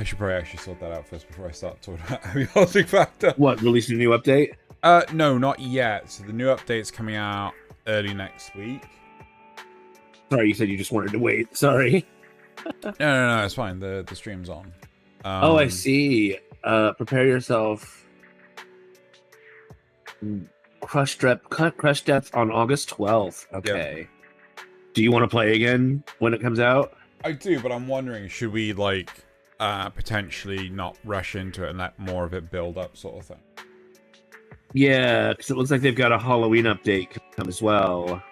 I should probably actually sort that out first before I start talking about heavy holding factor. What, releasing a new update? No, not yet. So the new update's coming out early next week. Sorry, you said you just wanted to wait. Sorry. No, it's fine. The stream's on. Oh, I see. Prepare yourself. Crush Depth on August 12th. Okay. Yep. Do you want to play again when it comes out? I do, but I'm wondering, should we like potentially not rush into it and let more of it build up, sort of thing? Yeah, because it looks like they've got a Halloween update come as well,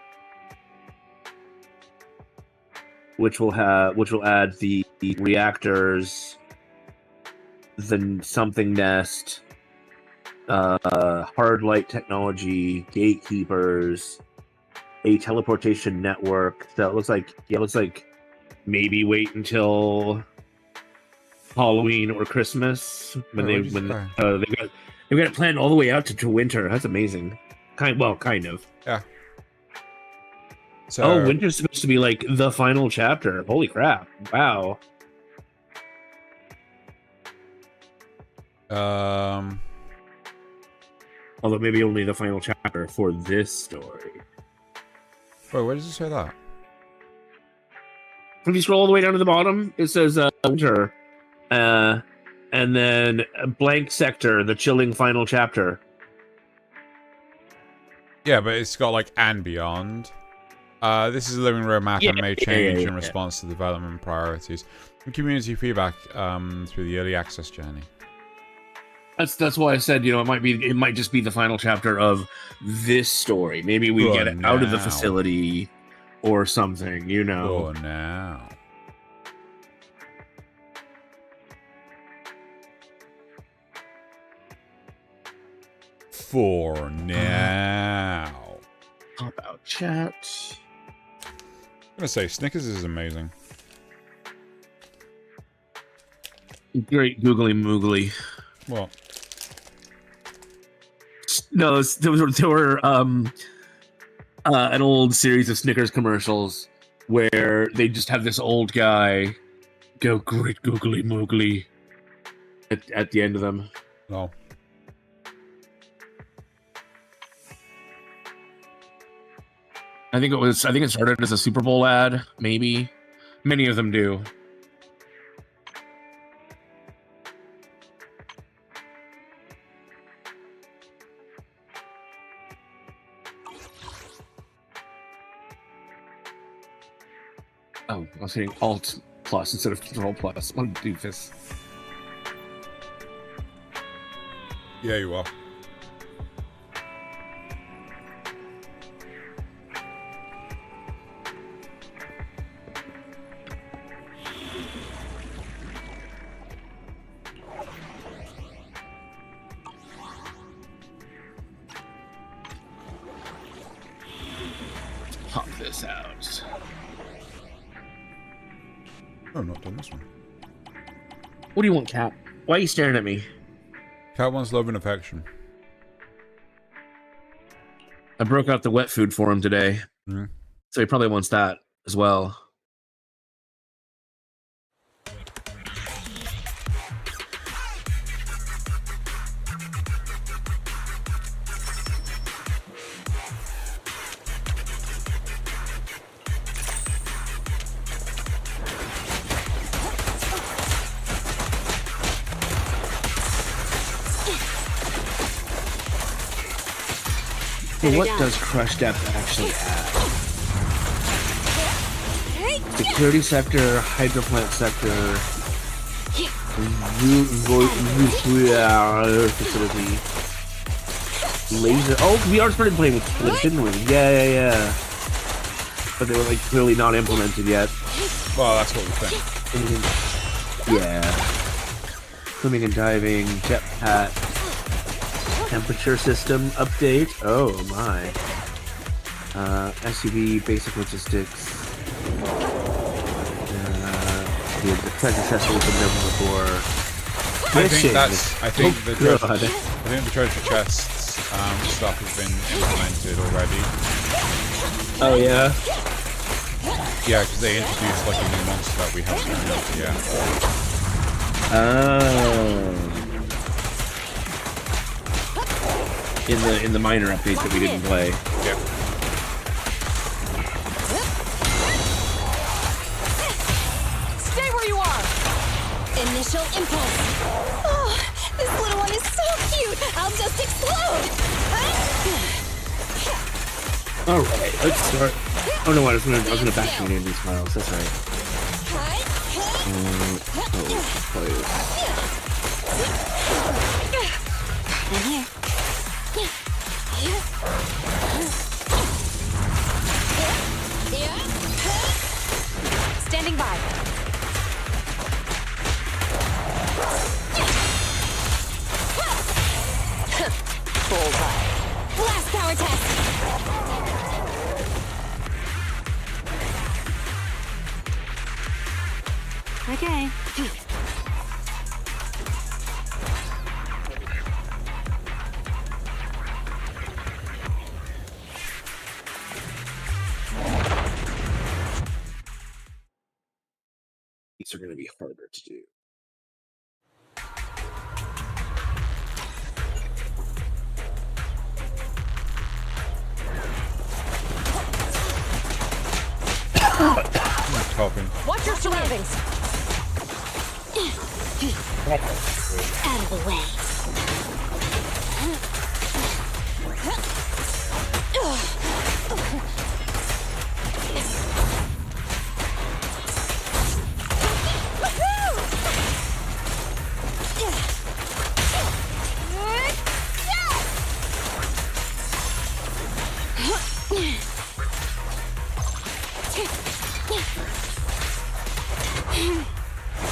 which will add the reactors, the something nest, hard light technology, gatekeepers, a teleportation network. So it looks like maybe wait until Halloween or Christmas when they've got it planned all the way out to winter. That's amazing. Kind of. Yeah. So winter's supposed to be like the final chapter. Holy crap! Wow. Although maybe only the final chapter for this story. Wait, where does it say that? If you scroll all the way down to the bottom, it says winter, and then a blank sector, the chilling final chapter. Yeah, but it's got like and beyond. This is a living roadmap and may change in response to development priorities. And community feedback through the early access journey. That's why I said, it might just be the final chapter of this story. Maybe we get it out of the facility or something, For now. For now. Pop out chat. I'm gonna say Snickers is amazing. Great googly moogly. What? No, there were an old series of Snickers commercials where they just have this old guy go great googly moogly at the end of them. No. I think it started as a Super Bowl ad, maybe. Many of them do. Oh, I was hitting Alt plus instead of Control plus. What a doofus. Yeah, you are. Pop this out. Oh, not done this one. What do you want, Cap? Why are you staring at me? Cat wants love and affection. I broke out the wet food for him today. Mm-hmm. So he probably wants that as well. But what does Crush Depth actually add? Security sector, hydroplant sector, facility, laser. Oh, we already started playing with splits, didn't we? Yeah. But they were like clearly not implemented yet. Well, that's what we think. Yeah. Swimming and diving, jetpack. Temperature system update. Oh my. SUV basic logistics. The treasure chest we've been never before. I think the treasure chests stuff has been implemented already. Oh yeah. Yeah, because they introduced like a new monster that we haven't seen yet. In the minor updates that we didn't play. Yep. Stay where you are. Initial impulse. Oh, this little one is so cute. I'll just explode. All right, let's start. Oh no, I was gonna back me in these files. That's right. I'm here. Standing by. Bullseye. Blast power test. Okay. These are going to be harder to do. Talking. Watch your surroundings. Out of the way.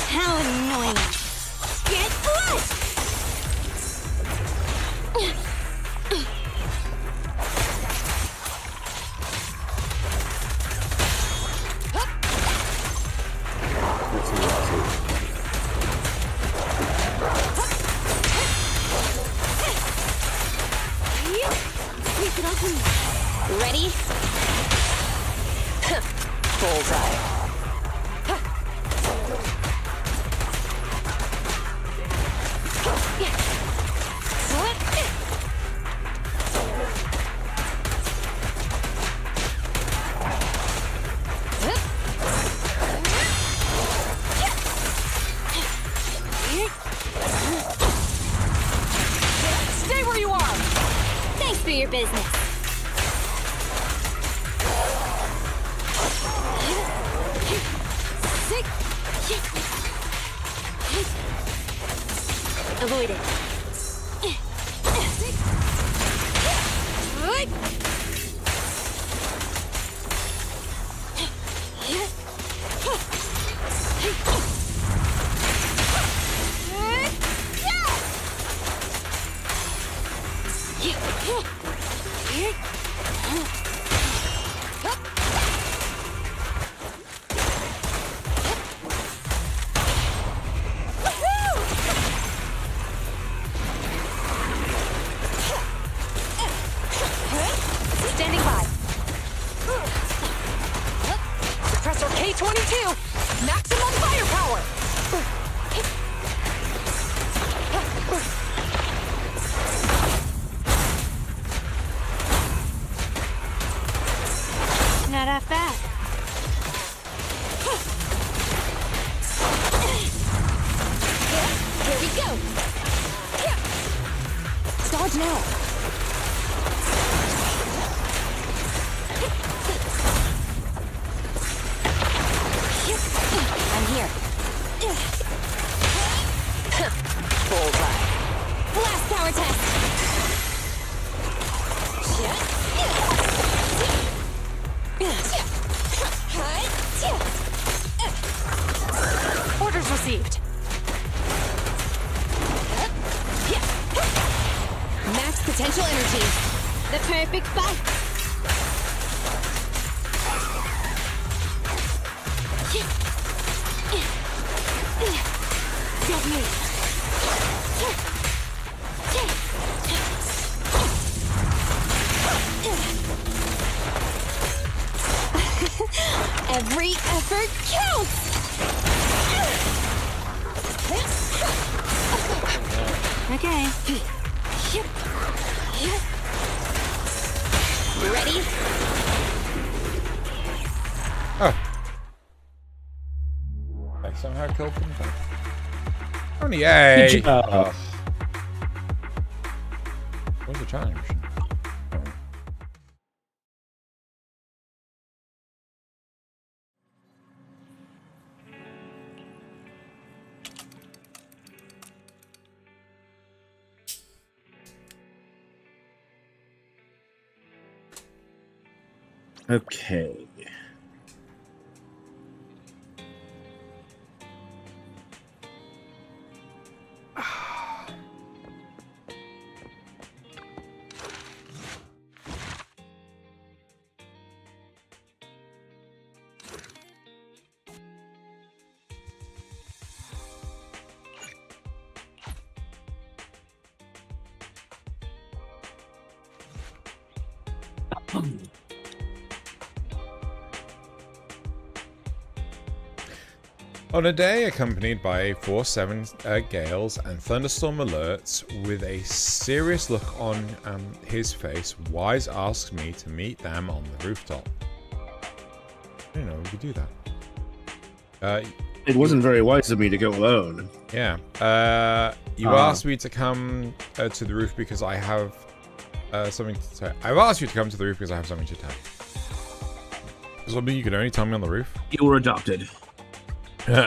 How annoying. Get flushed! Sweep it off me. Ready? Bullseye. Stay where you are. Thanks for your business. Avoid it. Standing by. Suppressor K-22. Maximum firepower. Not half bad. Here we go. Dodge now. I'm here. Bullseye. Blast power test. Orders received. Max potential energy. The perfect bite. Get me. Every effort counts. Okay. Ready? Oh. I somehow killed them. Only yay! Good job. Oh. Where's the challenge mission? Okay. On a day accompanied by force 7 gales and thunderstorm alerts, with a serious look on his face, Wise asks me to meet them on the rooftop. I don't know, we could do that. It wasn't very wise of me to go alone. Yeah. You asked me to come to the roof because I have something to say. I've asked you to come to the roof because I have something to tell you. Something you can only tell me on the roof? You were adopted. Something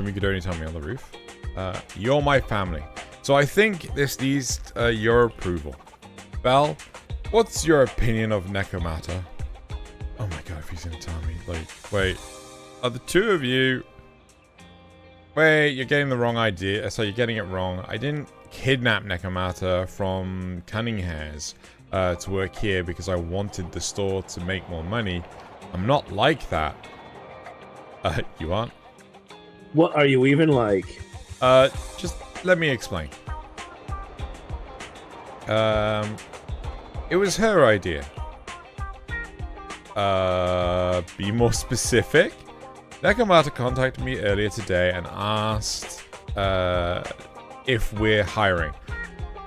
you could only tell me on the roof. You're my family. So I think this needs your approval. Belle, what's your opinion of Necromata? Oh my god, if he's gonna tell me. Like, wait. Are the two of you... Wait, you're getting the wrong idea. So you're getting it wrong. I didn't kidnap Necromata from Cunninghares to work here because I wanted the store to make more money. I'm not like that. You aren't? What are you even like? Just let me explain. It was her idea. Be more specific? Necromata contacted me earlier today and asked if we're hiring.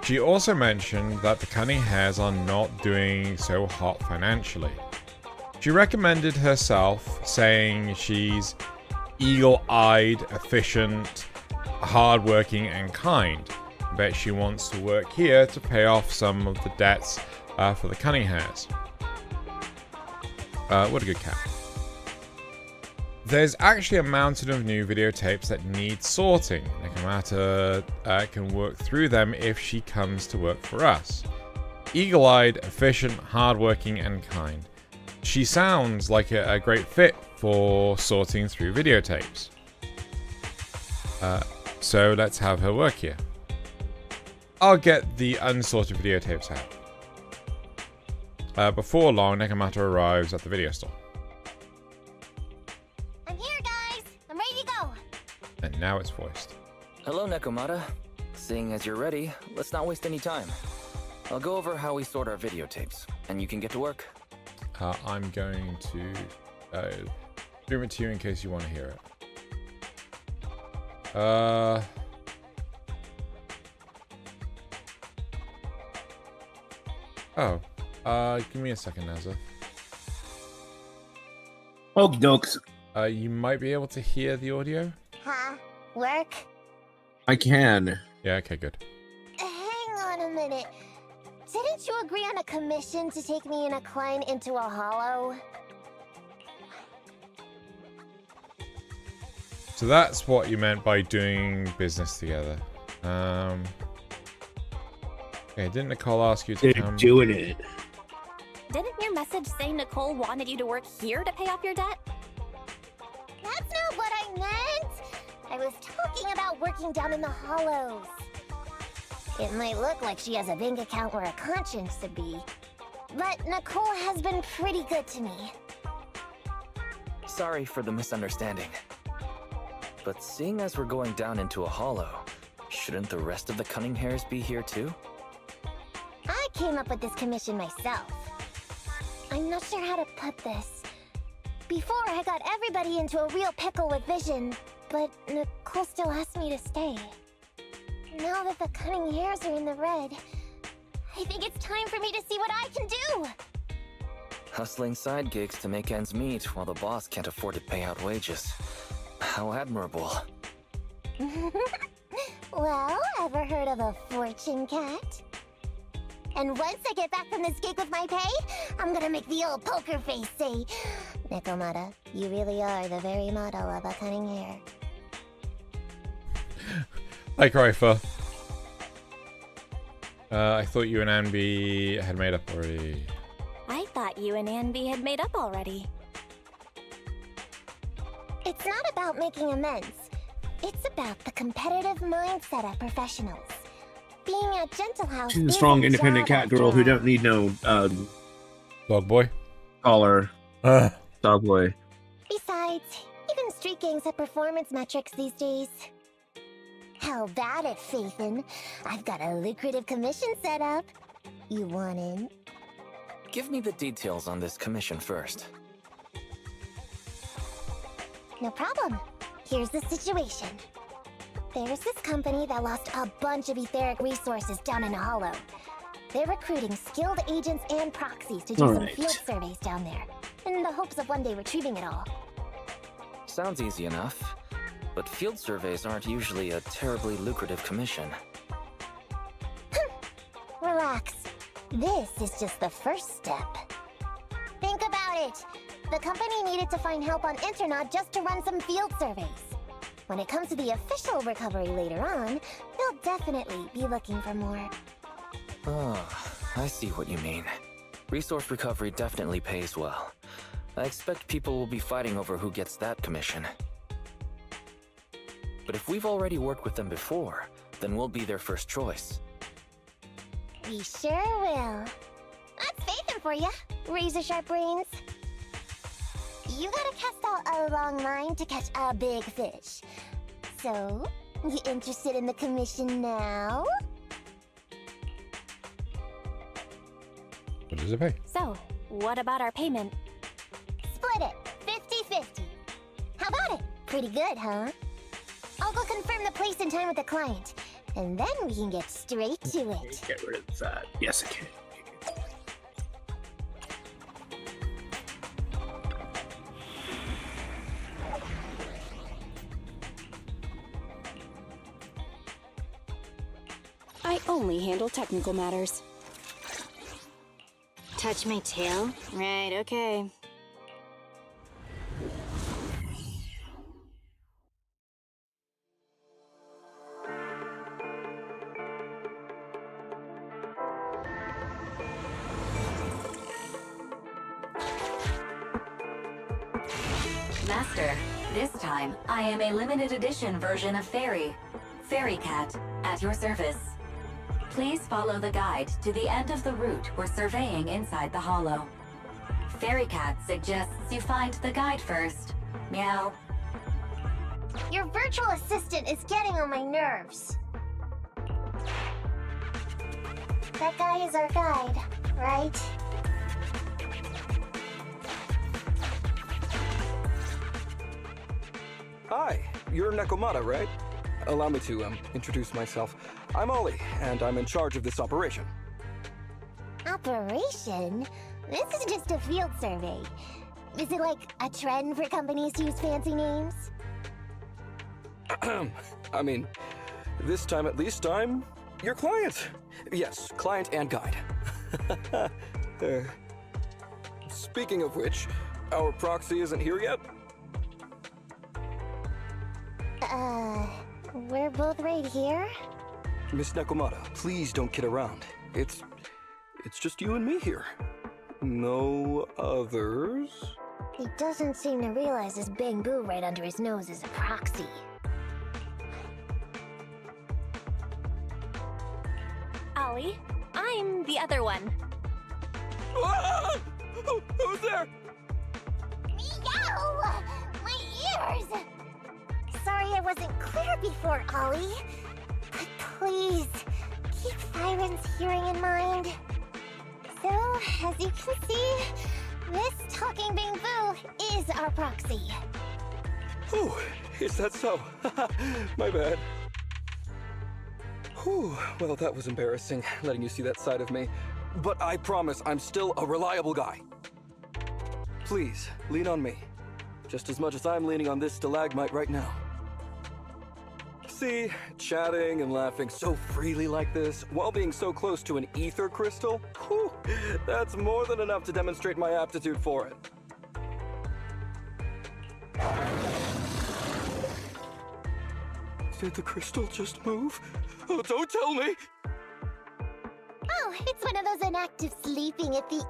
She also mentioned that the Cunninghares are not doing so hot financially. She recommended herself, saying she's eagle-eyed, efficient, hardworking, and kind. I bet she wants to work here to pay off some of the debts for the Cunninghares. What a good cat. There's actually a mountain of new videotapes that need sorting. Necromata can work through them if she comes to work for us. Eagle-eyed, efficient, hardworking, and kind. She sounds like a great fit for sorting through videotapes. So let's have her work here. I'll get the unsorted videotapes out. Before long, Necromata arrives at the video store. I'm here, guys. I'm ready to go. And now it's voiced. Hello, Necromata. Seeing as you're ready, let's not waste any time. I'll go over how we sort our videotapes, and you can get to work. I'm going to stream it to you in case you want to hear it. Give me a second, Nazza. Okie dokes. You might be able to hear the audio? Huh? Work? I can. Yeah, okay, good. Hang on a minute. Didn't you agree on a commission to take me and a client into a hollow? So that's what you meant by doing business together. Okay, didn't Nicole ask you to They're come? doing it. Didn't your message say Nicole wanted you to work here to pay off your debt? That's not what I meant! I was talking about working down in the hollows. It might look like she has a bank account where a conscience should be, but Nicole has been pretty good to me. Sorry for the misunderstanding. But seeing as we're going down into a hollow, shouldn't the rest of the Cunninghares be here too? I came up with this commission myself. I'm not sure how to put this. Before, I got everybody into a real pickle with Vision, but Nicole still asked me to stay. Now that the cunning hairs are in the red, I think it's time for me to see what I can do! Hustling side gigs to make ends meet while the boss can't afford to pay out wages. How admirable. Well, ever heard of a fortune cat? And once I get back from this gig with my pay, I'm gonna make the old poker face say, Nekomata, you really are the very model of a cunning hair. Hi, Cryfer. I thought you and Anby had made up already. I thought you and Anby had made up already. It's not about making amends. It's about the competitive mindset of professionals. Being at Gentle House She's a is strong, a independent job cat girl after who all. don't need no Dog boy. collar. Dog boy. Besides, even street gangs have performance metrics these days. How about it, Faithin? I've got a lucrative commission set up. You want in? Give me the details on this commission first. No problem. Here's the situation. There's this company that lost a bunch of etheric resources down in a hollow. They're recruiting skilled agents and proxies to do some Alright. field surveys down there, in the hopes of one day retrieving it all. Sounds easy enough, but field surveys aren't usually a terribly lucrative commission. Relax. This is just the first step. Think about it. The company needed to find help on Internaut just to run some field surveys. When it comes to the official recovery later on, they'll definitely be looking for more. Ah, I see what you mean. Resource recovery definitely pays well. I expect people will be fighting over who gets that commission. But if we've already worked with them before, then we'll be their first choice. We sure will. That's Faithin for ya, razor-sharp brains. You gotta cast out a long line to catch a big fish. So, you interested in the commission now? What does it pay? So, what about our payment? Split it, 50-50. How about it? Pretty good, huh? I'll go confirm the place and time with the client, and then we can get straight to it. Get rid of that. Yes, I can. I only handle technical matters. Touch my tail? Right, okay. Master, this time I am a limited edition version of Fairy. Fairy Cat, at your service. Please follow the guide to the end of the route we're surveying inside the hollow. Fairy Cat suggests you find the guide first. Meow. Your virtual assistant is getting on my nerves. That guy is our guide, right? Hi, you're Nekomata, right? Allow me to introduce myself. I'm Ollie, and I'm in charge of this operation. Operation? This is just a field survey. Is it like a trend for companies to use fancy names? I mean, this time at least I'm your client. Yes, client and guide. Speaking of which, our proxy isn't here yet. We're both right here? Miss Nekomata, please don't kid around. It's just you and me here. No others? He doesn't seem to realize this bamboo right under his nose is a proxy. Ollie, I'm the other one. Ah! Who's there? Meow! My ears! Sorry I wasn't clear before, Ollie. But please, keep Siren's hearing in mind. So, as you can see, this talking bamboo is our proxy. Whew, Is that so? My bad. Whew, well, that was embarrassing, letting you see that side of me. But I promise I'm still a reliable guy. Please, lean on me. Just as much as I'm leaning on this stalagmite right now. See, chatting and laughing so freely like this, while being so close to an ether crystal, whew, that's more than enough to demonstrate my aptitude for it. Did the crystal just move? Oh, don't tell me! Oh, it's one of those inactive sleeping at the...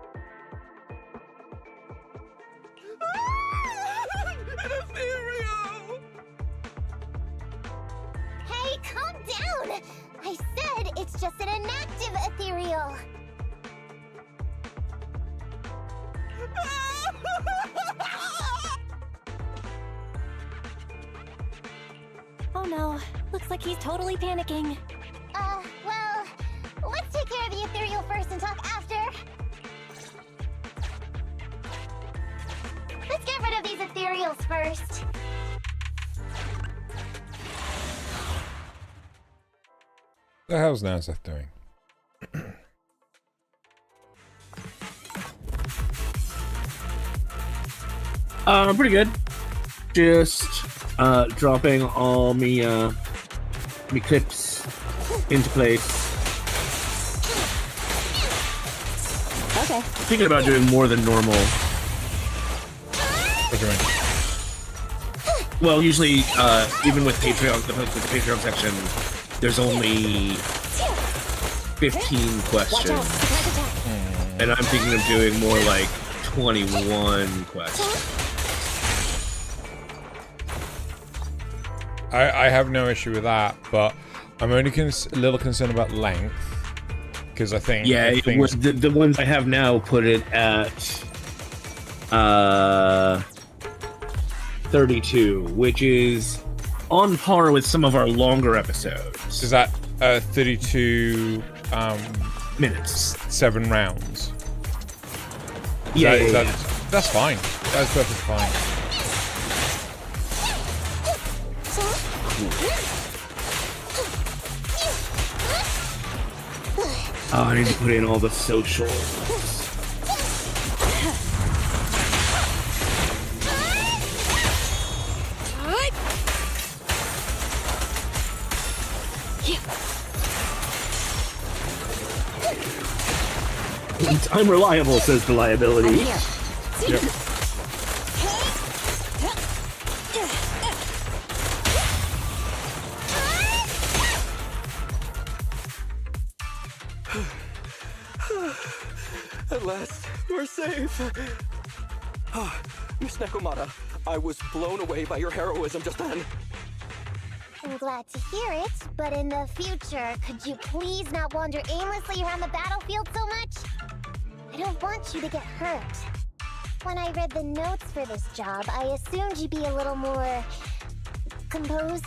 An ethereal! Hey, calm down! I said it's just an inactive ethereal. Oh no, looks like he's totally panicking. Well, let's take care of the ethereal first and talk after. Let's get rid of these ethereals first. The hell's Nazeth doing? Pretty good. Just dropping all me clips into place. Okay. Thinking about doing more than normal. What do you mean? Well, usually, even with Patreon, the Patreon section, there's only 15 questions. And I'm thinking of doing more like 21 questions. I have no issue with that, but I'm only a little concerned about length. Because I think... Yeah, the ones I have now put it at 32, which is on par with some of our longer episodes. Is that 32 minutes? 7 rounds? Yeah, That's fine. That's perfectly fine. Oh, I need to put in all the socials. I'm reliable, says the liability. I'm here. Yep. At last, we're safe. Miss Nekomata, I was blown away by your heroism just then. I'm glad to hear it, but in the future, could you please not wander aimlessly around the battlefield so much? I don't want you to get hurt. When I read the notes for this job, I assumed you'd be a little more... composed.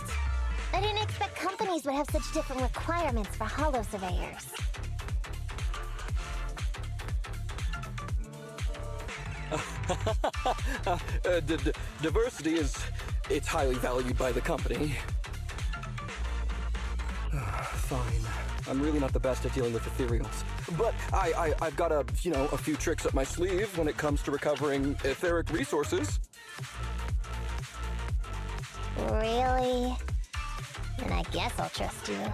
I didn't expect companies would have such different requirements for holo surveyors. Diversity it's highly valued by the company. Fine. I'm really not the best at dealing with ethereals. But I've got a few tricks up my sleeve when it comes to recovering etheric resources. Really? Then I guess I'll trust you.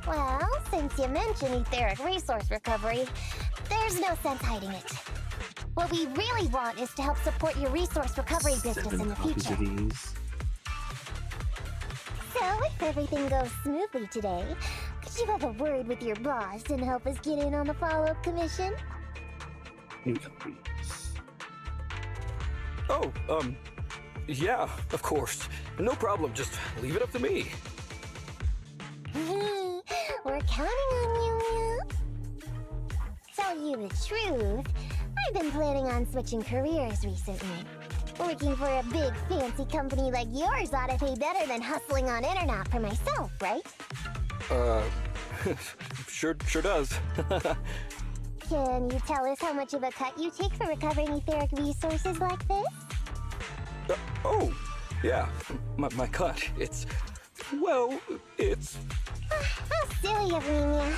Well, since you mentioned etheric resource recovery, there's no sense hiding it. What we really want is to help support your resource recovery business in the future. So, if everything goes smoothly today, could you have a word with your boss and help us get in on the follow-up commission? Oh, yeah, of course. No problem, just leave it up to me. We're counting on you. Tell you the truth, I've been planning on switching careers recently. Working for a big fancy company like yours ought to pay better than hustling on internet for myself, right? Sure does. Can you tell us how much of a cut you take for recovering etheric resources like this? Oh, yeah. My cut. It's... Well, it's... How silly of me, Mia.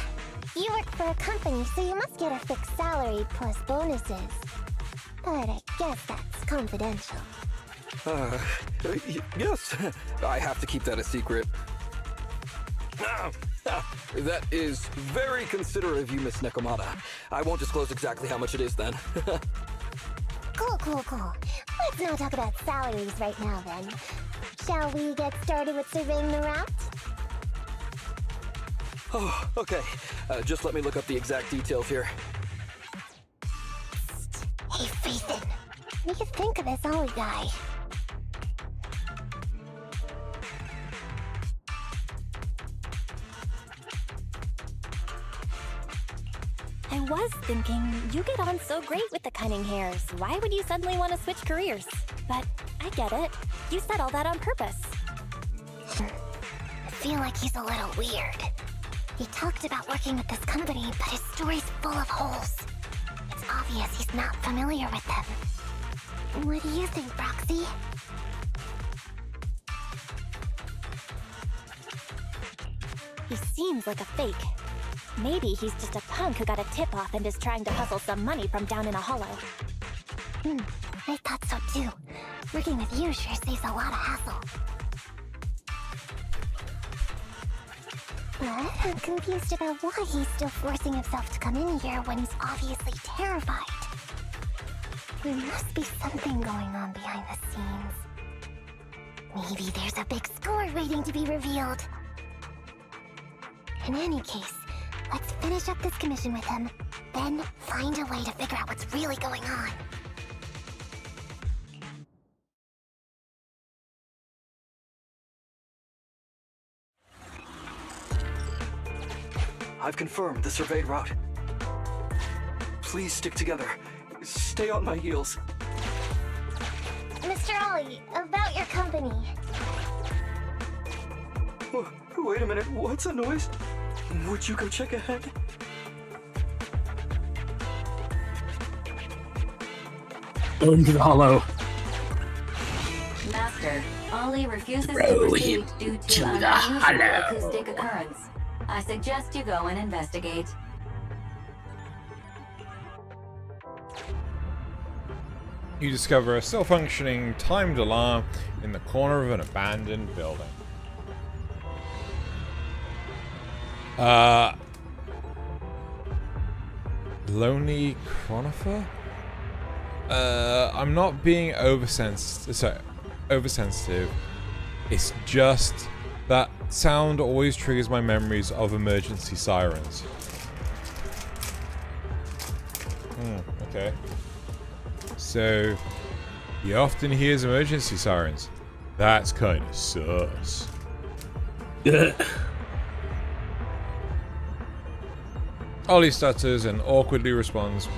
You work for a company, so you must get a fixed salary plus bonuses. But I guess that's confidential. Yes. I have to keep that a secret. That is very considerate of you, Miss Nekomata. I won't disclose exactly how much it is then. Cool. Let's not talk about salaries right now, then. Shall we get started with surveying the route? Oh, okay. Just let me look up the exact details here. Hey, Ethan. What do you think of this Ollie guy? I was thinking, you get on so great with the cunning hairs. Why would you suddenly want to switch careers? But I get it. You said all that on purpose. I feel like he's a little weird. He talked about working with this company, but his story's full of holes. It's obvious he's not familiar with them. What do you think, Roxy? He seems like a fake. Maybe he's just a punk who got a tip-off and is trying to hustle some money from down in a hollow. I thought so too. Working with you sure saves a lot of hassle. But I'm confused about why he's still forcing himself to come in here when he's obviously terrified. There must be something going on behind the scenes. Maybe there's a big score waiting to be revealed. In any case, let's finish up this commission with him, then find a way to figure out what's really going on. I've confirmed the surveyed route. Please stick together. Stay on my heels. Mr. Ollie, about your company. Wait a minute, what's that noise? Would you go check ahead? Going to the hollow. Master, Ollie refuses to Throw proceed him due to to the an hollow. unusual acoustic occurrence. I suggest you go and investigate. You discover a still functioning timed alarm in the corner of an abandoned building. Lonely Chronifer? I'm not being oversensitive. It's just that sound always triggers my memories of emergency sirens. Okay. So, he often hears emergency sirens. That's kind of sus. Ollie stutters and awkwardly responds,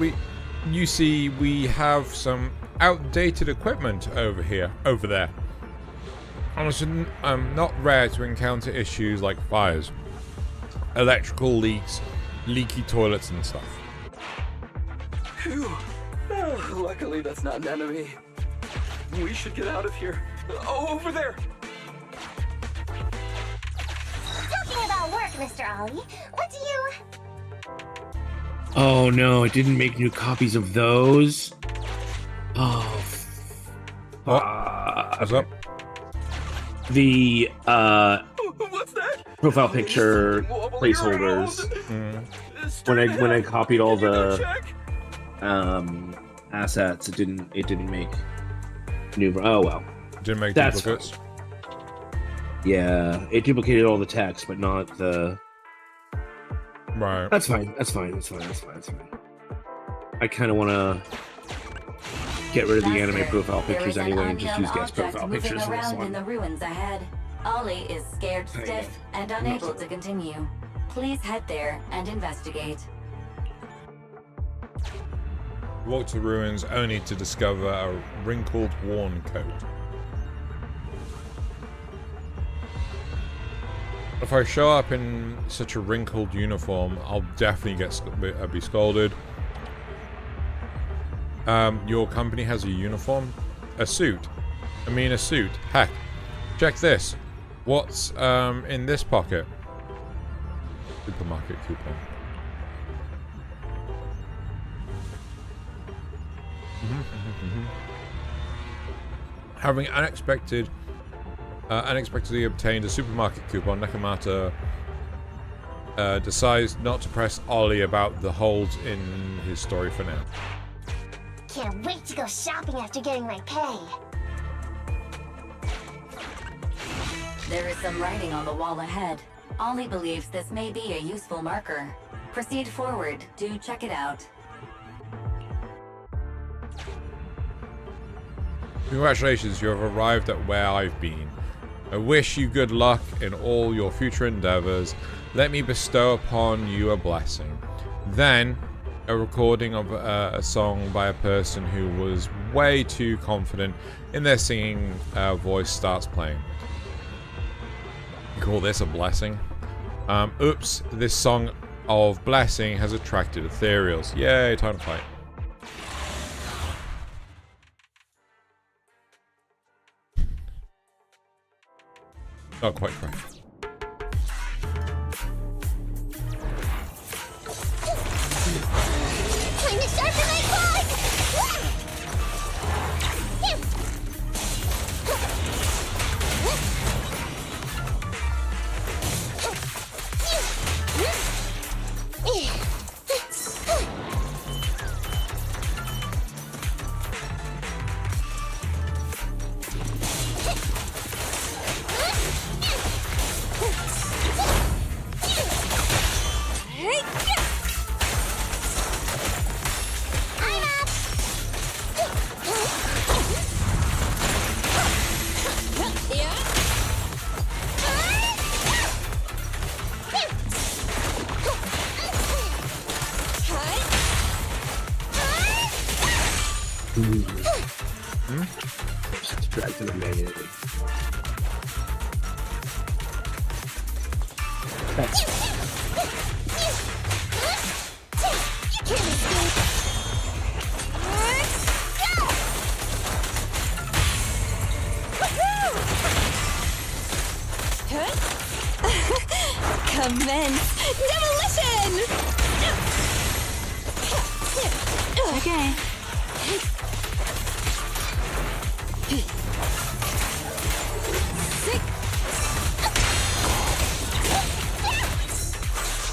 You see, we have some outdated equipment over there. Honestly, not rare to encounter issues like fires, electrical leaks, leaky toilets and stuff. Phew. Luckily, that's not an enemy. We should get out of here. Oh, over there! Talking about work, Mr. Ollie, what do you... Oh no, I didn't make new copies of those. Oh. What's up? The What's that? profile picture placeholders. When I copied all the assets, it didn't make new. Oh well. Didn't make That's duplicates. Yeah, it duplicated all the text, but not the. Right. That's fine. I kind of want to get rid of the anime profile pictures anyway and just use guest profile pictures for this around in one. the ruins ahead. Ollie is scared stiff and unable to continue. Please head there and investigate. Walk to the ruins only to discover a wrinkled, worn coat. If I show up in such a wrinkled uniform, I'll definitely be scolded. Your company has a uniform? A suit? I mean a suit. Heck, check this. What's in this pocket? Supermarket coupon. Having unexpectedly obtained a supermarket coupon, Nakamata decides not to press Ollie about the holes in his story for now. Can't wait to go shopping after getting my pay. There is some writing on the wall ahead. Ollie believes this may be a useful marker. Proceed forward. Do check it out. Congratulations, you have arrived at where I've been. I wish you good luck in all your future endeavors. Let me bestow upon you a blessing. Then, a recording of a song by a person who was way too confident in their singing voice starts playing. You call this a blessing? Oops, this song of blessing has attracted ethereals. Yay, time to fight. Not quite correct. Time to sharpen my claws! Subtract to the main. Commence demolition! Okay.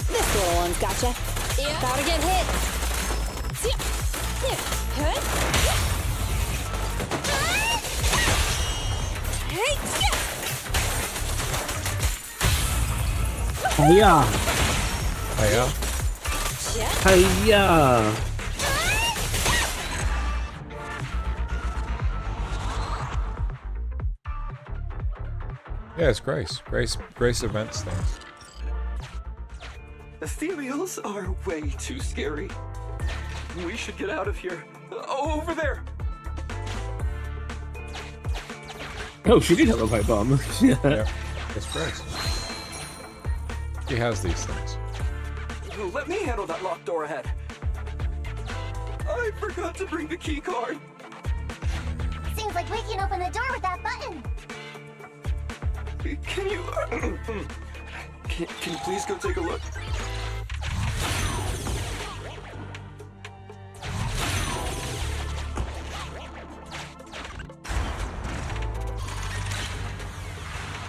This little one's gotcha. About to get hit. Hiya! Hiya. Hiya! Yeah, it's Grace. Grace events things. Ethereals are way too scary. We should get out of here. Over there! Oh, she did have a pipe bomb. Yeah, it's Grace. She has these things. Let me handle that locked door ahead. I forgot to bring the key card. Seems like we can open the door with that button. Can you... can you please go take a look?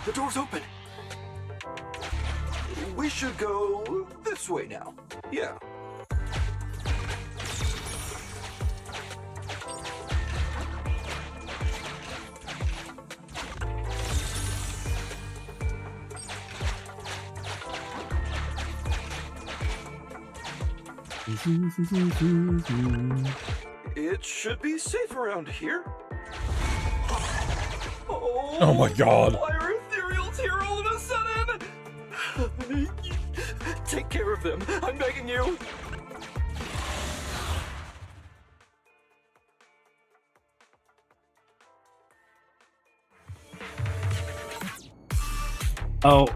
The door's open. We should go this way now. Yeah. It should be safe around here. Oh my god. Why are ethereals here all of a sudden? Take care of them. I'm begging you. Oh,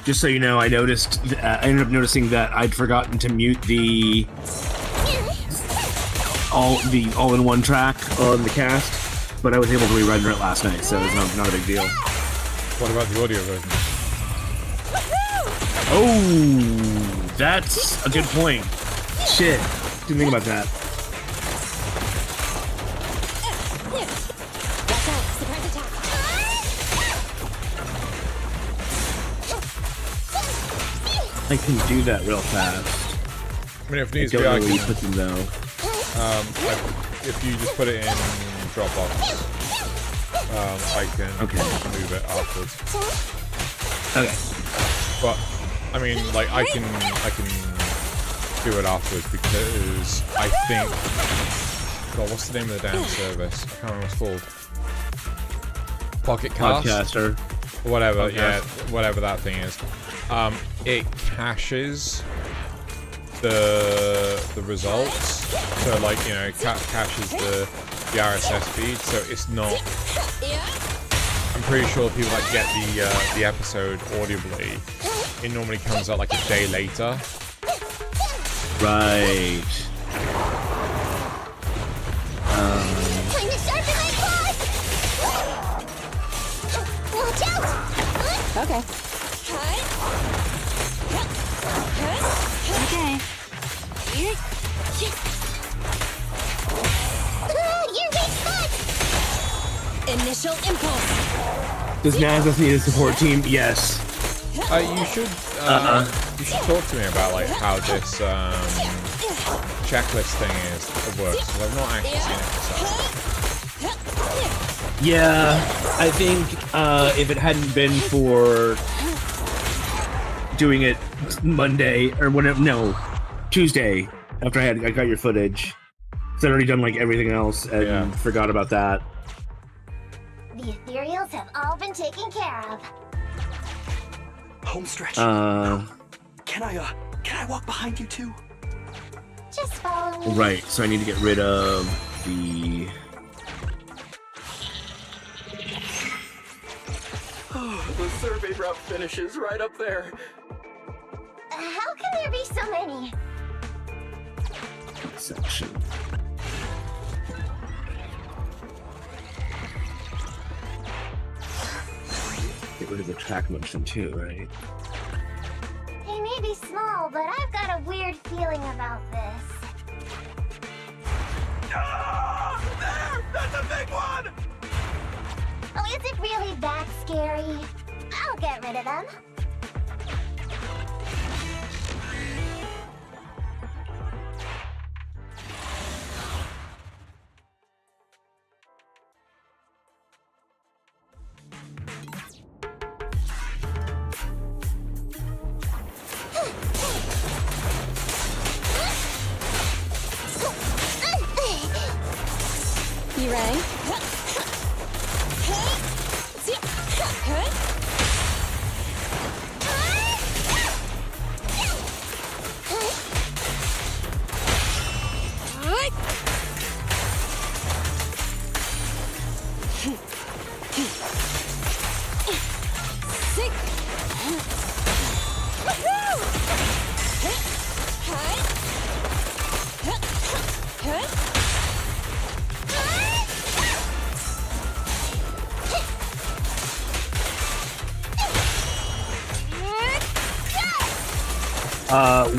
just so you know, I noticed. I ended up noticing that I'd forgotten to mute the all-in-one track on the cast. but I was able to re-render it last night, so it's not a big deal. What about the audio version? Oh, that's a good point. Shit, didn't think about that. Watch out. Surprise attack. I can do that real fast. I mean, if I needs don't be, know I where you can. put them though. If you just put it in Dropbox, I can move it afterwards. Okay. But I mean, like I can do it afterwards because I think. God, what's the name of the damn service? I can't remember what it's called. Pocket Cast? Podcaster. Whatever, Podcast. yeah, whatever that thing is. It caches the results. So like, you know, it caches the RSS feed, so it's not. I'm pretty sure people that get the episode audibly, it normally comes out like a day later. Right. Time to sharpen my claws! Watch out! Okay. Okay. Your weak spot! Initial impulse. Does Nazis need a support team? Yes. You should talk to me about like how this checklist thing works, because I've not actually seen it myself. Yeah, I think if it hadn't been for doing it Monday or whatever, no, Tuesday after I got your footage, because I'd already done like everything else and forgot about that. The ethereals have all been taken care of. Home stretch. Can I walk behind you too? Just follow me. Right. So I need to get rid of the. Oh, the survey route finishes right up there. How can there be so many? Section. Get rid of the track motion too, right? They may be small, but I've got a weird feeling about this. There! That's a big one! Oh, is it really that scary? I'll get rid of them. You ready?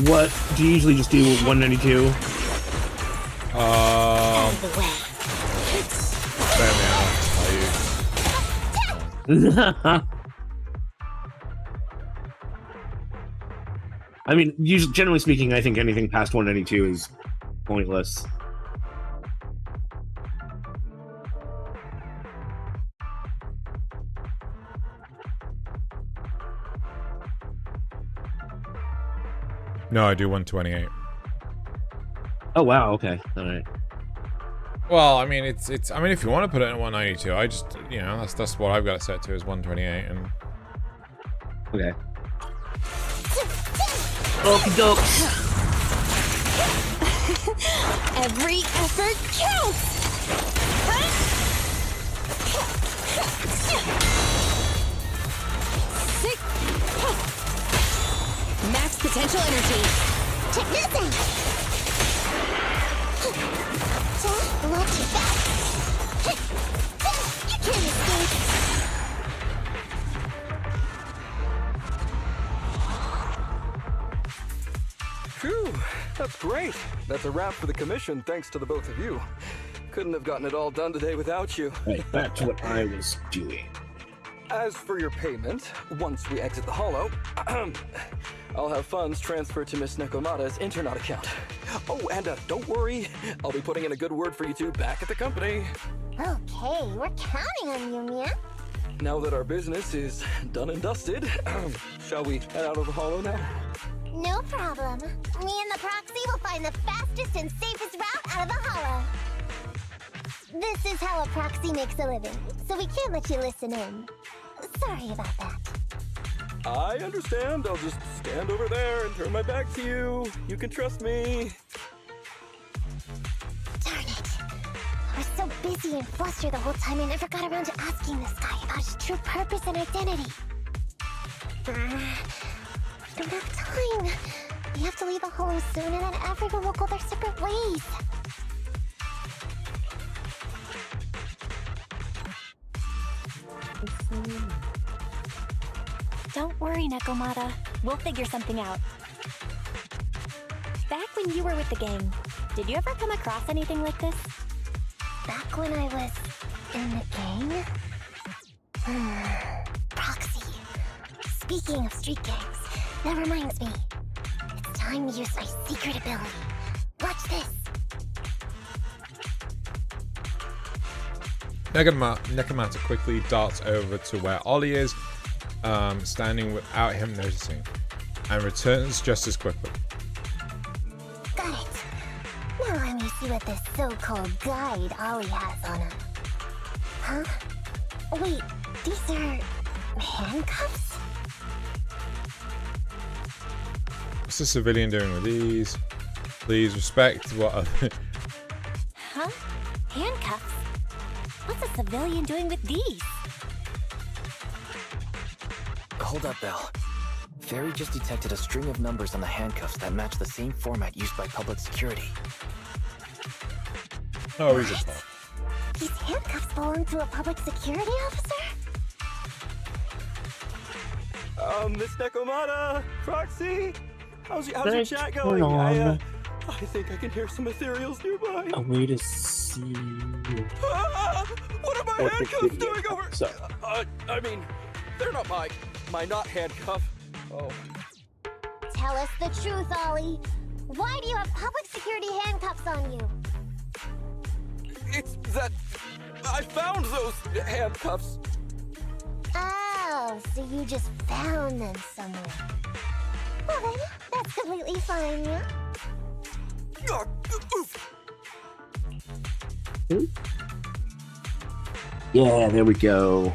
What do you usually just do? 192? Out of the way. I mean, usually, generally speaking, I think anything past 192 is pointless. No, I do 128. Oh wow, okay, all right. Well, I mean, it's. I mean, if you want to put it at 192, I just, you know, that's what I've got it set to is 128, and. Okay. Okie dokes. Every effort counts! Sick! Max potential energy. Check this out. Watch your back. That's great. That's a wrap for the commission, thanks to the both of you. Couldn't have gotten it all done today without you. Right, back to what I was doing. As for your payment, once we exit the Hollow, I'll have funds transferred to Miss Nekomata's Internet account. Oh, and don't worry, I'll be putting in a good word for you two back at the company. Okay, we're counting on you, Mia. Now that our business is done and dusted, shall we head out of the Hollow now? No problem. Me and the proxy will find the fastest and safest route out of the Hollow. This is how a proxy makes a living, so we can't let you listen in. Sorry about that. I understand. I'll just stand over there and turn my back to you. You can trust me. Darn it. I was so busy and flustered the whole time I never got around to asking this guy about his true purpose and identity. We don't have time. We have to leave the Hollow soon and then everyone will go their separate ways. Don't worry, Nekomata. We'll figure something out. Back when you were with the gang, did you ever come across anything like this? Back when I was in the gang? Proxy. Speaking of street gangs, that reminds me. It's time to use my secret ability. Watch this. Nekomata quickly darts over to where Ollie is, standing without him noticing, and returns just as quickly. Got it. Now let me see what this so-called guide Ollie has on him. Huh? Wait, these are handcuffs? What's the civilian doing with these? Please respect what other... Huh? Handcuffs? What's a civilian doing with these? Hold up, Belle. Fairy just detected a string of numbers on the handcuffs that match the same format used by public security. Oh, he's a bot. These handcuffs belong to a public security officer? Miss Nekomata, Proxy, how's your Thanks, chat hold going? on. I think I can hear some ethereals nearby. A way to see. What are my What the handcuffs video? doing over? So- I mean, they're not my not handcuff. Oh. Tell us the truth, Ollie. Why do you have public security handcuffs on you? It's that I found those handcuffs. Oh, so you just found them somewhere. Well then, that's completely fine, yeah? Oof. Yeah, there we go.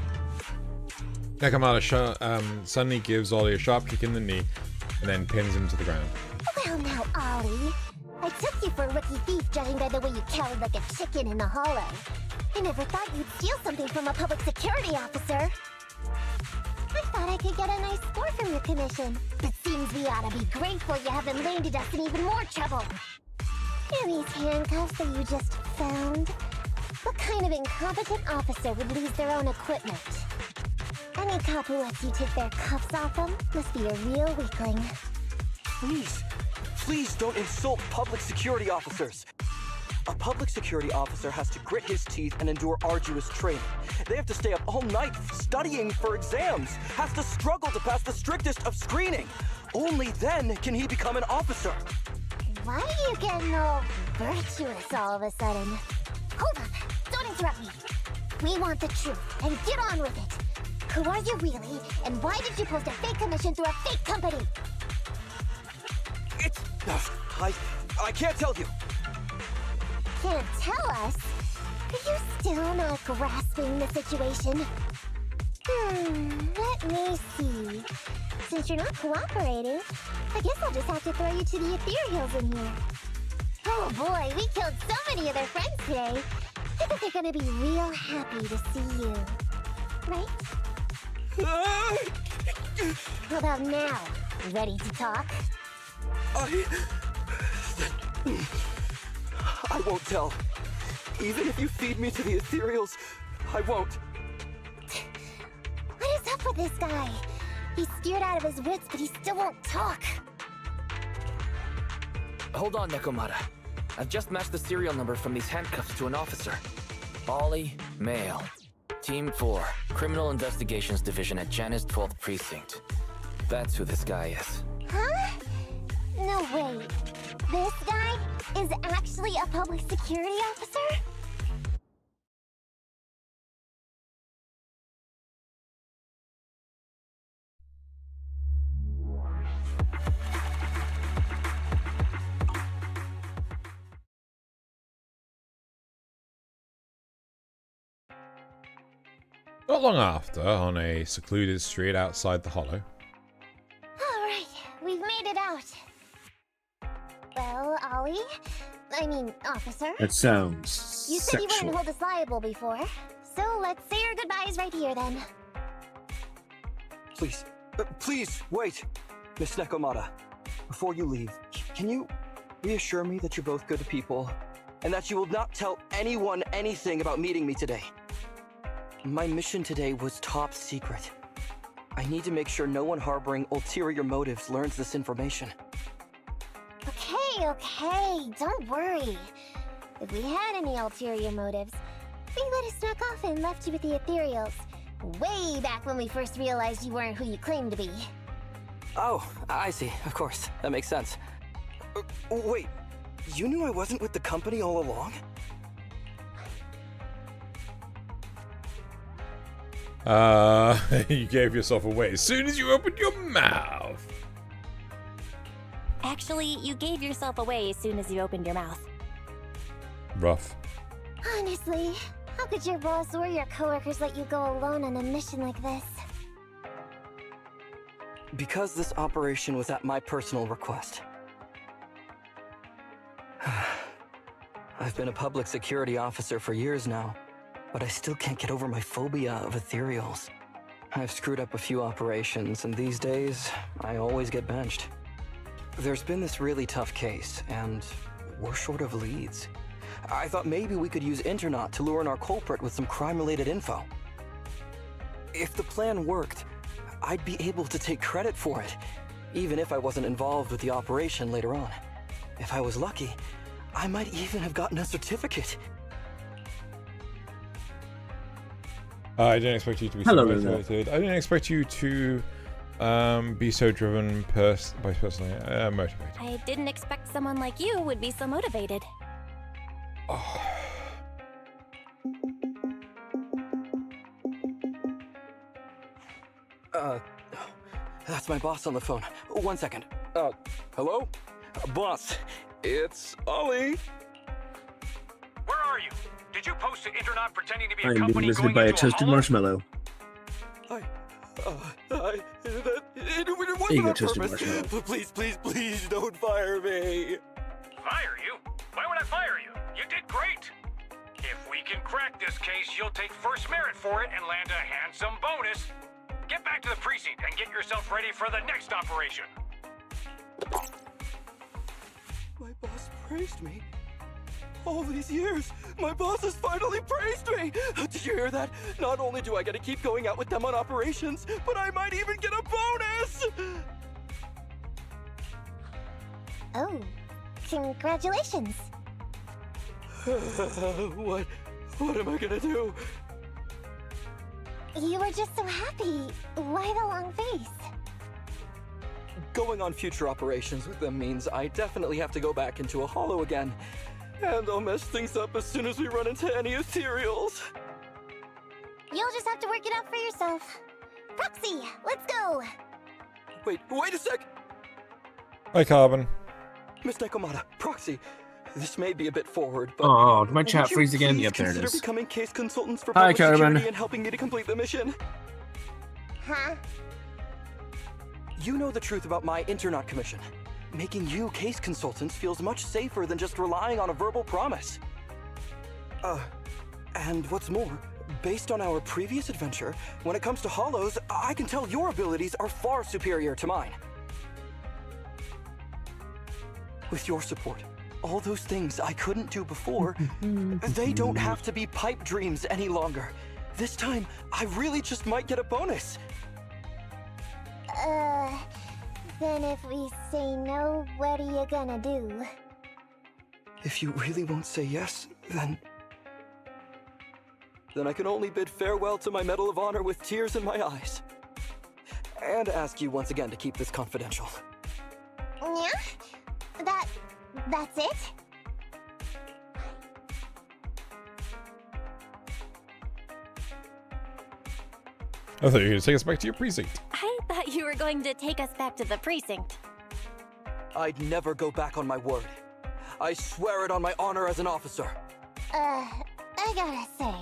Nekomata suddenly gives Ollie a sharp kick in the knee and then pins him to the ground. Well now, Ollie. I took you for a rookie thief judging by the way you cowered like a chicken in the Hollow. I never thought you'd steal something from a public security officer. I thought I could get a nice score from your commission, but seems we ought to be grateful you haven't landed us in even more trouble. And these handcuffs that you just found? What kind of incompetent officer would lose their own equipment? Any cop who lets you take their cuffs off them must be a real weakling. Please don't insult public security officers. A public security officer has to grit his teeth and endure arduous training. They have to stay up all night studying for exams, has to struggle to pass the strictest of screening. Only then can he become an officer. Why are you getting all virtuous all of a sudden? Hold up! Don't interrupt me! We want the truth, and get on with it! Who are you really, and why did you post a fake commission through a fake company? It's... I can't tell you. Can't tell us? Are you still not grasping the situation? Let me see. Since you're not cooperating, I guess I'll just have to throw you to the ethereals in here. Oh boy, we killed so many of their friends today. I bet they're gonna be real happy to see you. Right? How about now? Ready to talk? I won't tell. Even if you feed me to the ethereals, I won't. What is up with this guy? He's scared out of his wits, but he still won't talk. Hold on, Nekomata. I've just matched the serial number from these handcuffs to an officer. Ollie, male. Team 4, Criminal Investigations Division at Janus 12th Precinct. That's who this guy is. Huh? No way. This guy is actually a public security officer? Not long after, on a secluded street outside the Hollow. Alright, we've made it out. Well, Ollie? I mean, officer? That sounds You said you sexual. wouldn't hold us liable before. So let's say our goodbyes right here then. Please, please, wait! Miss Nekomata, before you leave, can you reassure me that you're both good people, and that you will not tell anyone anything about meeting me today? My mission today was top secret. I need to make sure no one harboring ulterior motives learns this information. Okay, don't worry. If we had any ulterior motives, we would have snuck off and left you with the ethereals. Way back when we first realized you weren't who you claimed to be. Oh, I see. Of course. That makes sense. Wait, you knew I wasn't with the company all along? You gave yourself away as soon as you opened your mouth. Actually, you gave yourself away as soon as you opened your mouth. Rough. Honestly, how could your boss or your coworkers let you go alone on a mission like this? Because this operation was at my personal request. I've been a public security officer for years now, but I still can't get over my phobia of ethereals. I've screwed up a few operations, and these days, I always get benched. There's been this really tough case, and we're short of leads. I thought maybe we could use Internaut to lure in our culprit with some crime-related info. If the plan worked, I'd be able to take credit for it, even if I wasn't involved with the operation later on. If I was lucky, I might even have gotten a certificate. I didn't expect you to be Hello, so Luna. motivated. I didn't expect you to be so driven by personally motivated. I didn't expect someone like you would be so motivated. Oh. That's my boss on the phone. 1 second. Hello? Boss, it's Ollie. Where are you? Did you post to Internaut pretending to be I a am being company visited going by a into toasted hollow? marshmallow. It There you wasn't go, on toasted purpose. marshmallow. Please, don't fire me. Fire you? Why would I fire you? You did great. If we can crack this case, you'll take first merit for it and land a handsome bonus. Get back to the precinct and get yourself ready for the next operation. My boss praised me. All these years, my boss has finally praised me! Did you hear that? Not only do I get to keep going out with them on operations, but I might even get a bonus! Oh, congratulations. What am I gonna do? You were just so happy. Why the long face? Going on future operations with them means I definitely have to go back into a hollow again. And I'll mess things up as soon as we run into any ethereals. You'll just have to work it out for yourself. Proxy, let's go. Wait a sec! Hi, Carbon. Miss Nekomata, Proxy, this may be a bit forward, but... Oh, did my would chat you freeze again? please Yep, there it consider is. becoming case consultants for Hi, public Carbon. security and helping me to complete the mission? Huh? You know the truth about my Internaut commission. Making you case consultants feels much safer than just relying on a verbal promise. And what's more, based on our previous adventure, when it comes to hollows, I can tell your abilities are far superior to mine. With your support, all those things I couldn't do before, they don't have to be pipe dreams any longer. This time, I really just might get a bonus. Then if we say no, what are you gonna do? If you really won't say yes, then I can only bid farewell to my Medal of Honor with tears in my eyes. And ask you once again to keep this confidential. Yeah? That's it? I thought you were going to take us back to your precinct. I thought you were going to take us back to the precinct. I'd never go back on my word. I swear it on my honor as an officer. I gotta say,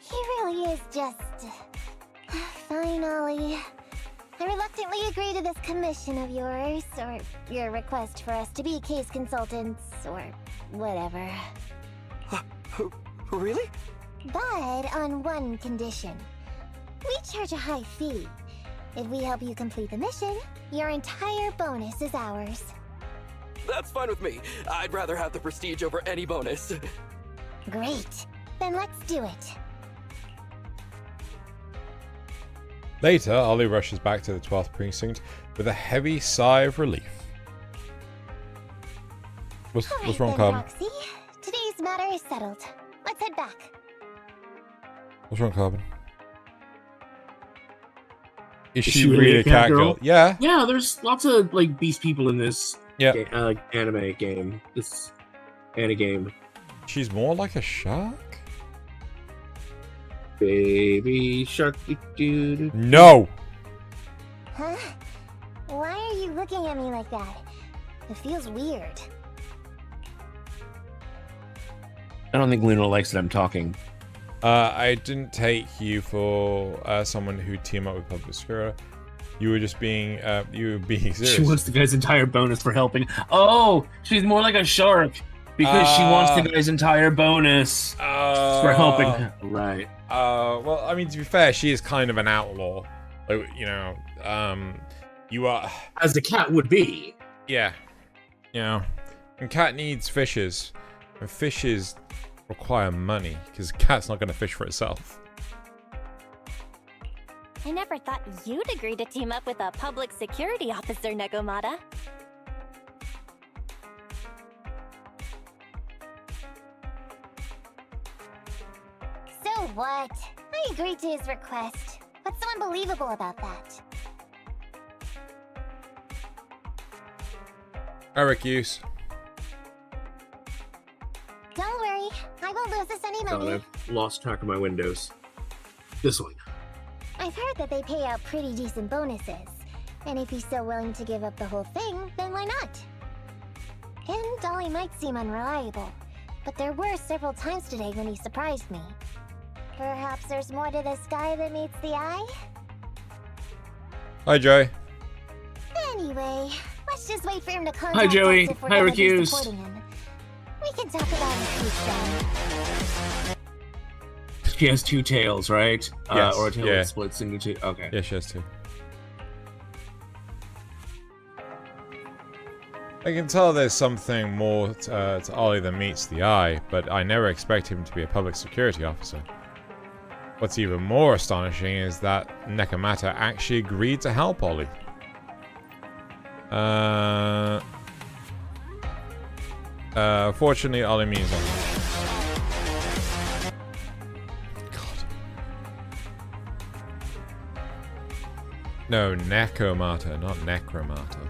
he really is just... Fine, Ollie. I reluctantly agree to this commission of yours, or your request for us to be case consultants, or whatever. Really? But on one condition. We charge a high fee. If we help you complete the mission, your entire bonus is ours. That's fine with me. I'd rather have the prestige over any bonus. Great. Then let's do it. Later, Ollie rushes back to the 12th precinct with a heavy sigh of relief. What's wrong, then, Carbon? Roxy. Today's matter is settled. Let's head back. What's wrong, Carbon? Is she really a cat girl? Yeah. Yeah, there's lots of like beast people in this. Yeah. Anime game. This game. She's more like a shark? Baby shark. No! Huh? Why are you looking at me like that? It feels weird. I don't think Luna likes that I'm talking. I didn't take you for someone who team up with Public Security. You were just being, serious. She wants the guy's entire bonus for helping. Oh, she's more like a shark because she wants the guy's entire bonus for helping. Right. Well, I mean, to be fair, she is kind of an outlaw. Like, you know, you are... As a cat would be. Yeah. You know, and cat needs fishes. And fishes require money, because a cat's not going to fish for itself. I never thought you'd agree to team up with a public security officer, Nekomata. So what? I agreed to his request. What's so unbelievable about that? Eric Use. Don't worry, I won't lose us any God, money. I've lost track of my windows. This way. I've heard that they pay out pretty decent bonuses. And if he's so willing to give up the whole thing, then why not? And Dolly might seem unreliable, but there were several times today when he surprised me. Perhaps there's more to this guy than meets the eye? Hi, Joey. Anyway, let's just wait for him to contact Hi, Joey. us if we're Hi, gonna be Recuse. supporting him. We can talk about his peace then. She has two tails, right? Yes, Or a tail yeah. that splits into two. Okay. Yeah, she has two. I can tell there's something more to Ollie than meets the eye, but I never expect him to be a public security officer. What's even more astonishing is that Nekomata actually agreed to help Ollie. Fortunately, Ollie means nothing. God. No, Nekomata, not Necromata.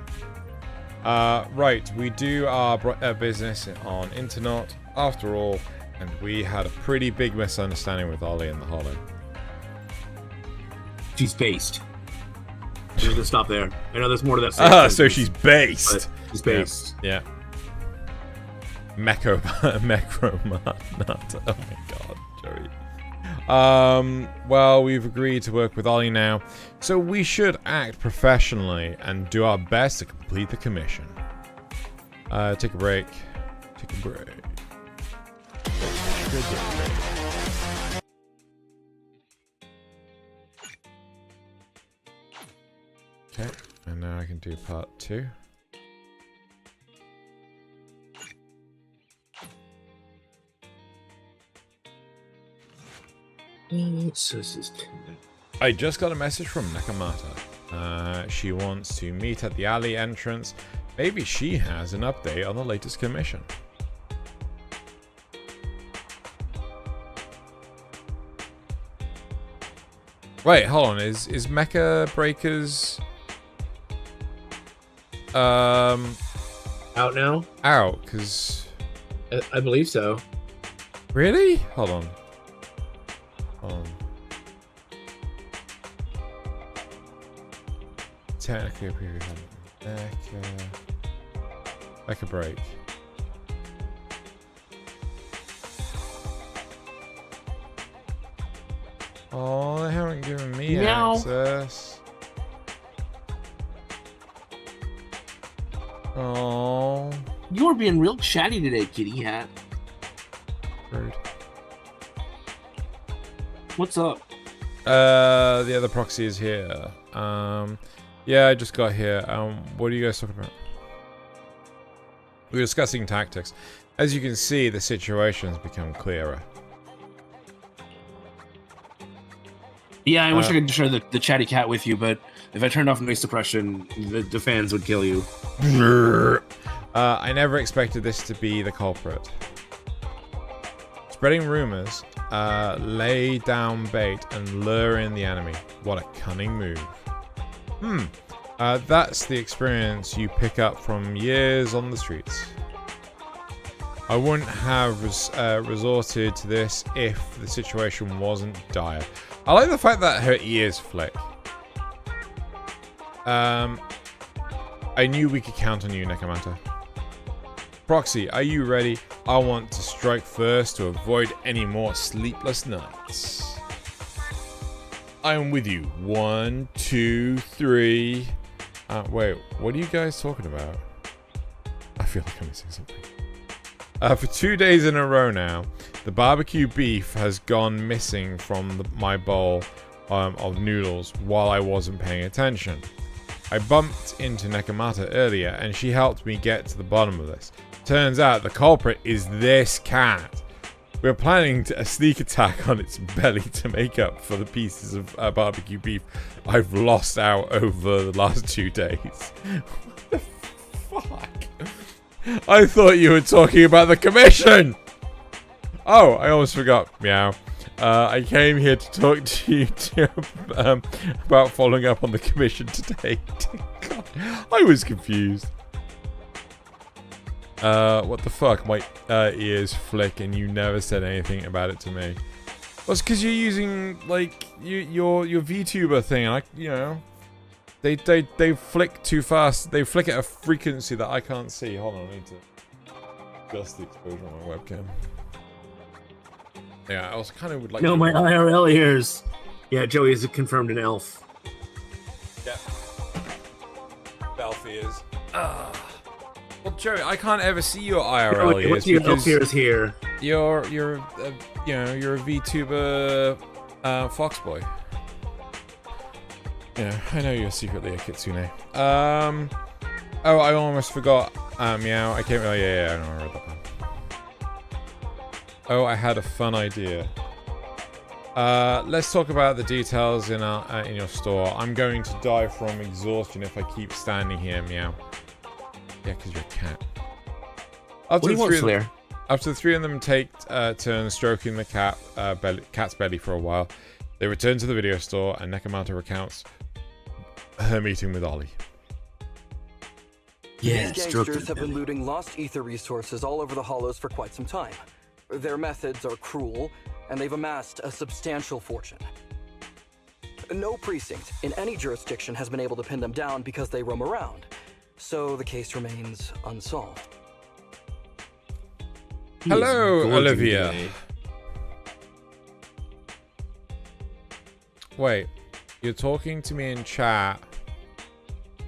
Right, we do our business on Internet, after all, and we had a pretty big misunderstanding with Ollie in the Hollow. She's based. I'm gonna stop there. I know there's more to that. So she's based. But she's based. Yeah. Necromata. Oh my god, Joey. Well, we've agreed to work with Ollie now, so we should act professionally and do our best to complete the commission. Take a break. Take a break. Okay, and now I can do part 2. I just got a message from Nekomata. She wants to meet at the alley entrance. Maybe she has an update on the latest commission. Wait, hold on. Is Mecha Breakers Out now? out? Because I believe so. really? Hold on. Technically, a period. Mecha Break. Oh, they haven't given me Meow. access. Oh, You were being real chatty today, kitty hat. rude. What's up? The other proxy is here. Yeah, I just got here. What are you guys talking about? We were discussing tactics. As you can see, the situation's become clearer. Yeah, I wish I could share the chatty cat with you, but if I turned off noise suppression, the fans would kill you. I never expected this to be the culprit. Spreading rumors, lay down bait, and lure in the enemy. What a cunning move. That's the experience you pick up from years on the streets. I wouldn't have resorted to this if the situation wasn't dire. I like the fact that her ears flick. I knew we could count on you, Nekomata. Proxy, are you ready? I want to strike first to avoid any more sleepless nights. I am with you. 1, 2, 3. Wait, what are you guys talking about? I feel like I'm missing something. For 2 days in a row now, the barbecue beef has gone missing from my bowl of noodles while I wasn't paying attention. I bumped into Nekomata earlier and she helped me get to the bottom of this. Turns out the culprit is this cat. We're planning a sneak attack on its belly to make up for the pieces of barbecue beef I've lost out over the last 2 days. What the fuck? I thought you were talking about the commission! Oh, I almost forgot. Meow. I came here to talk to you about following up on the commission today. God, I was confused. What the fuck? My ears flick and you never said anything about it to me. Well, it's because you're using, like, your VTuber thing, and they flick too fast. They flick at a frequency that I can't see. Hold on, I need to adjust the exposure on my webcam. Yeah, I also kind of would like No, to... my IRL ears. Yeah, Joey is confirmed an elf. Yeah. Elf ears. Well, Joey, I can't ever see your IRL ears. What's your elf ears here? You're a VTuber Foxboy. Yeah, I know you're secretly a Kitsune. Oh, I almost forgot. Meow. I came. Oh yeah, I know. I read that one. Oh, I had a fun idea. Let's talk about the details in your store. I'm going to die from exhaustion if I keep standing here. Meow. Yeah, because you're a cat. What do you want, Slayer? After the 3 of them take turns stroking the cat's belly for a while, they return to the video store and Nekomata recounts her meeting with Ollie. Yeah, these gangsters have been looting lost ether resources all over the hollows for quite some time. Their methods are cruel, and they've amassed a substantial fortune. No precinct in any jurisdiction has been able to pin them down because they roam around, so the case remains unsolved. Hello, Olivia. Wait, you're talking to me in chat,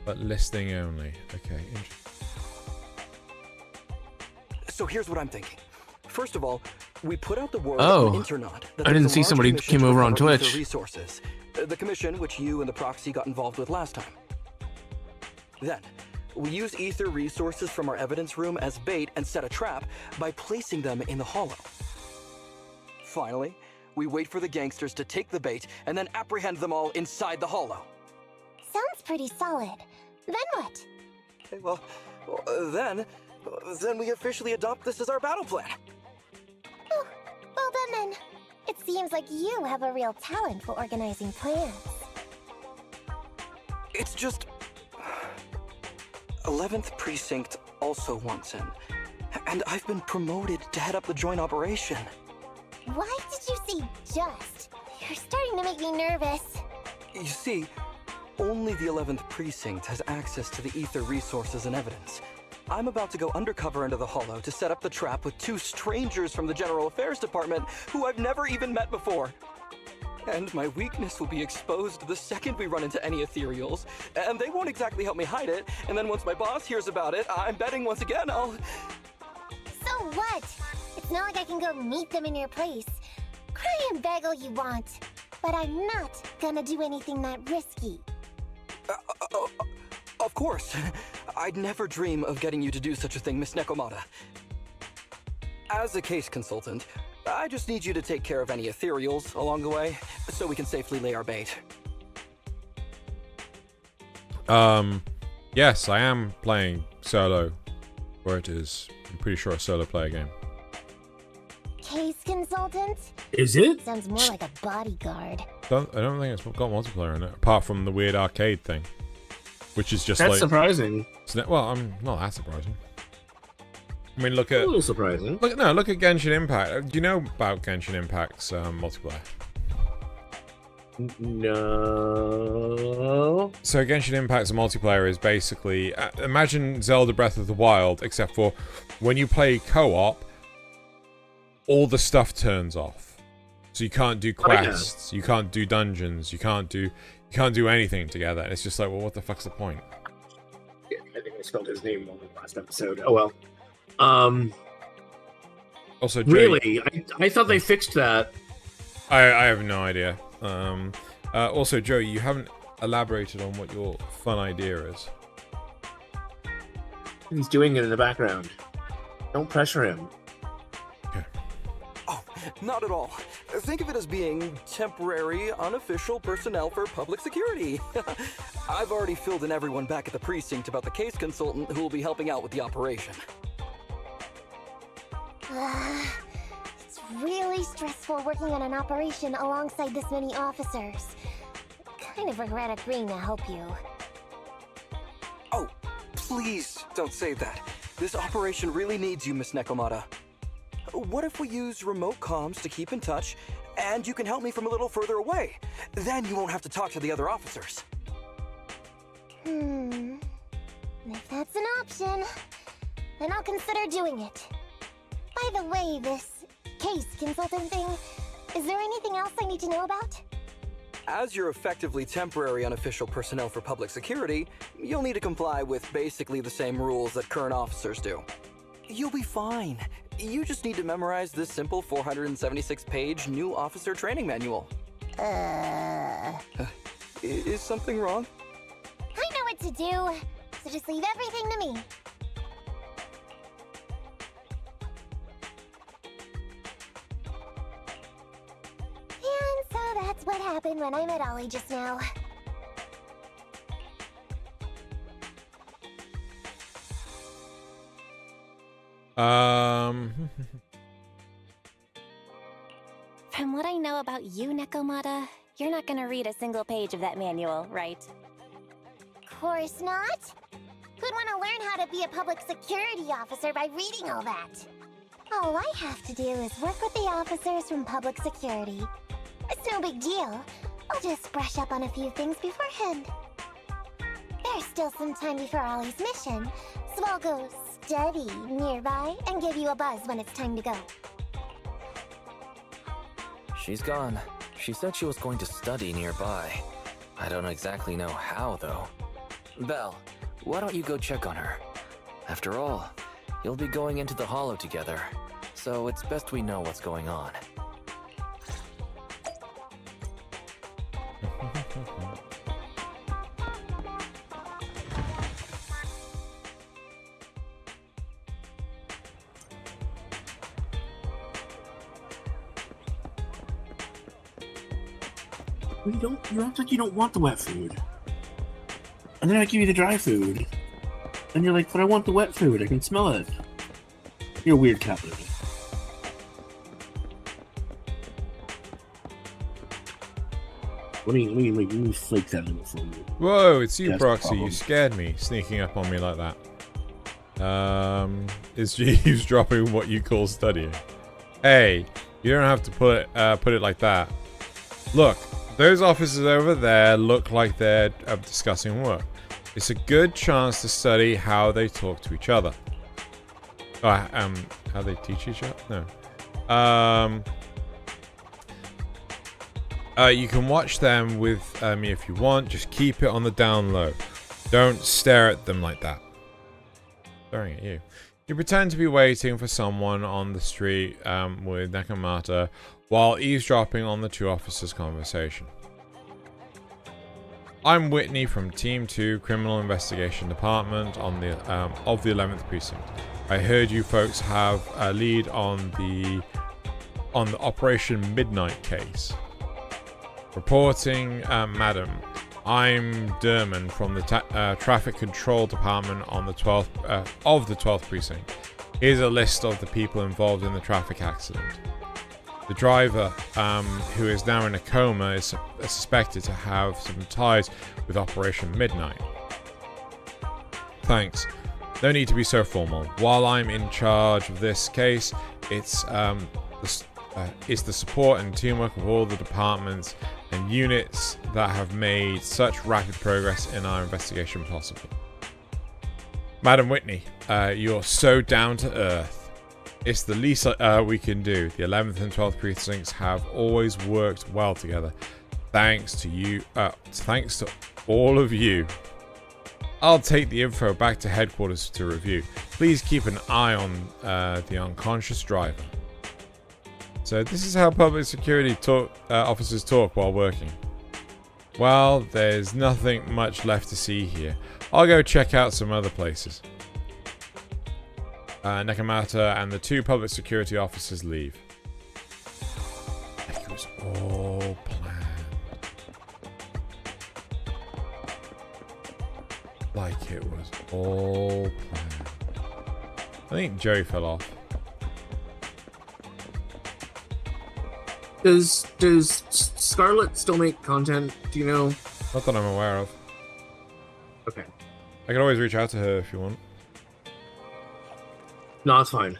but listening only. Okay, interesting. So here's what I'm thinking. First of all, we put out the word Oh, on Internet that I didn't see somebody came over on recover Twitch. ether resources, the commission which you and the proxy got involved with last time. Then, we use ether resources from our evidence room as bait and set a trap by placing them in the hollow. Finally, we wait for the gangsters to take the bait and then apprehend them all inside the hollow. Sounds pretty solid. Then what? Okay, well, then we officially adopt this as our battle plan. Oh, well then. It seems like you have a real talent for organizing plans. It's just... 11th Precinct also wants in. And I've been promoted to head up the joint operation. Why did you say just? You're starting to make me nervous. You see, only the 11th Precinct has access to the ether resources and evidence. I'm about to go undercover into the Hollow to set up the trap with 2 strangers from the General Affairs Department who I've never even met before. And my weakness will be exposed the second we run into any ethereals, and they won't exactly help me hide it, and then once my boss hears about it, I'm betting once again I'll... So what? It's not like I can go meet them in your place. Cry and beg all you want. But I'm not gonna do anything that risky. Of course. I'd never dream of getting you to do such a thing, Miss Nekomata. As a case consultant, I just need you to take care of any ethereals along the way, so we can safely lay our bait. Yes, I am playing solo, where it is, I'm pretty sure, a solo player game. Case consultant? Is it? Sounds more like a bodyguard. I don't think it's got multiplayer in it, apart from the weird arcade thing, which is just That's like... surprising. Well, I'm not that surprising. I mean, look at... A little surprising. Look at Genshin Impact. Do you know about Genshin Impact's multiplayer? No. So Genshin Impact's multiplayer is basically... imagine Zelda Breath of the Wild, except for when you play co-op, all the stuff turns off. So you can't do quests, you can't do dungeons, you can't do anything together. And it's just like, well, what the fuck's the point? Yeah, I think I spelled his name wrong in the last episode. Oh well. Also, really, I thought they fixed that. I have no idea. Also, Joey, you haven't elaborated on what your fun idea is. He's doing it in the background. Don't pressure him. Okay. Oh, not at all. Think of it as being temporary, unofficial personnel for public security. I've already filled in everyone back at the precinct about the case consultant who will be helping out with the operation. It's really stressful working on an operation alongside this many officers. Kind of regret agreeing to help you. Oh, please don't say that. This operation really needs you, Miss Nekomata. What if we use remote comms to keep in touch, and you can help me from a little further away? Then you won't have to talk to the other officers. If that's an option, then I'll consider doing it. By the way, this case consultant thing, is there anything else I need to know about? As you're effectively temporary unofficial personnel for public security, you'll need to comply with basically the same rules that current officers do. You'll be fine. You just need to memorize this simple 476-page new officer training manual. Is something wrong? I know what to do, so just leave everything to me. And so that's what happened when I met Ollie just now. From what I know about you, Nekomata, you're not gonna read a single page of that manual, right? Course not. Who'd want to learn how to be a public security officer by reading all that? All I have to do is work with the officers from public security. It's no big deal. I'll just brush up on a few things beforehand. There's still some time before Ollie's mission, so I'll go study nearby and give you a buzz when it's time to go. She's gone. She said she was going to study nearby. I don't exactly know how, though. Belle, why don't you go check on her? After all, you'll be going into the Hollow together, so it's best we know what's going on. You act like you don't want the wet food. And then I give you the dry food. And you're like, but I want the wet food. I can smell it. You're a weird cat lady. Let me flake that in for you. Whoa, it's you, That's the Proxy. You problem. scared me, sneaking up on me like that. Is Jeeves dropping what you call studying? Hey, you don't have to put it like that. Look, those officers over there look like they're discussing work. It's a good chance to study how they talk to each other. How they teach each other? No. You can watch them with me if you want. Just keep it on the down low. Don't stare at them like that. Staring at you. You pretend to be waiting for someone on the street with Nakamata while eavesdropping on the two officers' conversation. I'm Whitney from Team 2 Criminal Investigation Department on the of the 11th Precinct. I heard you folks have a lead on the Operation Midnight case. Reporting, Madam. I'm Derman from the Traffic Control Department on the 12th of the 12th Precinct. Here's a list of the people involved in the traffic accident. The driver, who is now in a coma, is suspected to have some ties with Operation Midnight. Thanks. No need to be so formal. While I'm in charge of this case, it's the support and teamwork of all the departments and units that have made such rapid progress in our investigation possible. Madam Whitney, you're so down to earth. It's the least we can do. The 11th and 12th precincts have always worked well together. Thanks to you. Thanks to all of you. I'll take the info back to headquarters to review. Please keep an eye on the unconscious driver. So this is how public security officers talk while working. Well, there's nothing much left to see here. I'll go check out some other places. Nakamata and the two public security officers leave. Like it was all planned. Like it was all planned. I think Joey fell off. Does Scarlet still make content? Do you know? Not that I'm aware of. Okay. I can always reach out to her if you want. No, it's fine.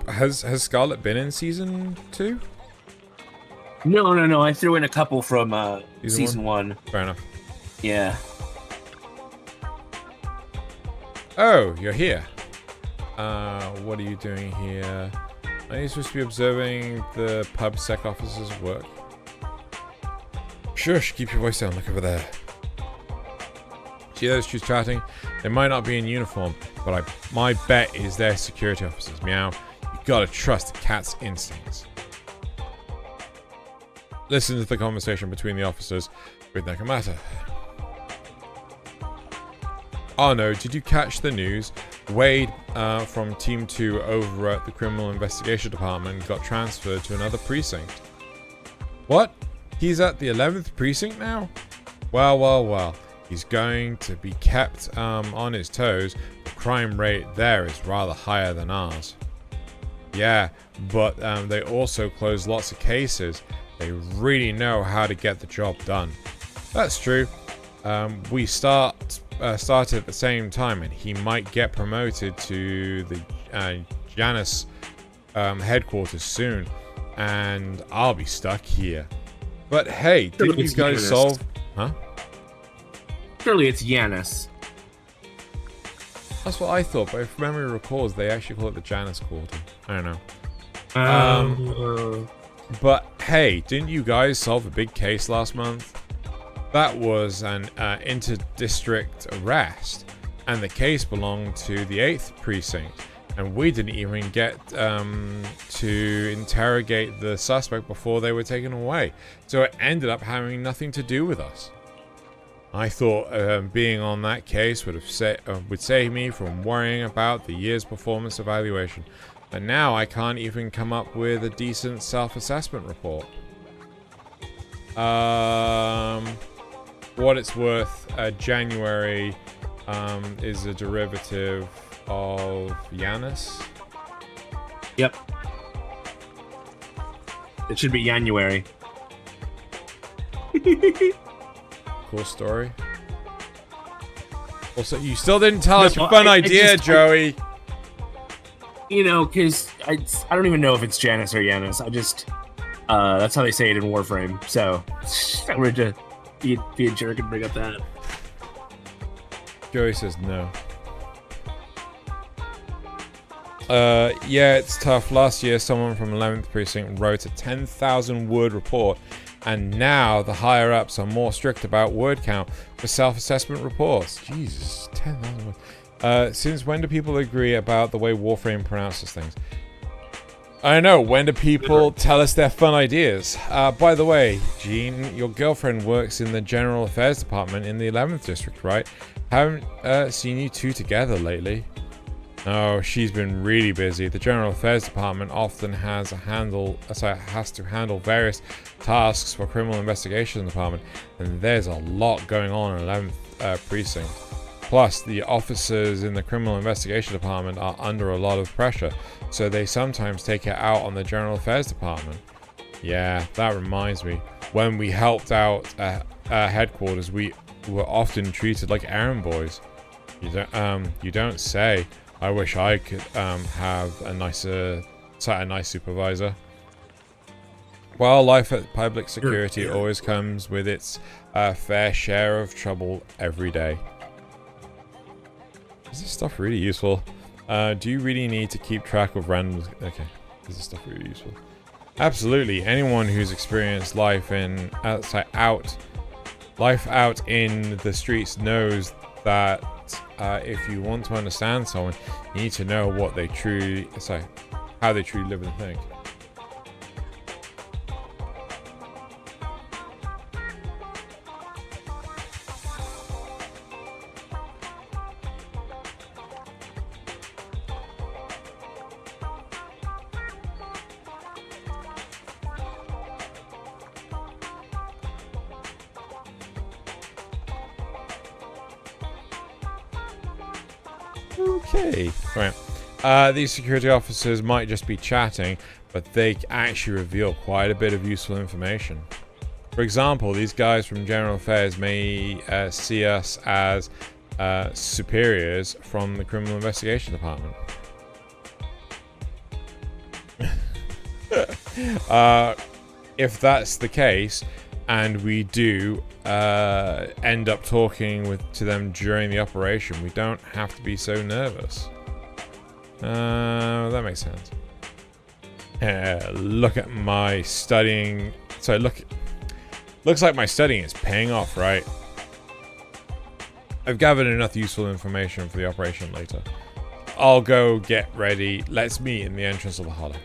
Has Scarlet been in season 2? No. I threw in a couple from season one. Fair enough. Yeah. Oh, you're here. What are you doing here? Are you supposed to be observing the pub sec officers' work? Shush, keep your voice down. Look over there. See those two chatting? They might not be in uniform, but my bet is they're security officers. Meow. You gotta trust the cat's instincts. Listen to the conversation between the officers with Nakamata. Oh no, did you catch the news? Wade from Team 2 over at the Criminal Investigation Department got transferred to another precinct. What? He's at the 11th precinct now? Well. He's going to be kept on his toes. The crime rate there is rather higher than ours. Yeah, but they also close lots of cases. They really know how to get the job done. That's true. We started at the same time, and he might get promoted to the Janus headquarters soon, and I'll be stuck here. But hey, didn't you guys solve? Huh? Surely it's Yanis. That's what I thought, but if memory recalls, they actually call it the Janus quarter. I don't know. But hey, didn't you guys solve a big case last month? That was an inter-district arrest, and the case belonged to the 8th precinct, and we didn't even get to interrogate the suspect before they were taken away, so it ended up having nothing to do with us. I thought being on that case would save me from worrying about the year's performance evaluation, but now I can't even come up with a decent self-assessment report. What it's worth, January is a derivative of Janus. Yep. It should be January. Cool story. Also, you still didn't tell us No, your fun I idea, Joey. You know, because I don't even know if it's Janice or Yanis. I just that's how they say it in Warframe. So I wanted to be a jerk and bring up that. Joey says no. Yeah, it's tough. Last year, someone from 11th Precinct wrote a 10,000 word report, and now the higher ups are more strict about word count for self-assessment reports. Jesus, 10,000 words. Since when do people agree about the way Warframe pronounces things? I don't know. When do people tell us their fun ideas? By the way, Jean, your girlfriend works in the General Affairs Department in the 11th District, right? Haven't seen you two together lately. Oh, she's been really busy. The General Affairs Department often has to handle various tasks for Criminal Investigation Department, and there's a lot going on in 11th Precinct. Plus, the officers in the Criminal Investigation Department are under a lot of pressure, so they sometimes take it out on the General Affairs Department. Yeah, that reminds me. When we helped out headquarters, we were often treated like errand boys. You don't say. I wish I could have a nice supervisor. Well, life at public security always comes with its fair share of trouble every day. Is this stuff really useful? Do you really need to keep track of random... Okay, is this stuff really useful? Absolutely. Anyone who's experienced life out in the streets knows that if you want to understand someone, you need to know what they how they truly live and think. Okay, right. These security officers might just be chatting, but they actually reveal quite a bit of useful information. For example, these guys from General Affairs may see us as superiors from the Criminal Investigation Department. If that's the case, and we do end up talking to them during the operation, we don't have to be so nervous. That makes sense. Look at my studying. So looks like my studying is paying off, right? I've gathered enough useful information for the operation later. I'll go get ready. Let's meet in the entrance of the hollow.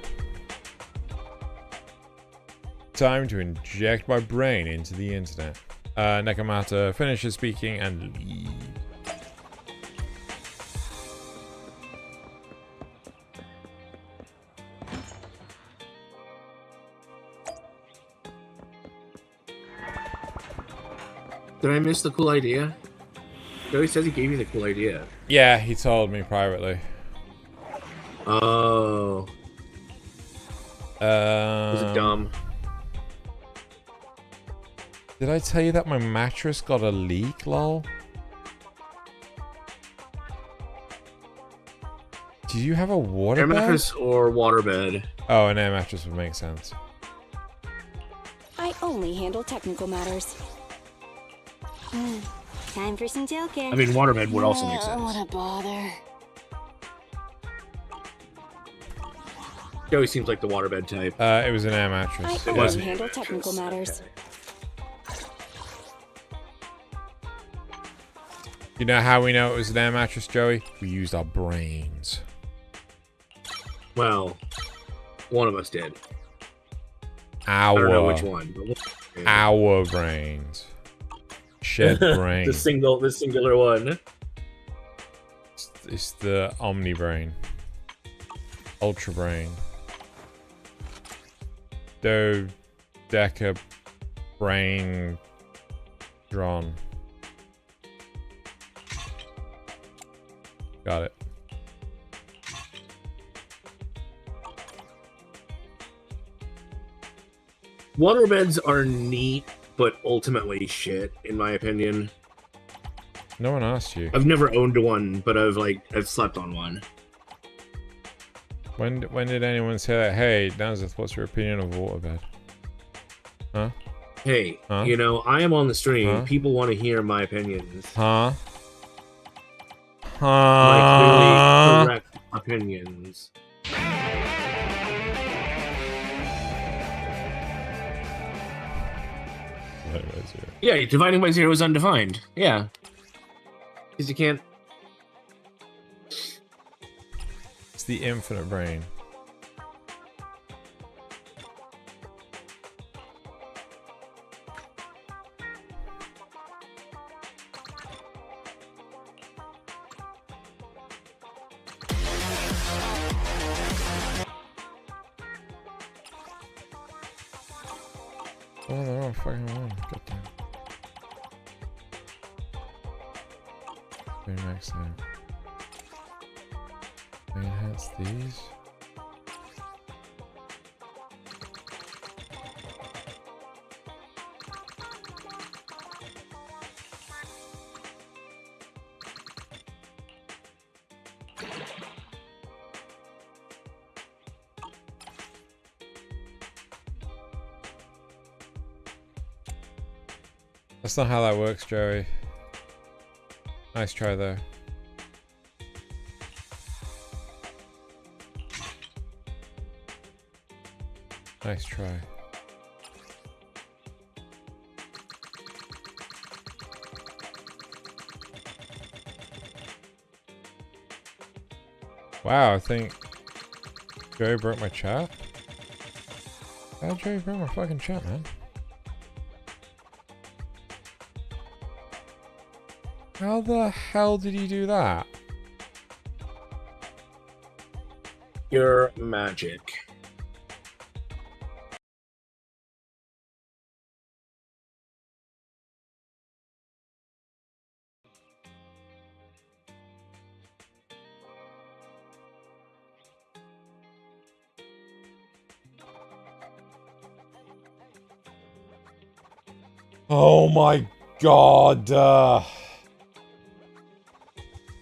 Time to inject my brain into the internet. Nekomata finishes speaking and leaves. Did I miss the cool idea? Joey says he gave you the cool idea. Yeah, he told me privately. Oh. Was it dumb? Did I tell you that my mattress got a leak, lol? Do you have a water Air bed? mattress or waterbed? Oh, an air mattress would make sense. I only handle technical matters. Time for some joking. I mean, waterbed would also make sense. What a bother. Joey seems like the waterbed type. It was an air mattress. I It only wasn't. handle technical matters. You know how we know it was an air mattress, Joey? We used our brains. Well, one of us did. Our. I don't know which one. But Our brains. Shed brain. the singular one. It's the Omni brain. Ultra brain. Dodeca brain drawn. Got it. Waterbeds are neat, but ultimately shit, in my opinion. No one asked you. I've never owned one, but I've slept on one. When did anyone say that? Hey, Danzith, what's your opinion of waterbed? Huh? Hey, Huh? you know, I am on the stream. Huh? People want to hear my opinions. Huh? My clearly correct opinions. Yeah, dividing by 0 is undefined. Yeah. Because you can't... It's the infinite brain. Oh, they're all fucking one. Goddamn. Max now. Enhance these. That's not how that works, Joey. Nice try though. Nice try. Wow, I think Joey broke my chat. How did Joey broke my fucking chat, man? How the hell did you do that? Your magic. Oh my god.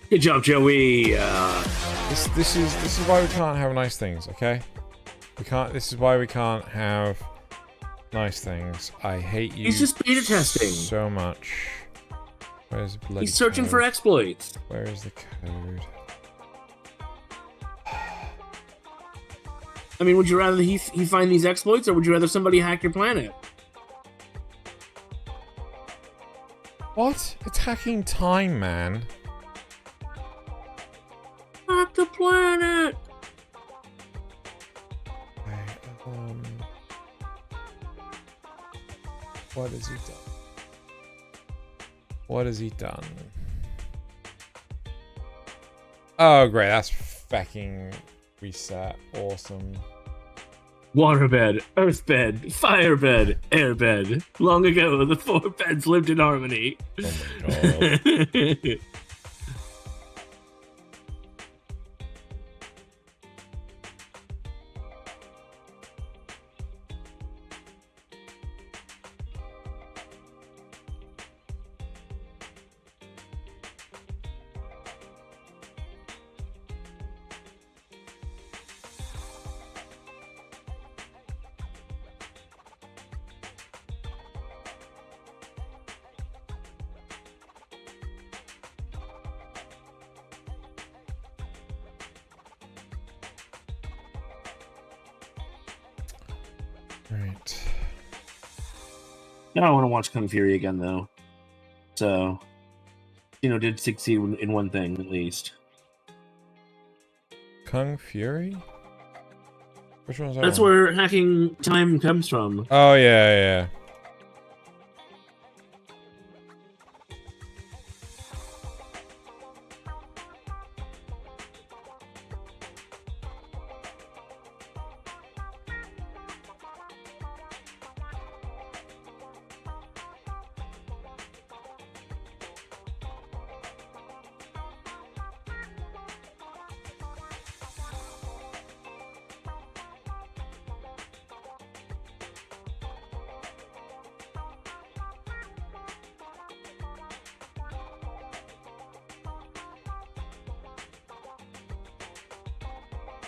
Good job, Joey. This is why we can't have nice things, okay? We can't. This is why we can't have nice things. I hate you. He's just beta testing so much. Where's the bloody He's searching code? for exploits. Where is the code? I mean, would you rather he find these exploits, or would you rather somebody hack your planet? What? It's hacking time, man. Hack the planet. What has he done? What has he done? Oh, great. That's fucking reset. Awesome. Waterbed, earthbed, firebed, airbed. Long ago, the 4 beds lived in harmony. Oh my god. Right. Now I want to watch Kung Fury again, though. So, did succeed in one thing, at least. Kung Fury? Which one's that? That's one? where hacking time comes from. Oh, yeah.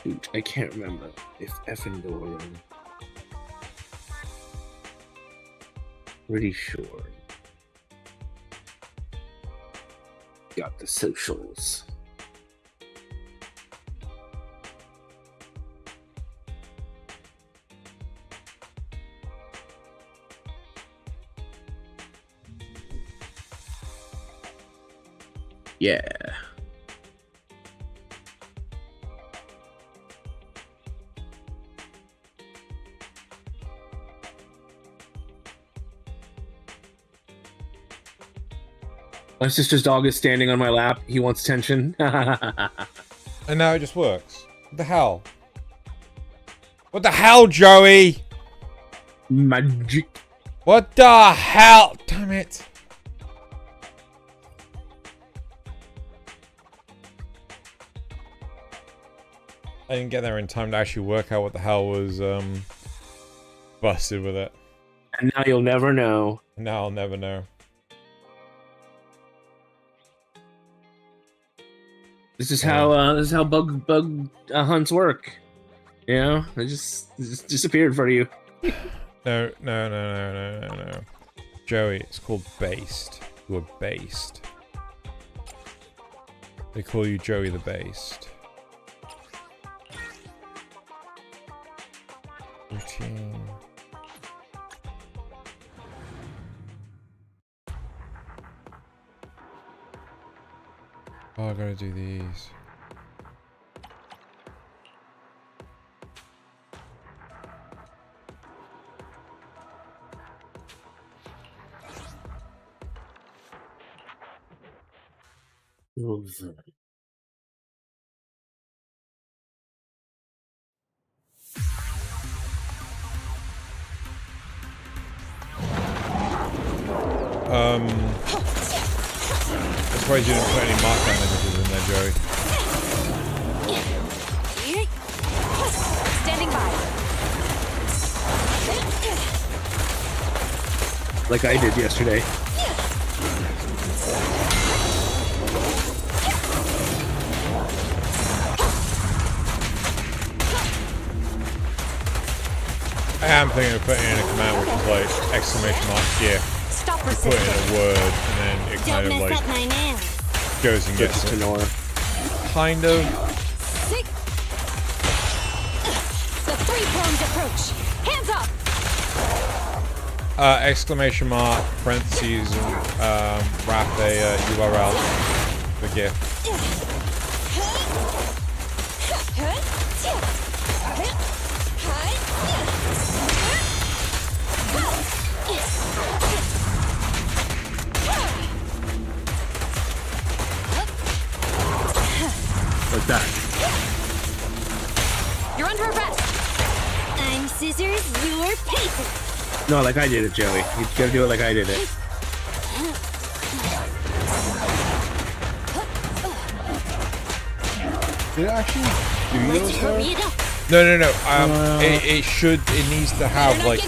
Shoot, I can't remember if Effendor. Pretty sure. Got the socials. Yeah. My sister's dog is standing on my lap. He wants attention. And now it just works. What the hell? What the hell, Joey? Magic. What the hell? Damn it. I didn't get there in time to actually work out what the hell was busted with it. And now you'll never know. Now I'll never know. This is how bug hunts work. You know, it just disappeared in front of you. No. Joey, it's called based. You are based. They call you Joey the Based. Routine. Oh, I gotta do these. I'm surprised you didn't put any markdown images in there, Joey. Standing by. Like I did yesterday. I am thinking of putting in a command which is like exclamation mark GIF. Stop You put in a word and then it kind of like goes and gets to Nora. Kind of. The three-pronged approach. Hands up. Exclamation mark, parentheses, and wrap a URL for GIF. Like that. You're under arrest. I'm scissors, you're paper. No, like I did it, Joey. You gotta do it like I did it. Did it actually do those? No. It needs to have like,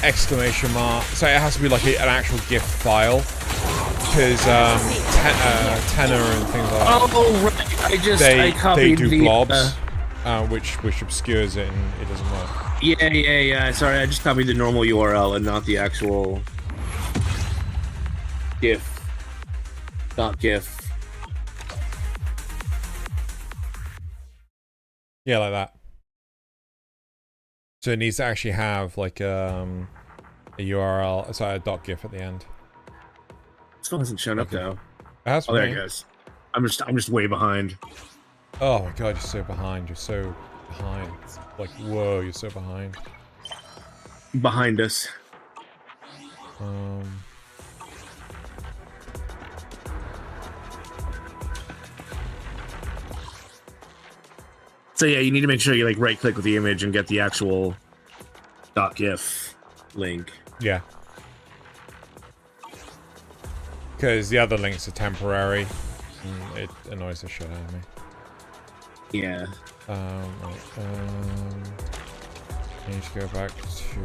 exclamation mark. So it has to be like an actual GIF file, because tenor and things like that. Oh right, I copied they do the, blobs, which obscures it and it doesn't work. Yeah. Sorry, I just copied the normal URL and not the actual GIF. Not GIF. Yeah, like that. So it needs to actually have like a URL, sorry, a .gif at the end. Still hasn't shown up though. It has there it goes. I'm just way behind. Oh my god, you're so behind. You're so behind. It's like, whoa, you're so behind. Behind us. So yeah, you need to make sure you like right click with the image and get the actual .gif link. Yeah. Because the other links are temporary. And it annoys the shit out of me. Yeah. I need to go back to...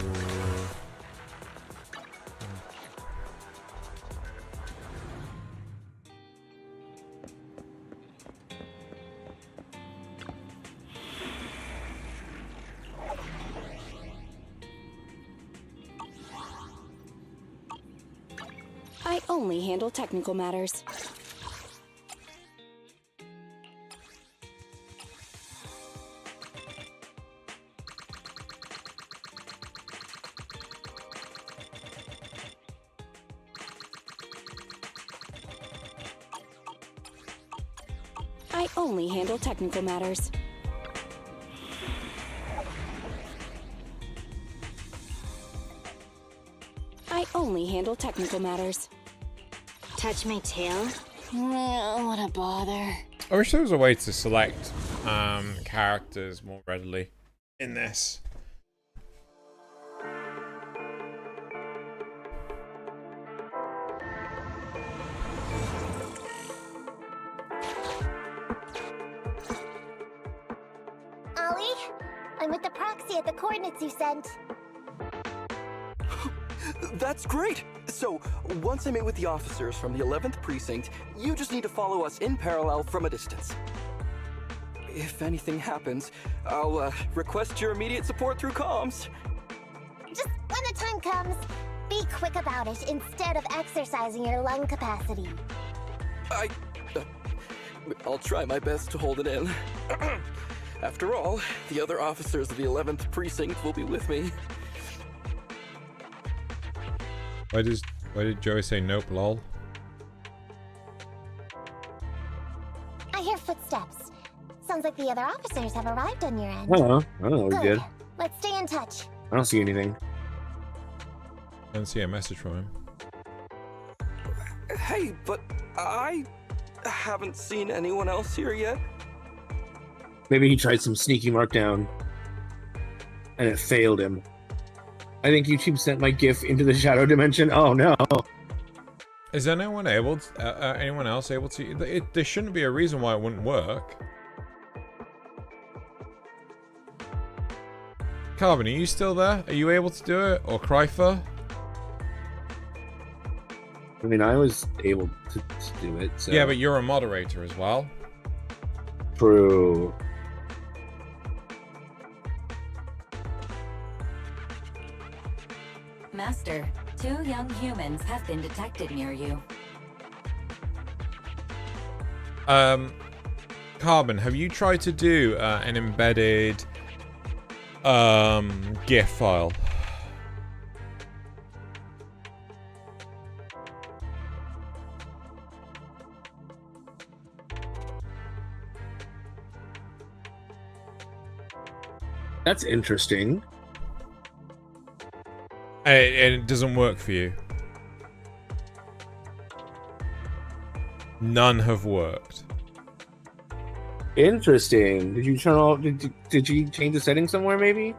only handle technical matters. I only handle technical matters. I only handle technical matters. Touch my tail? What a bother. I wish there was a way to select characters more readily in this. Ollie, I'm with the proxy at the coordinates you sent. That's great! So, once I meet with the officers from the 11th Precinct, you just need to follow us in parallel from a distance. If anything happens, I'll request your immediate support through comms. Just when the time comes, be quick about it instead of exercising your lung capacity. I'll try my best to hold it in. After all, the other officers of the 11th Precinct will be with me. Why did Joey say nope, lol? I hear footsteps. Sounds like the other officers have arrived on your end. I don't know, we Good. did. Let's stay in touch. I don't see anything. I don't see a message from him. Hey, but I haven't seen anyone else here yet. Maybe he tried some sneaky markdown, and it failed him. I think YouTube sent my GIF into the shadow dimension. Oh no! Is anyone able? Anyone else able to? There shouldn't be a reason why it wouldn't work. Carbon, are you still there? Are you able to do it? Or Krypher? I mean, I was able to do it. So. Yeah, but you're a moderator as well. True. Master, 2 young humans have been detected near you. Carbon, have you tried to do an embedded GIF file? That's interesting. And it doesn't work for you. None have worked. Interesting. Did you turn off? Did you change the setting somewhere? Maybe.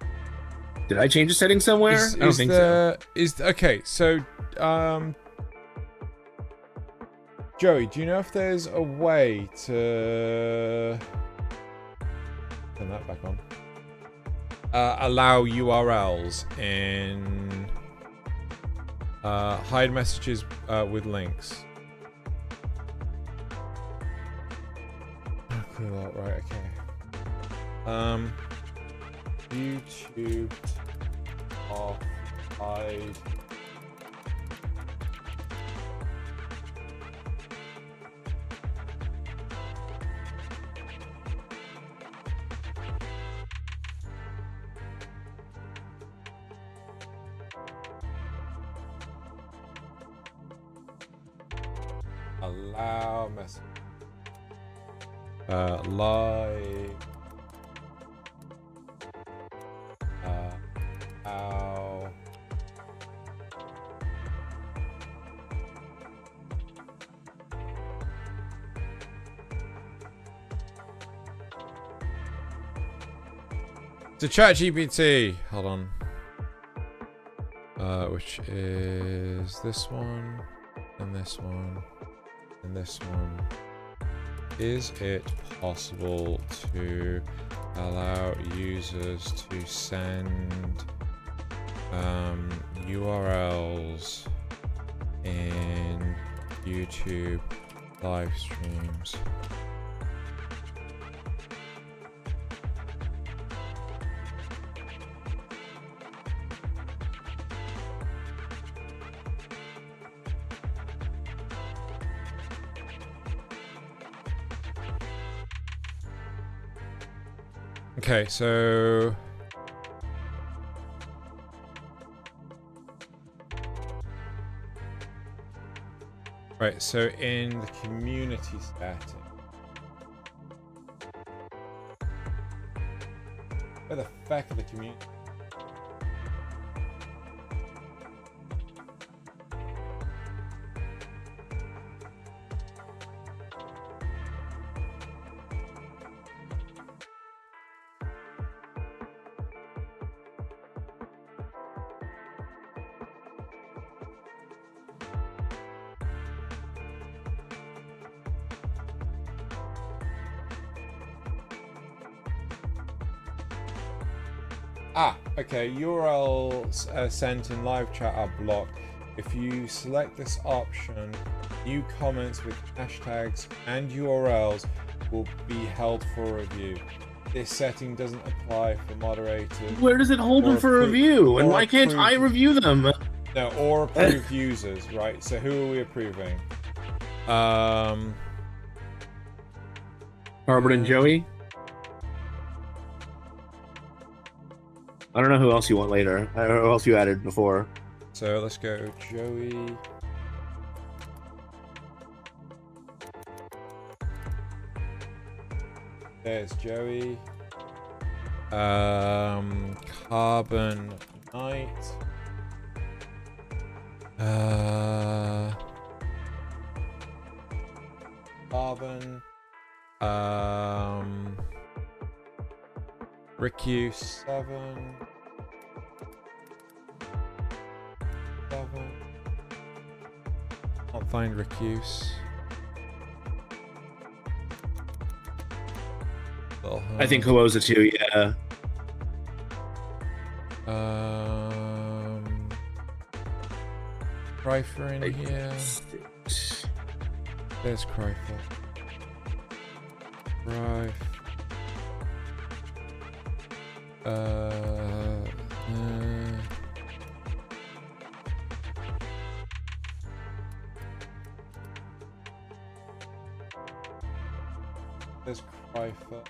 Did I change the setting somewhere? I don't think so. Okay? So, Joey, do you know if there's a way to turn that back on? Allow URLs in hide messages with links. Cool, right, okay. YouTube off hide. Allow message. Live. Ow. To ChatGPT. Hold on. Which is this one, and this one, and this one. Is it possible to allow users to send URLs in YouTube live streams? Okay, so right, so in the community setting, where the fuck are the community? Ah, okay, URLs sent in live chat are blocked. If you select this option, new comments with hashtags and URLs will be held for review. This setting doesn't apply for moderators. Where does it hold them for review? And why can't I review them? No, or approved users, right? So who are we approving? Harbor and Joey? I don't know who else you want later. Who else you added before. So let's go Joey. There's Joey. Carbon Knight. Carbon. Riku 7. Can't find Rikus. I think Huoza too, yeah. Cryfer in here. There's Cryfer. Right. There's Cryfer.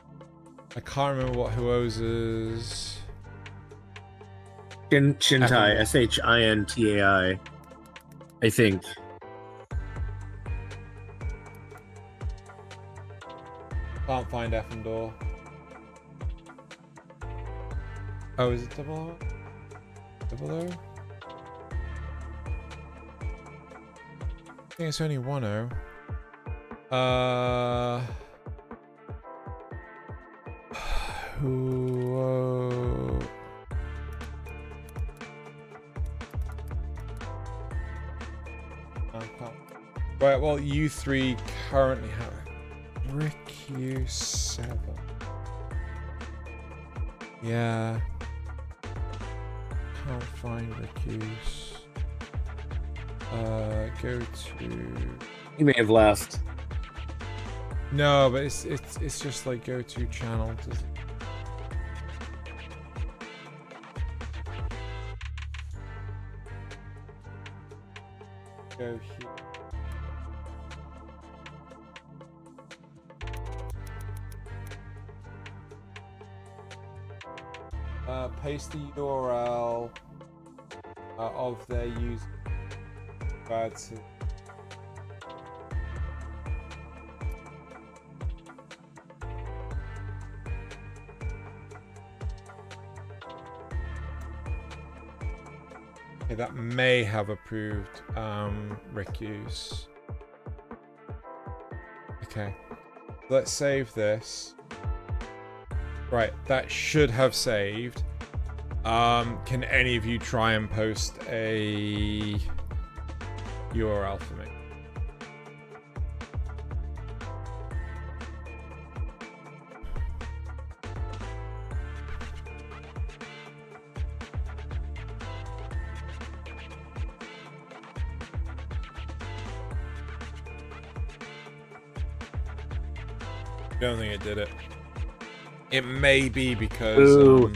I can't remember what Huoza's. Shintai, Shintai, I think. Can't find Effendor. Oh, is it double O? Double O? I think it's only one O. Who? Right, well, you three currently have Riku 7. Yeah. Can't find Riku's. Go to. He may have left. No, but it's just like go to channel. Go here. Paste the URL of their user. Okay, that may have approved Riku's. Okay, let's save this. Right, that should have saved. Can any of you try and post a URL for me? I don't think it did it. It may be because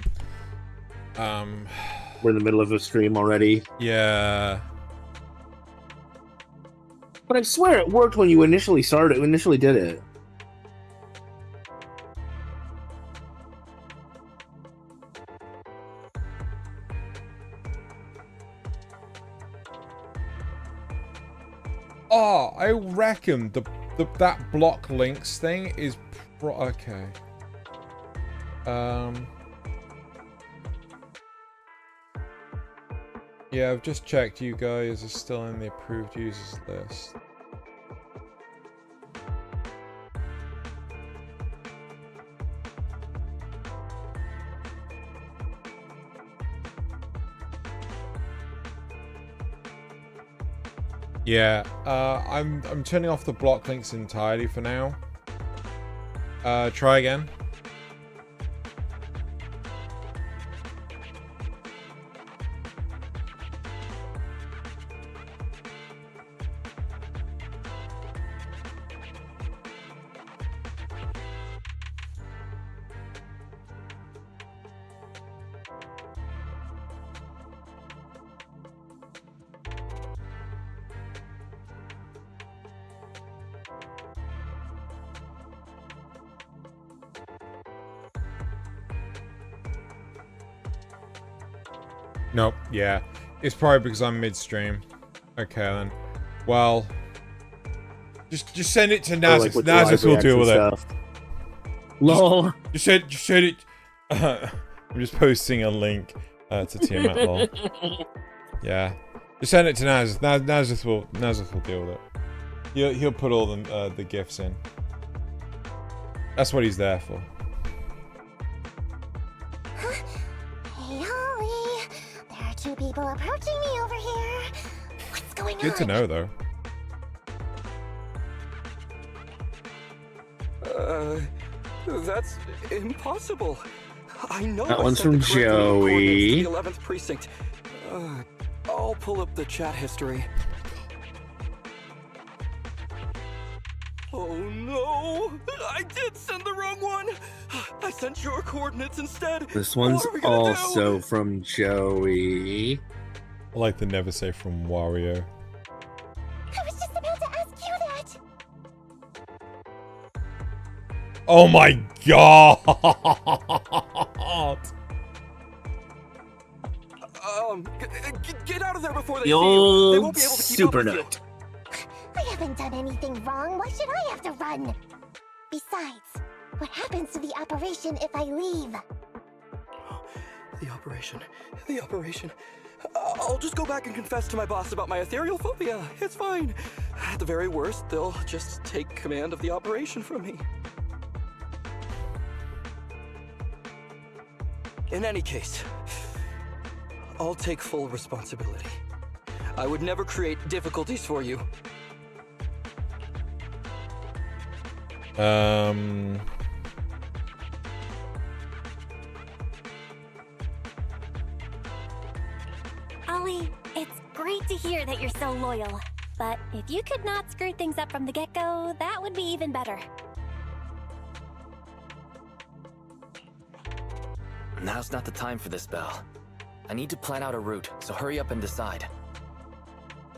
we're in the middle of a stream already. Yeah. But I swear it worked when you initially did it. Oh, I reckon that block links thing is okay. Yeah, I've just checked. You guys are still in the approved users list. Yeah, I'm turning off the block links entirely for now. Try again. Nope, yeah. It's probably because I'm midstream. Okay then. Well, just send it to Nazis. Like Nazis will deal with it. Lol. Just send it. I'm just posting a link to Tiamat lol. Yeah. Just send it to Nazis. Nazis will deal with it. He'll put all the gifs in. That's what he's there for. Hey, Holly. There are 2 people approaching me over here. What's going on? Good to know, though. That's impossible. I know That I one's sent from the correct coordinates Joey. to the 11th precinct. I'll pull up the chat history. Oh no! I did send the wrong one! I sent your coordinates instead! This one's What are we gonna also do? from Joey. I like the never say from Wario. I was just about to ask you that. Oh my god! Get out of there before they The see you! They old won't be able to keep super up with you. nut. I haven't done anything wrong. Why should I have to run? Besides, what happens to the operation if I leave? The operation. I'll just go back and confess to my boss about my ethereal phobia. It's fine. At the very worst, they'll just take command of the operation from me. In any case, I'll take full responsibility. I would never create difficulties for you. Ollie, it's great to hear that you're so loyal. But if you could not screw things up from the get-go, that would be even better. Now's not the time for this, Belle. I need to plan out a route, so hurry up and decide.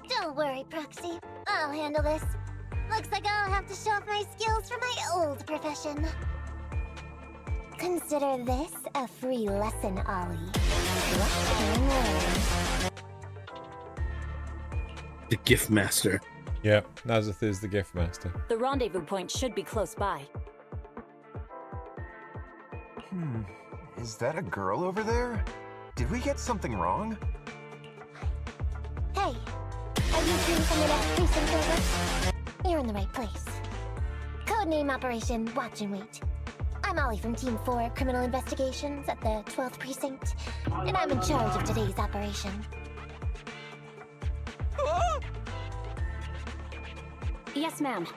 Don't worry, Proxy. I'll handle this. Looks like I'll have to show off my skills from my old profession. Consider this a free lesson, Ollie. What can you learn? The gift master. Yep, Nazith is the gift master. The rendezvous point should be close by. Is that a girl over there? Did we get something wrong? Hey, are you two from the next precinct over? You're in the right place. Codename Operation Watch and Wait. I'm Ollie from Team 4 Criminal Investigations at the 12th Precinct, and I'm in charge of today's operation. Yes, ma'am.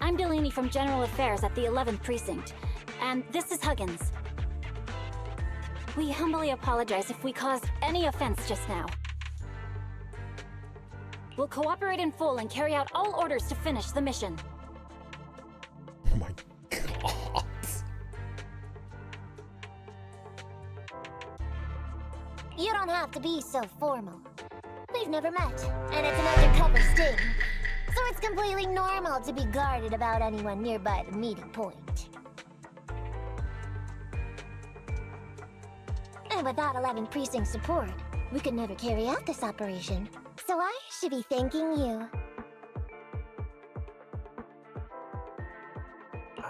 I'm Delaney from General Affairs at the 11th Precinct, and this is Huggins. We humbly apologize if we caused any offense just now. We'll cooperate in full and carry out all orders to finish the mission. Oh my god. You don't have to be so formal. We've never met, and it's an undercover sting. So it's completely normal to be guarded about anyone nearby the meeting point. And without 11 Precinct support, we could never carry out this operation. So I should be thanking you.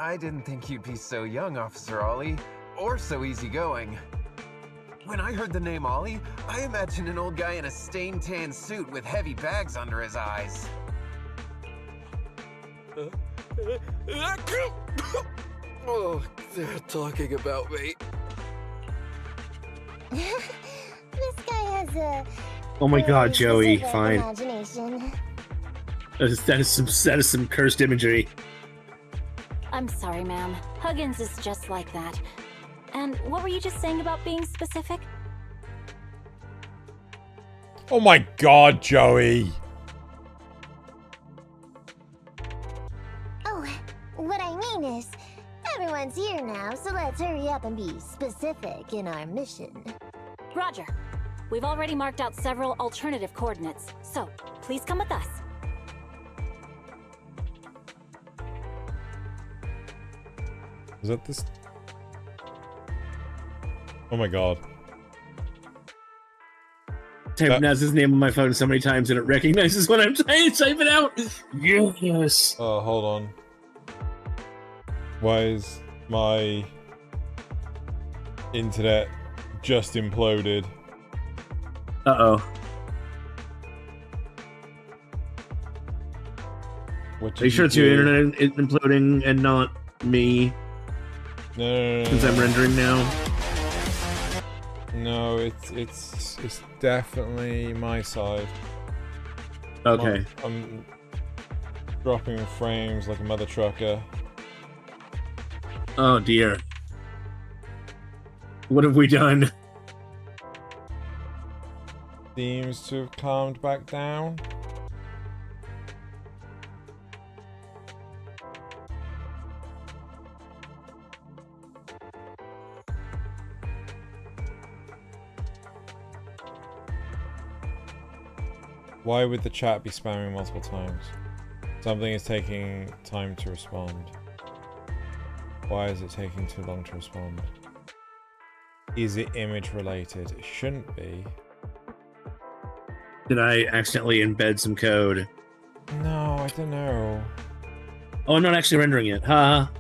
I didn't think you'd be so young, Officer Ollie, or so easygoing. When I heard the name Ollie, I imagined an old guy in a stained tan suit with heavy bags under his eyes. Oh, they're talking about me. This guy has a Oh my God, Joey, specific fine. imagination. That is some cursed imagery. I'm sorry, ma'am. Huggins is just like that. And what were you just saying about being specific? Oh my God, Joey. Oh, what I mean is, everyone's here now, so let's hurry up and be specific in our mission. Roger. We've already marked out several alternative coordinates, so please come with us. Is that this? Oh my God. Type Naz's name on my phone so many times and it recognizes when I'm trying to type it out. Yes. Oh, hold on. Why is my internet just imploded? Uh-oh. What Are you sure it's your internet imploding and not me? No. Since I'm rendering now. No, it's definitely my side. Okay. I'm dropping frames like a mother trucker. Oh dear. What have we done? Seems to have calmed back down. Why would the chat be spamming multiple times? Something is taking time to respond. Why is it taking too long to respond? Is it image related? It shouldn't be. Did I accidentally embed some code? No, I don't know. Oh, I'm not actually rendering it. Ha!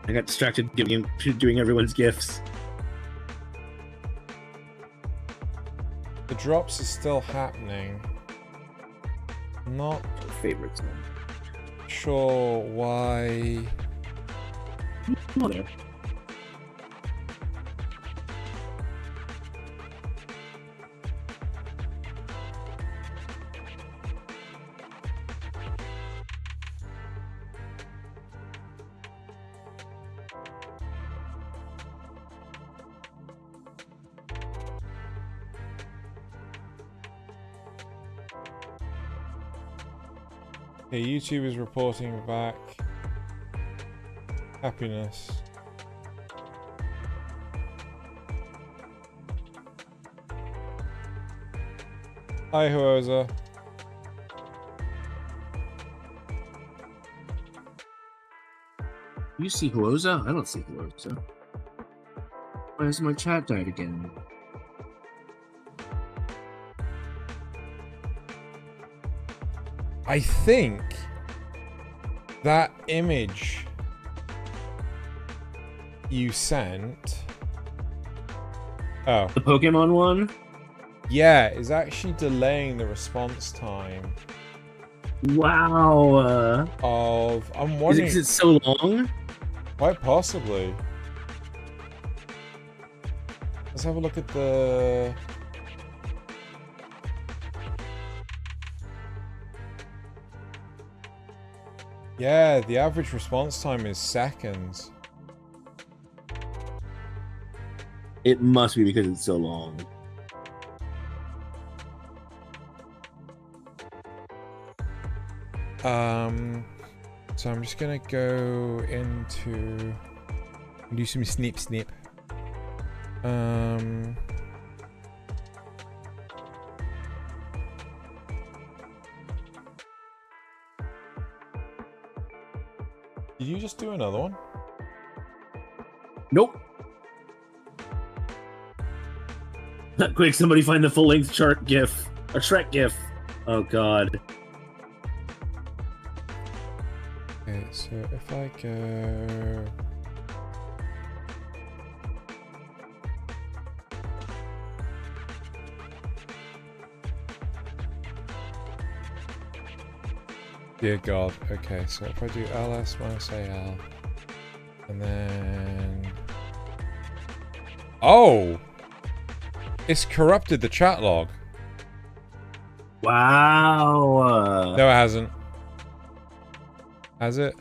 I got distracted doing everyone's GIFs. The drops are still happening. Not favorites. Sure why. Oh, there. Okay, YouTube is reporting back. Happiness. Hi, Huoza. You see Huoza? I don't see Huoza. Why has my chat died again? I think that image you sent. Oh. The Pokemon one? Yeah, is actually delaying the response time. Wow. I'm wondering. Is it so long? Quite possibly. Let's have a look at the. Yeah, the average response time is seconds. It must be because it's so long. So I'm just gonna go into do some snip. Did you just do another one? Nope. Quick, somebody find the full-length chart GIF. Or Shrek GIF. Oh god. Okay, so if I go... Dear God, okay, so if I do ls minus al, and then... Oh! It's corrupted the chat log. Wow. No, it hasn't. Has it?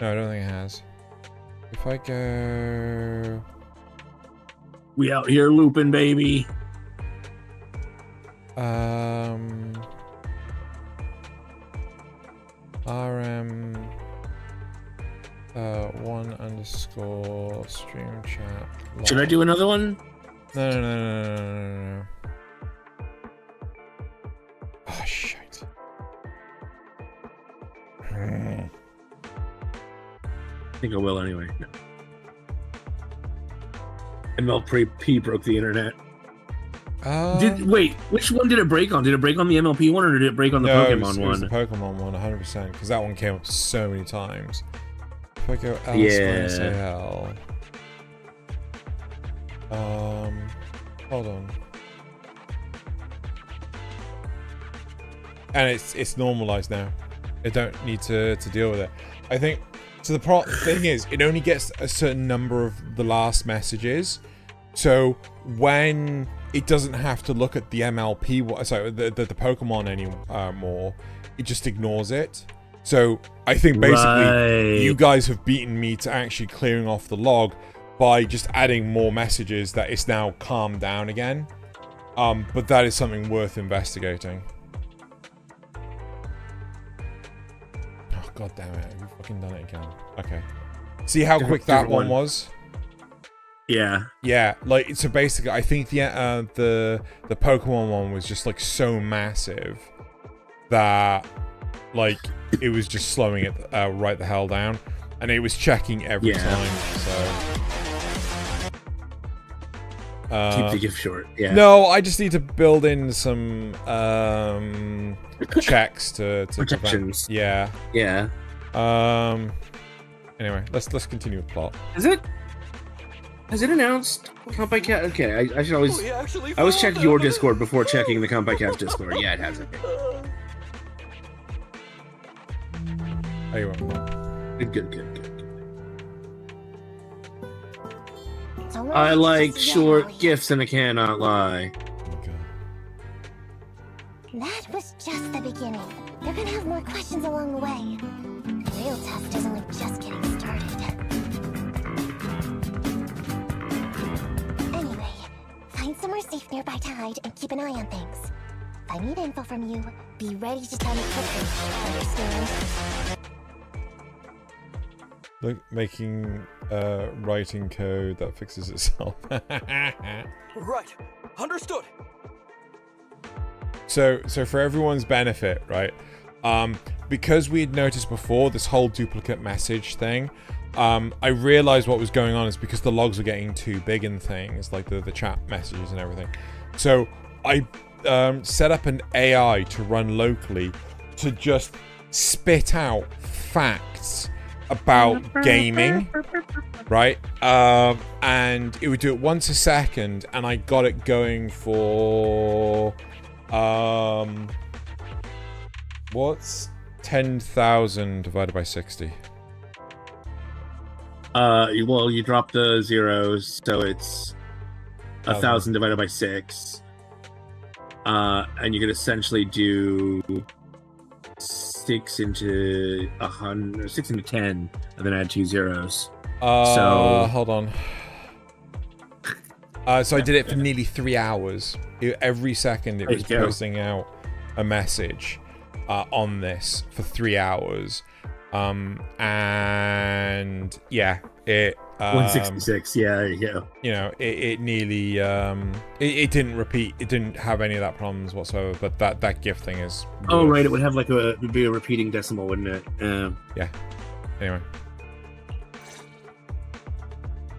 No, I don't think it has. If I go... We out here looping, baby. RM 1 underscore stream chat. Log. Should I do another one? No. Oh shit. I think I will anyway. No. MLP broke the internet. Wait, which one did it break on? Did it break on the MLP one or did it break on the Pokemon it was one? The Pokemon one, 100%, because that one came up so many times. If I go ls minus al, hold on, and it's normalized now. I don't need to deal with it. I think so. The thing is, it only gets a certain number of the last messages, so when it doesn't have to look at the MLP, sorry, the Pokemon anymore. It just ignores it. So I think basically you guys have beaten me to actually clearing off the log by just adding more messages that it's now calmed down again. But that is something worth investigating. Oh god damn it! Have you fucking done it again? Okay. See how quick that one was? Yeah, like so basically I think the Pokemon one was just like so massive that like it was just slowing it right the hell down, and it was checking every time. So keep the gift short. Yeah. No, I just need to build in some checks to protections. Prevent. Yeah. Anyway, let's continue with plot. Has it announced CompiCast? Okay, I should always... I always check your Discord before checking the CompiCast Discord. Yeah, it has it. Oh, you went. Good. I like short gifts and I cannot lie. That was just the beginning. They're gonna have more questions along the way. The real test is only just getting started. Anyway, find somewhere safe nearby Tide and keep an eye on things. If I need info from you, be ready to tell me quickly. Understand? Like making writing code that fixes itself. Right. Understood. So for everyone's benefit, right? Because we had noticed before this whole duplicate message thing, I realized what was going on is because the logs were getting too big and things, like the chat messages and everything. So I set up an AI to run locally to just spit out facts about gaming, right? And it would do it once a second, and I got it going for what's 10,000 divided by 60? Well, you drop the zeros, so it's 1,000 divided by 6. And you could essentially do 6 into 100, 6 into 10, and then add 2 zeros. So hold on. So I did it for nearly 3 hours. Every second it was posting out a message on this for 3 hours. And yeah, it 166. Yeah, there you go. You know, it nearly it didn't repeat. It didn't have any of that problems whatsoever. But that gift thing is. Oh right, it would have like it'd be a repeating decimal, wouldn't it? Yeah. Anyway.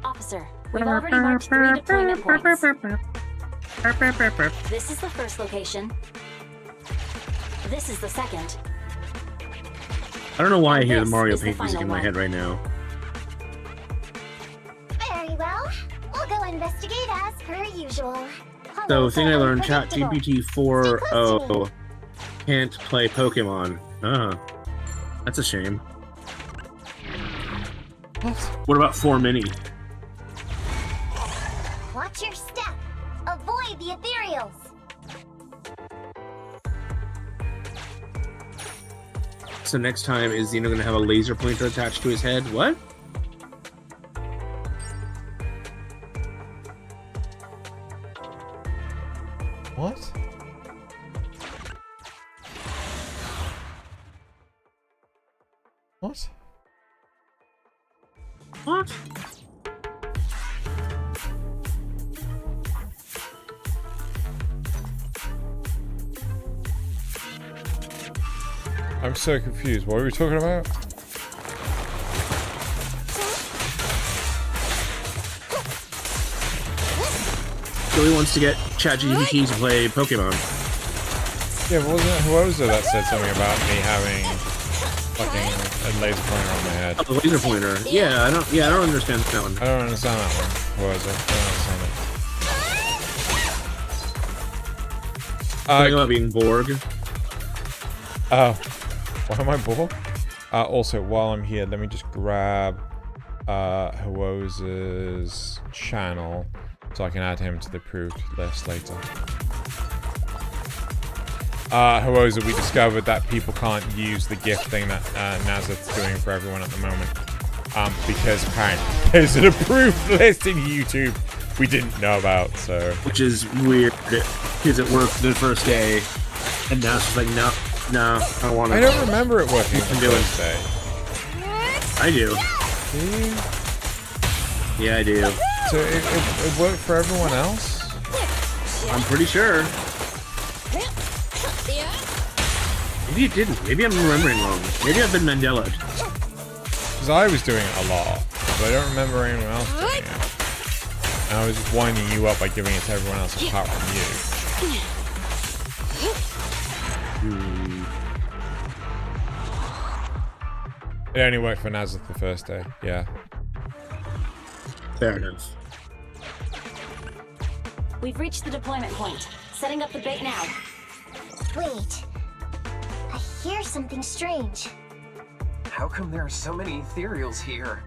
Officer, we've already marked 3 deployment points. This is the first location. This is the second. I don't know why I hear the This Mario is the Paint music final in my one. head right now. Very well. We'll go investigate as per usual. So, Hollows thing are I learned, unpredictable. ChatGPT Stay close to 4.0 can't play Pokemon. That's a shame. What about 4 Mini? Watch your step. Avoid the ethereals. So next time, is Xeno gonna have a laser pointer attached to his head? What? What? What? What? I'm so confused. What are we talking about? Joey wants to get ChatGPT to play Pokemon. Yeah, but wasn't it whoever that said something about me having fucking a laser pointer on my head? Oh, the laser pointer. Yeah, I don't understand that one. I don't understand that one. Who was it? I don't understand it. Talking about being Borg. Oh. Why am I Borg? Also, while I'm here, let me just grab Huoza's channel so I can add him to the approved list later. Huoza, we discovered that people can't use the gift thing that Nazareth's doing for everyone at the moment. Because apparently there's an approved list in YouTube we didn't know about, so... Which is weird, because it worked the first day, and now it's just like, no, I don't want to. I don't remember it working the do it. first day. I do. Yeah, I do. So it worked for everyone else? I'm pretty sure. Maybe it didn't. Maybe I'm remembering wrong. Maybe I've been Mandela. Because I was doing it a lot, but I don't remember anyone else doing it. And I was just winding you up by giving it to everyone else apart from you. It only worked for Nazareth the first day, yeah. Fair enough. We've reached the deployment point. Setting up the bait now. Wait. I hear something strange. How come there are so many ethereals here?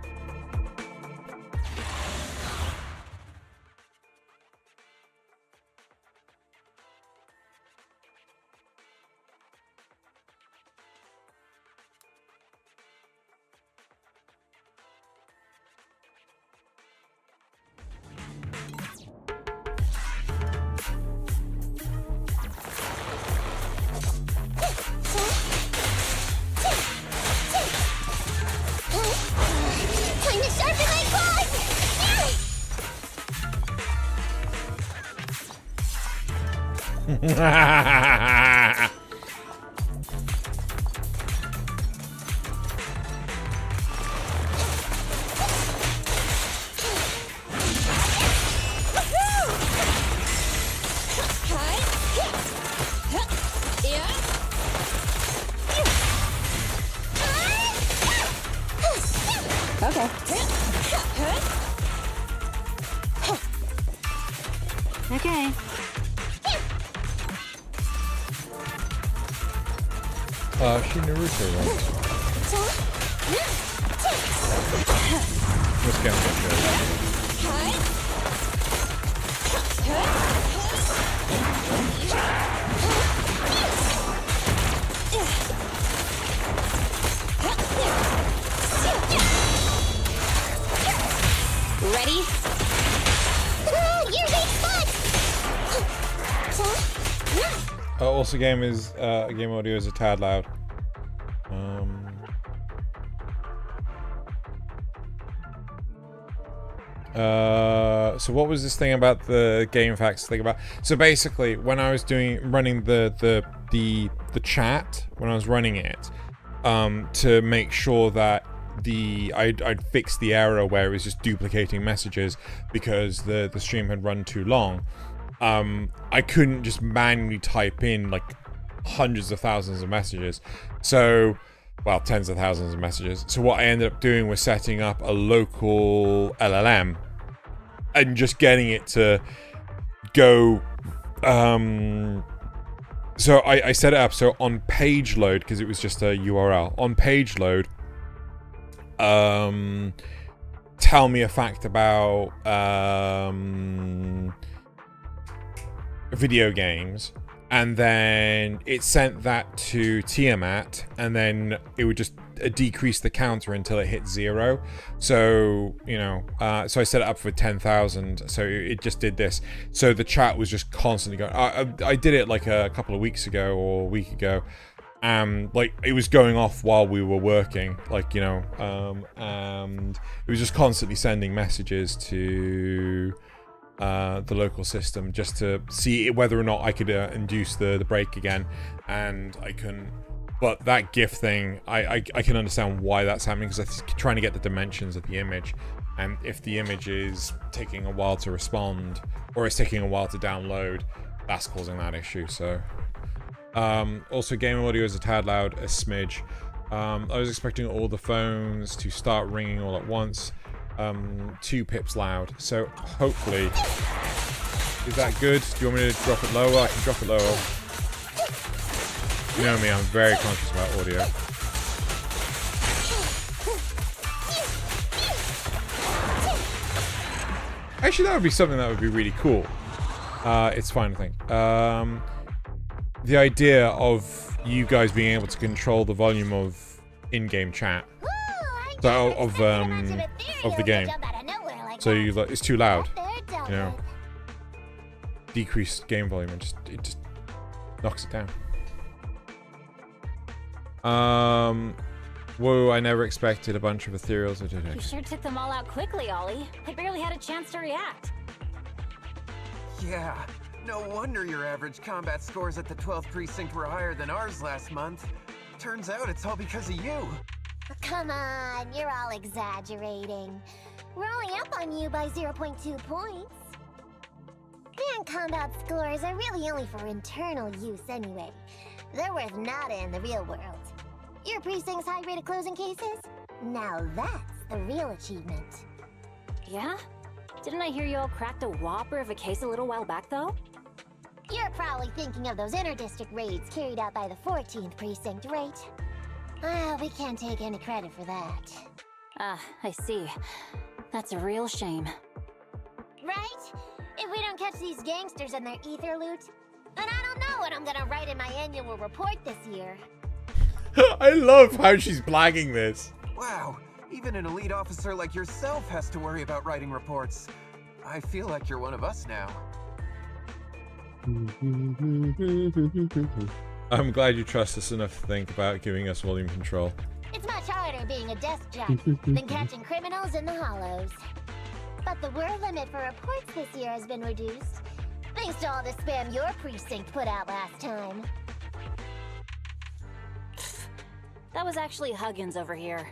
Time to sharpen my claws! Okay. Okay. She Naruto, right? Let's get Ready? Your big spot! Also, game audio is a tad loud. So what was this thing about the game facts thing about? So basically, when I was running the chat, when I was running it, to make sure that I'd fixed the error where it was just duplicating messages because the stream had run too long. I couldn't just manually type in like hundreds of thousands of messages. So well, tens of thousands of messages. So what I ended up doing was setting up a local LLM and just getting it to go. So I set it up so on page load, because it was just a URL. On page load, tell me a fact about video games, and then it sent that to Tiamat, and then it would just decrease the counter until it hit 0. So, you know, so I set it up for 10,000, so it just did this. So the chat was just constantly going. I did it like a couple of weeks ago or a week ago. Like it was going off while we were working, like, you know, and it was just constantly sending messages to the local system just to see whether or not I could induce the break again, and I couldn't. But that GIF thing, I can understand why that's happening, because it's trying to get the dimensions of the image, and if the image is taking a while to respond or it's taking a while to download, that's causing that issue. So also game audio is a tad loud, a smidge. I was expecting all the phones to start ringing all at once. 2 pips loud, so hopefully. Is that good? Do you want me to drop it lower? I can drop it lower. You know me, I'm very conscious about audio. Actually, that would be something that would be really cool. It's fine, I think. The idea of you guys being able to control the volume of in-game chat, so of the game. So you, like, it's too loud, you know. Decreased game volume, and it just knocks it down. Whoa, I never expected a bunch of ethereals, or did I? You sure took them all out quickly, Ollie. I barely had a chance to react. Yeah, no wonder your average combat scores at the 12th precinct were higher than ours last month. Turns out it's all because of you. Come on, you're all exaggerating. We're only up on you by 0.2 points. And combat scores are really only for internal use anyway. They're worth nada in the real world. Your precinct's high rate of closing cases? Now that's the real achievement. Yeah? Didn't I hear you all cracked a whopper of a case a little while back, though? You're probably thinking of those inter-district raids carried out by the 14th precinct, right? We can't take any credit for that. Ah, I see. That's a real shame. Right? If we don't catch these gangsters and their ether loot, then I don't know what I'm gonna write in my annual report this year. I love how she's blagging this. Wow, even an elite officer like yourself has to worry about writing reports. I feel like you're one of us now. I'm glad you trust us enough to think about giving us volume control. It's much harder being a desk jockey than catching criminals in the hollows. But the word limit for reports this year has been reduced, thanks to all the spam your precinct put out last time. That was actually Huggins over here.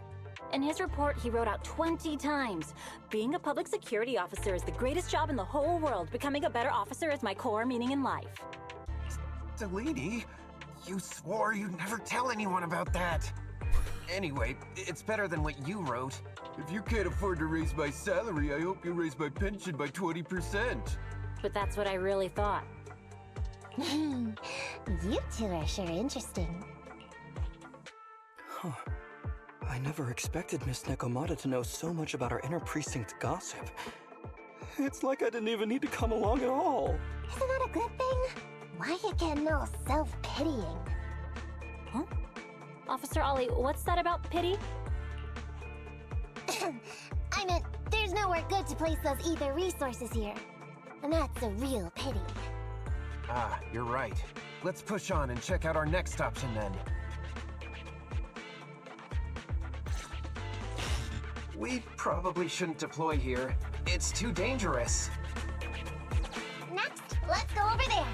In his report, he wrote out 20 times. Being a public security officer is the greatest job in the whole world. Becoming a better officer is my core meaning in life. Delaney, you swore you'd never tell anyone about that. Anyway, it's better than what you wrote. If you can't afford to raise my salary, I hope you raise my pension by 20%. But that's what I really thought. You two are sure interesting. Huh. I never expected Miss Nekomata to know so much about our inter-precinct gossip. It's like I didn't even need to come along at all. Isn't that a good thing? Why you getting all self-pitying? Huh? Officer Ollie, what's that about pity? I meant, there's nowhere good to place those ether resources here. And that's a real pity. Ah, you're right. Let's push on and check out our next option then. We probably shouldn't deploy here. It's too dangerous. Next, let's go over there.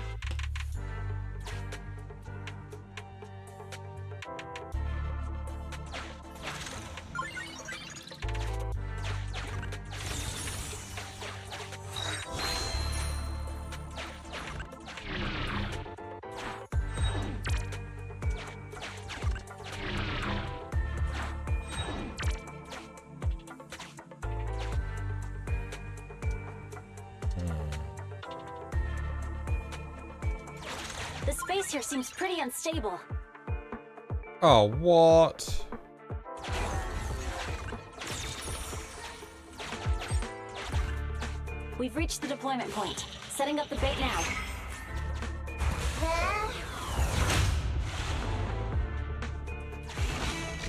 space here seems pretty unstable. Oh, what? We've reached the deployment point. Setting up the bait now.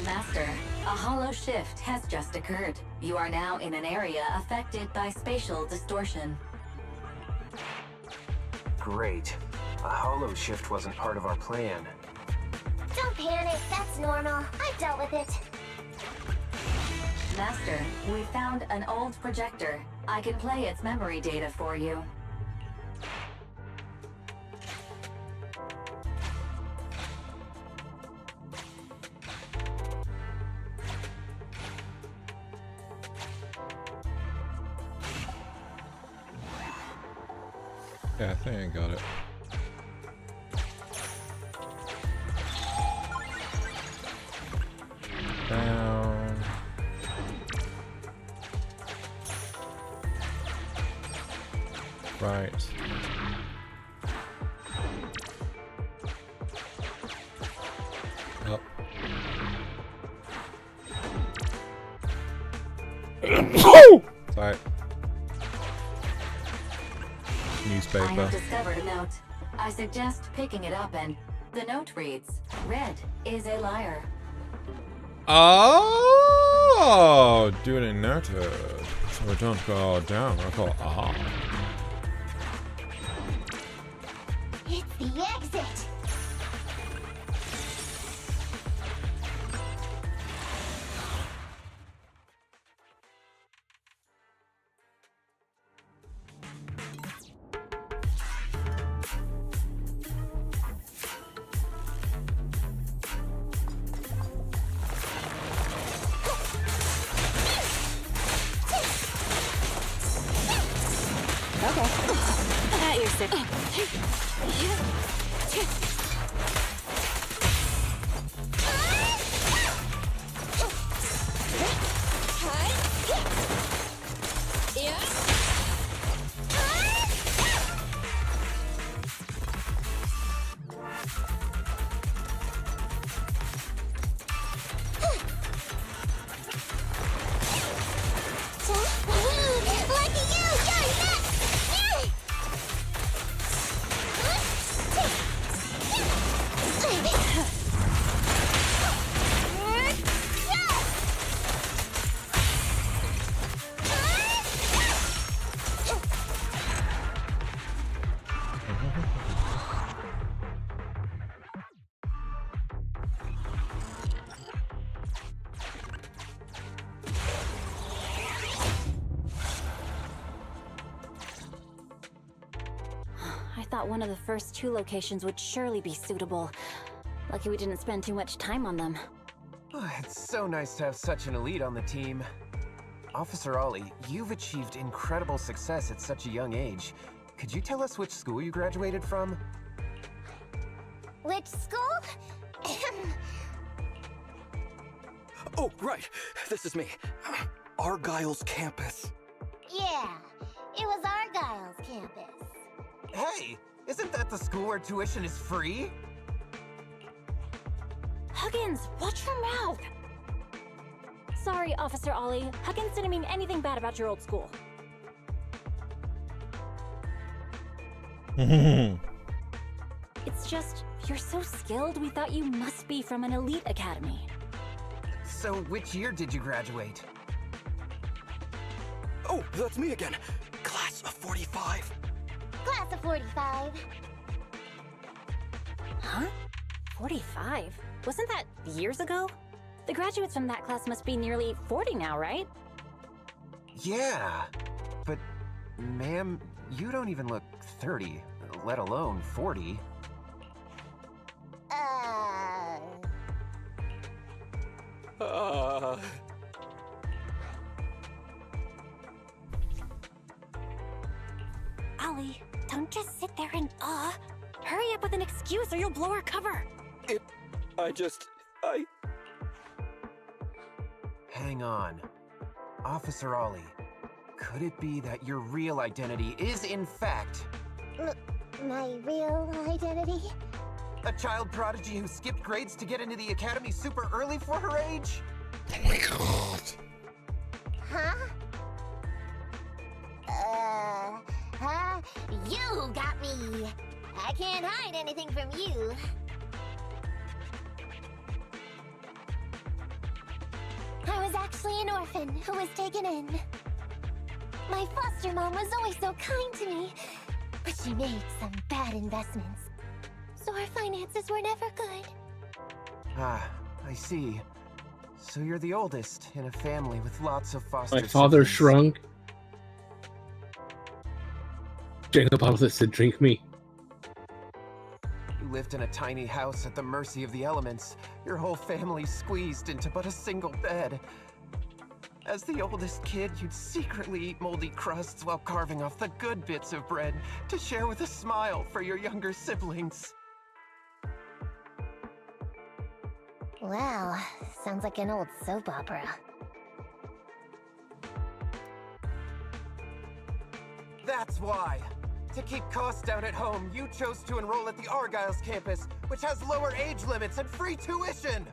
Master, a hollow shift has just occurred. You are now in an area affected by spatial distortion. Great. A hollow shift wasn't part of our plan. Don't panic, that's normal. I've dealt with it. Master, we found an old projector. I can play its memory data for you. Yeah, I think I got it. Down. Right. Up. Sorry. I Newspaper. have discovered a note. I suggest picking it up and... The note reads, Red is a liar. Oh, duly noted. So we don't go down. I go, aha. It's the exit. At your six. Lucky you! You're next! I thought one of the first two locations would surely be suitable. Lucky we didn't spend too much time on them. It's so nice to have such an elite on the team. Officer Ollie, you've achieved incredible success at such a young age. Could you tell us which school you graduated from? Which school? Oh, right. This is me. Argyle's campus. Yeah, it was Argyle's campus. Hey, isn't that the school where tuition is free? Huggins, watch your mouth! Sorry, Officer Ollie. Huggins didn't mean anything bad about your old school. It's just, you're so skilled, we thought you must be from an elite academy. So which year did you graduate? Oh, that's me again. Class of 45. Class of 45. Huh? 45? Wasn't that years ago? The graduates from that class must be nearly 40 now, right? Yeah, but ma'am, you don't even look 30, let alone 40. Ollie, don't just sit there in awe. Hurry up with an excuse or you'll blow our cover. Hang on. Officer Ollie, could it be that your real identity is in fact... My real identity? A child prodigy who skipped grades to get into the academy super early for her age? Oh my god. Huh? You got me. I can't hide anything from you. I was actually an orphan who was taken in. My foster mom was always so kind to me, but she made some bad investments. So our finances were never good. Ah, I see. So you're the oldest in a family with lots of foster My father siblings. shrunk. Jacob Bottle said, "Drink me." You lived in a tiny house at the mercy of the elements, your whole family squeezed into but a single bed. As the oldest kid, you'd secretly eat moldy crusts while carving off the good bits of bread to share with a smile for your younger siblings. Wow, sounds like an old soap opera. That's why! To keep costs down at home, you chose to enroll at the Argyle's campus, which has lower age limits and free tuition!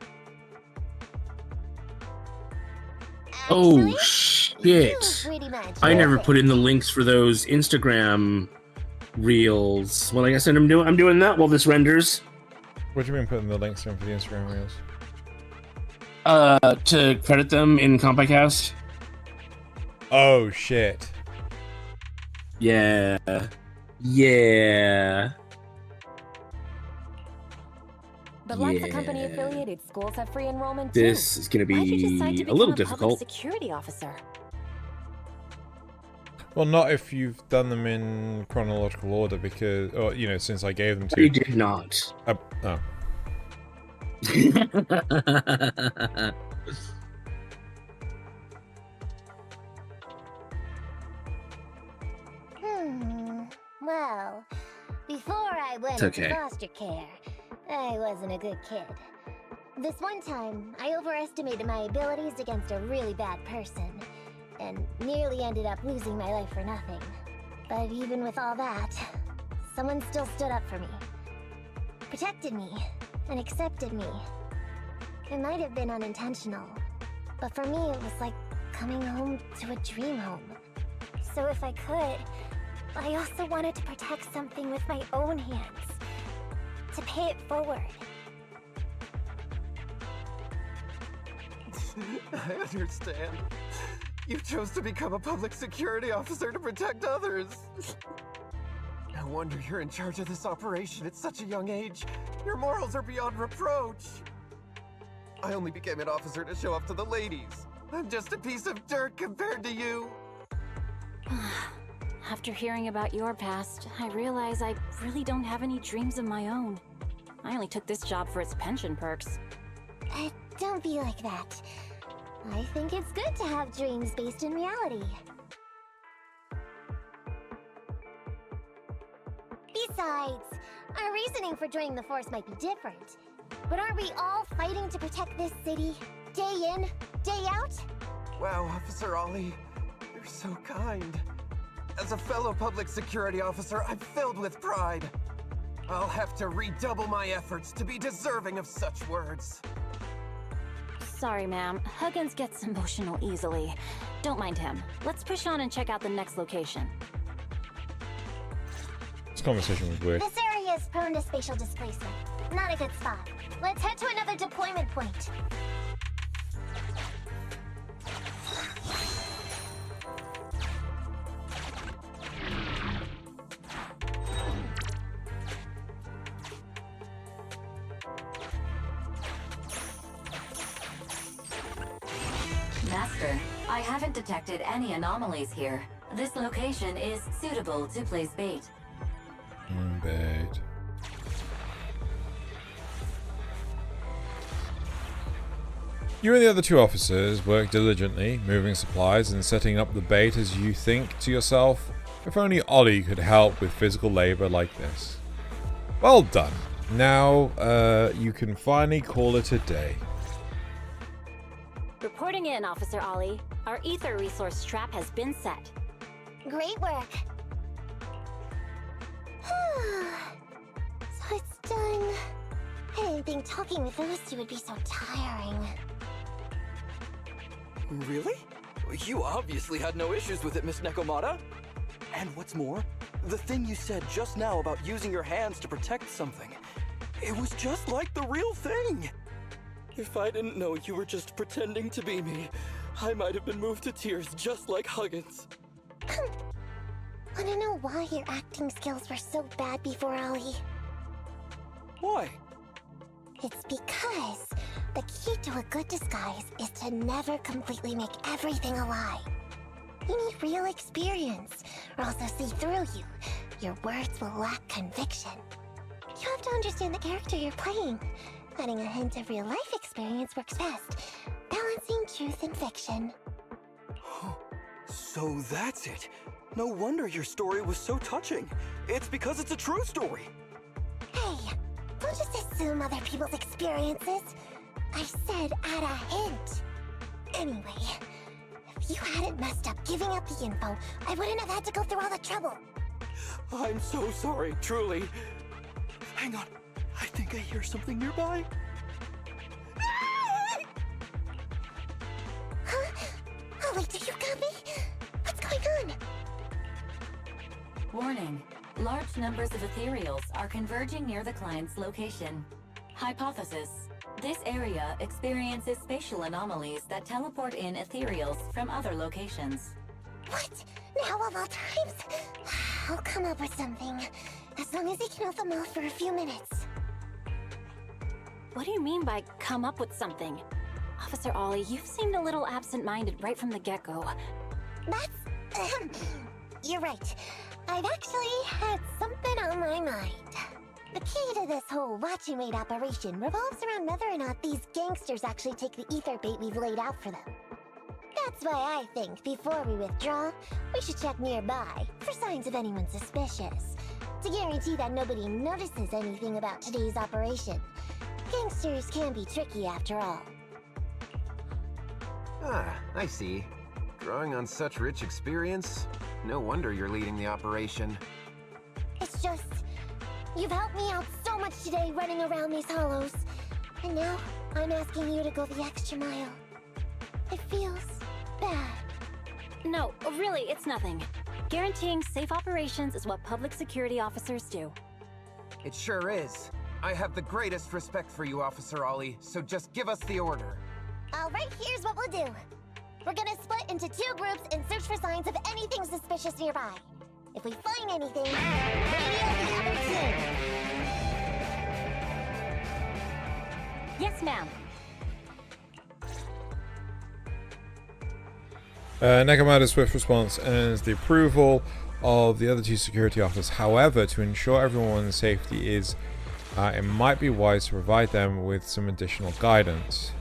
Oh You shit! pretty much I did never it. put in the links for those Instagram reels. Well, I guess I'm doing that while this renders. What do you mean putting the links in for the Instagram reels? To credit them in CompiCast. Oh shit. Yeah. Yeah. But lots of Yeah. company-affiliated schools have free enrollment too. This is going to Why'd you decide to be a become little public difficult. security officer? Well, not if you've done them in chronological order, because, or you know, since I gave them to. You did not. Oh. Well, before I went It's okay. into foster care, I wasn't a good kid. This one time, I overestimated my abilities against a really bad person, and nearly ended up losing my life for nothing. But even with all that, someone still stood up for me, protected me, and accepted me. It might have been unintentional, but for me it was like coming home to a dream home. So if I could, I also wanted to protect something with my own hands, to pay it forward. I understand. You chose to become a public security officer to protect others. No wonder you're in charge of this operation at such a young age. Your morals are beyond reproach. I only became an officer to show off to the ladies. I'm just a piece of dirt compared to you. After hearing about your past, I realize I really don't have any dreams of my own. I only took this job for its pension perks. Don't be like that. I think it's good to have dreams based in reality. Besides, our reasoning for joining the force might be different. But aren't we all fighting to protect this city, day in, day out? Wow, Officer Ollie, you're so kind. As a fellow public security officer, I'm filled with pride. I'll have to redouble my efforts to be deserving of such words. Sorry, ma'am. Huggins gets emotional easily. Don't mind him. Let's push on and check out the next location. This conversation was weird. This area is prone to spatial displacement. Not a good spot. Let's head to another deployment point. Master, I haven't detected any anomalies here. This location is suitable to place bait. Bait. You and the other two officers work diligently, moving supplies and setting up the bait as you think to yourself, if only Ollie could help with physical labor like this. Well done. Now, you can finally call it a day. Reporting in, Officer Ollie. Our ether resource trap has been set. Great work. So it's done. I didn't think talking with those two would be so tiring. Really? You obviously had no issues with it, Miss Nekomata. And what's more, the thing you said just now about using your hands to protect something, it was just like the real thing. If I didn't know you were just pretending to be me, I might have been moved to tears just like Huggins. Wanna know why your acting skills were so bad before, Ollie? Why? It's because the key to a good disguise is to never completely make everything a lie. You need real experience, or else they'll see through you. Your words will lack conviction. You have to understand the character you're playing. Adding a hint of real-life experience works best, balancing truth and fiction. So that's it. No wonder your story was so touching. It's because it's a true story. Hey, don't just assume other people's experiences. I said add a hint. Anyway, if you hadn't messed up giving up the info, I wouldn't have had to go through all the trouble. I'm so sorry, truly. Hang on, I think I hear something nearby. Huh? Ollie, do you copy? What's going on? Warning. Large numbers of ethereals are converging near the client's location. Hypothesis. This area experiences spatial anomalies that teleport in ethereals from other locations. What? Now of all times? I'll come up with something. As long as he can hold them off for a few minutes. What do you mean by come up with something? Officer Ollie, you've seemed a little absent-minded right from the get-go. That's... You're right. I've actually had something on my mind. The key to this whole watch and wait operation revolves around whether or not these gangsters actually take the ether bait we've laid out for them. That's why I think before we withdraw, we should check nearby for signs of anyone suspicious, to guarantee that nobody notices anything about today's operation. Gangsters can be tricky after all. Ah, I see. Drawing on such rich experience? No wonder you're leading the operation. It's just... You've helped me out so much today running around these hollows. And now, I'm asking you to go the extra mile. It feels bad. No, really, it's nothing. Guaranteeing safe operations is what public security officers do. It sure is. I have the greatest respect for you, Officer Ollie, so just give us the order. Alright, here's what we'll do. We're gonna split into 2 groups and search for signs of anything suspicious nearby. If we find anything, radio the other team. Yes, ma'am. Nekomata's swift response earns the approval of the other 2 security officers. However, to ensure everyone's safety it might be wise to provide them with some additional guidance.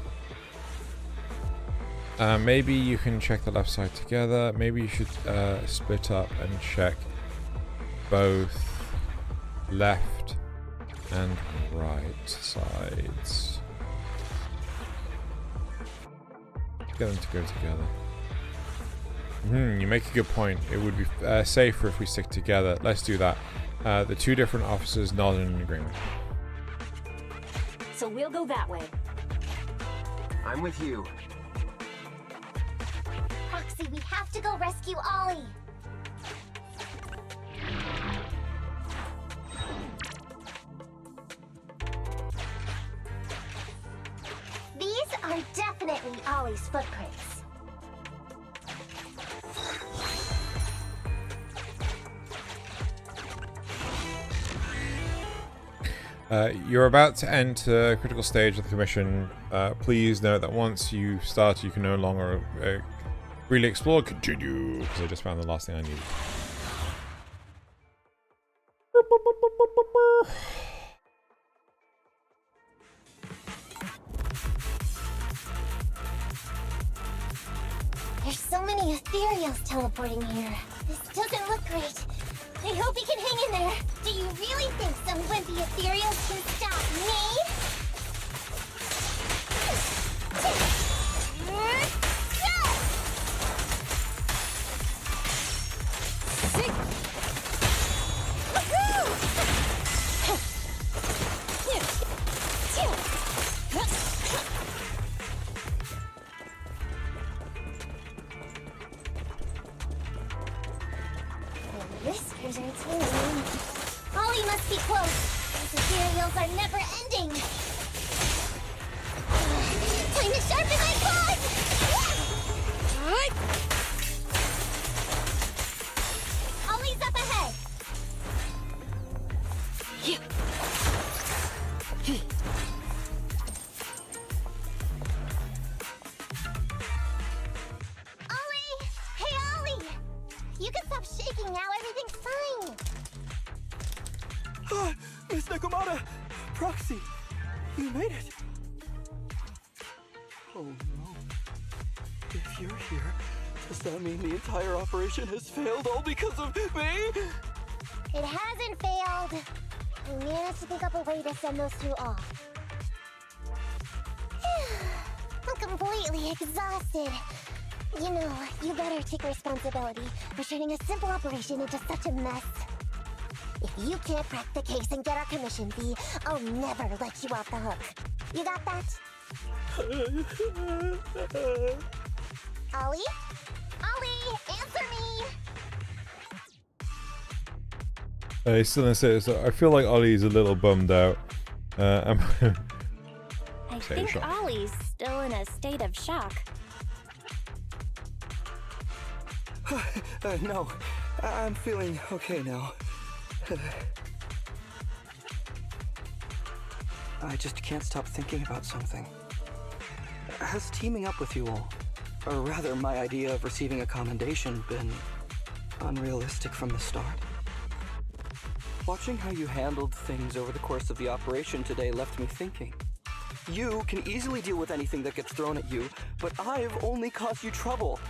Maybe you can check the left side together. Maybe you should split up and check both left and right sides. Get them to go together. You make a good point. It would be safer if we stick together. Let's do that. The 2 different officers nodded in agreement. So we'll go that way. I'm with you. Roxy, we have to go rescue Ollie. These are definitely Ollie's footprints. You're about to enter a critical stage of the commission. Please note that once you start, you can no longer really explore. Continue, because I just found the last thing I needed. There's so many ethereals teleporting here. This doesn't look great. I hope he can hang in there. Do you really think some wimpy ethereals can stop me? whiskers are tingling. Ollie must be close. These cereals are never ending. Time to sharpen my claws! Ollie's up ahead. Ollie! Hey, Ollie! You can stop shaking now. Everything's fine. Miss Nekomata! Proxy! You made it! Oh no. If you're here, does that mean the entire operation has failed all because of me? It hasn't failed. I managed to think up a way to send those two off. I'm completely exhausted. You know, you better take responsibility for turning a simple operation into such a mess. If you can't crack the case and get our commission fee, I'll never let you off the hook. You got that? Ollie? Ollie, answer me! He's still in a so I feel like Ollie's a little bummed out. I think Ollie's still in a state of shock. No, I'm feeling okay now. I just can't stop thinking about something. Has teaming up with you all, or rather my idea of receiving a commendation, been unrealistic from the start? Watching how you handled things over the course of the operation today left me thinking. You can easily deal with anything that gets thrown at you, but I've only caused you trouble.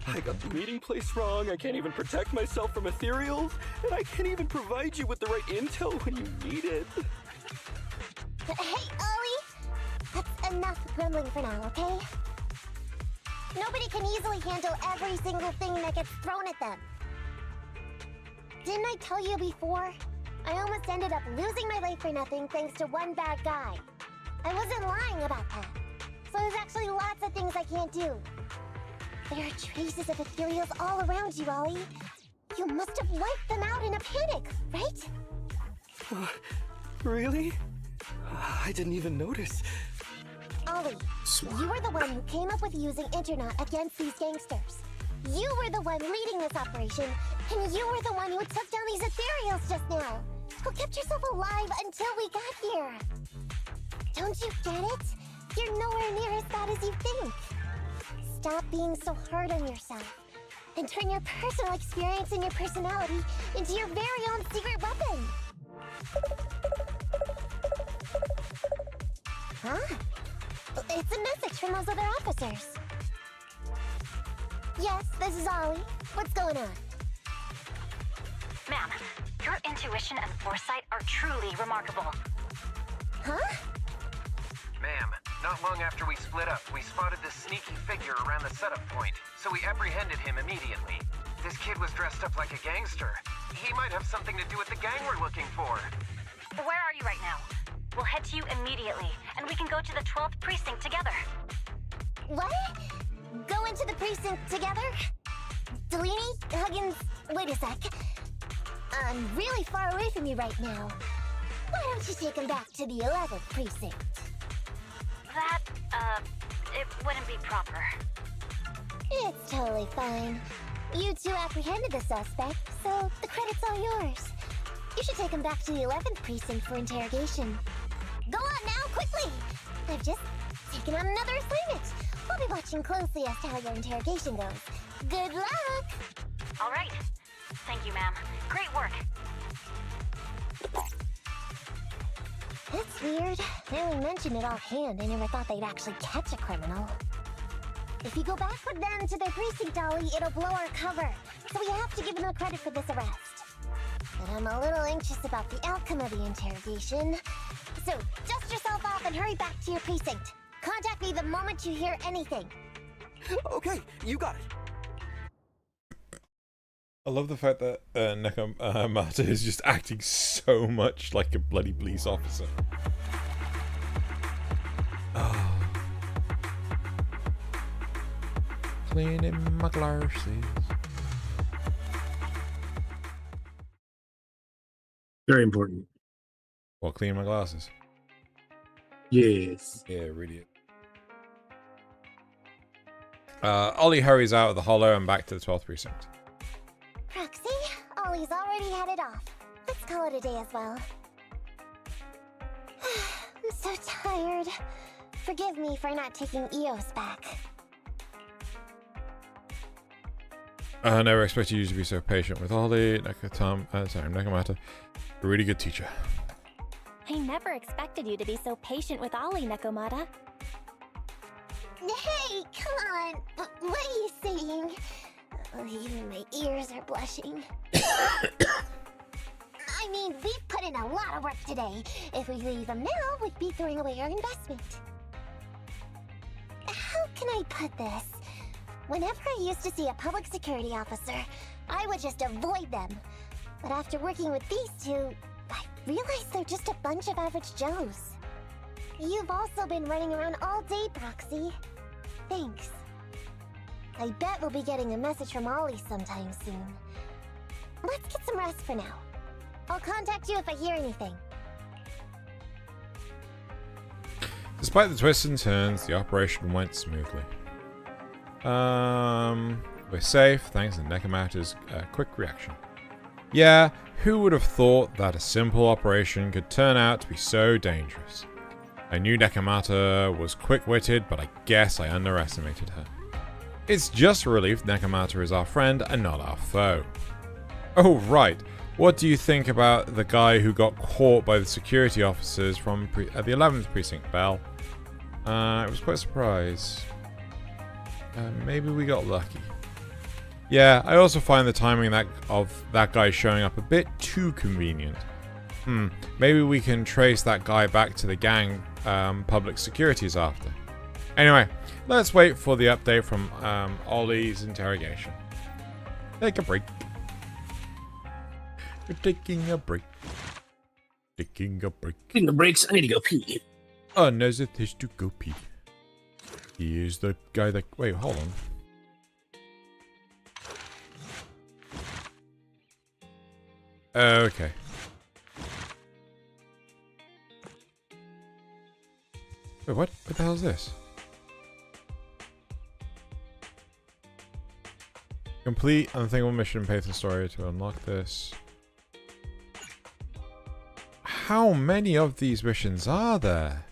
I got the meeting place wrong, I can't even protect myself from ethereals, and I can't even provide you with the right intel when you need it. Hey, Ollie! That's enough grumbling for now, okay? Nobody can easily handle every single thing that gets thrown at them. Didn't I tell you before? I almost ended up losing my life for nothing thanks to one bad guy. I wasn't lying about that. So there's actually lots of things I can't do. There are traces of ethereals all around you, Ollie. You must have wiped them out in a panic, right? Really? I didn't even notice. Ollie, you were the one who came up with using Internet against these gangsters. You were the one leading this operation, and you were the one who took down these ethereals just now. Who kept yourself alive until we got here. Don't you get it? You're nowhere near as bad as you think. Stop being so hard on yourself, and turn your personal experience and your personality into your very own secret weapon. Huh? It's a message from those other officers. Yes, this is Ollie. What's going on? Ma'am, your intuition and foresight are truly remarkable. Huh? Ma'am, not long after we split up, we spotted this sneaky figure around the setup point, so we apprehended him immediately. This kid was dressed up like a gangster. He might have something to do with the gang we're looking for. Where are you right now? We'll head to you immediately, and we can go to the 12th precinct together. What? Go into the precinct together? Delaney? Huggins? Wait a sec. I'm really far away from you right now. Why don't you take him back to the 11th precinct? That, it wouldn't be proper. It's totally fine. You two apprehended the suspect, so the credit's all yours. You should take him back to the 11th precinct for interrogation. Go on now, quickly! I've just taken on another assignment. I'll be watching closely as to how your interrogation goes. Good luck! All right. Thank you, ma'am. Great work. That's weird. I only mentioned it offhand. I never thought they'd actually catch a criminal. If you go back with them to their precinct, Ollie, it'll blow our cover. So we have to give them the credit for this arrest. But I'm a little anxious about the outcome of the interrogation. So, dust yourself off and hurry back to your precinct. Contact me the moment you hear anything. Okay, you got it. I love the fact that Nekomata is just acting so much like a bloody police officer. Oh. Cleaning my glasses. Very important. Well, clean my glasses. Yes. Yeah, really. Ollie hurries out of the hollow and back to the 12th precinct. Proxy, Ollie's already headed off. Let's call it a day as well. I'm so tired. Forgive me for not taking EOS back. I never expected you to be so patient with Ollie. Nekomata. A really good teacher. I never expected you to be so patient with Ollie, Nekomata. Hey, come on. What are you saying? Oh, even my ears are blushing. I mean, we've put in a lot of work today. If we leave them now, we'd be throwing away our investment. How can I put this? Whenever I used to see a public security officer, I would just avoid them. But after working with these two, I realized they're just a bunch of average Joes. You've also been running around all day, Proxy. Thanks. I bet we'll be getting a message from Ollie sometime soon. Let's get some rest for now. I'll contact you if I hear anything. Despite the twists and turns, the operation went smoothly. We're safe thanks to Nekomata's quick reaction. Yeah, who would have thought that a simple operation could turn out to be so dangerous? I knew Nekomata was quick-witted, but I guess I underestimated her. It's just a relief Nekomata is our friend and not our foe. Oh, right. What do you think about the guy who got caught by the security officers from the 11th precinct, Belle? I was quite a surprise. Maybe we got lucky. Yeah, I also find the timing of that guy showing up a bit too convenient. Maybe we can trace that guy back to the gang public security is after. Anyway, let's wait for the update from Ollie's interrogation. Take a break. We're taking a break. Taking a break. Taking the breaks. I need to go pee. Oh, there's a dish to go pee. He is the guy that... Wait, hold on. Okay. Wait, what? What the hell is this? Complete unthinkable mission and pay for the story to unlock this. How many of these missions are there?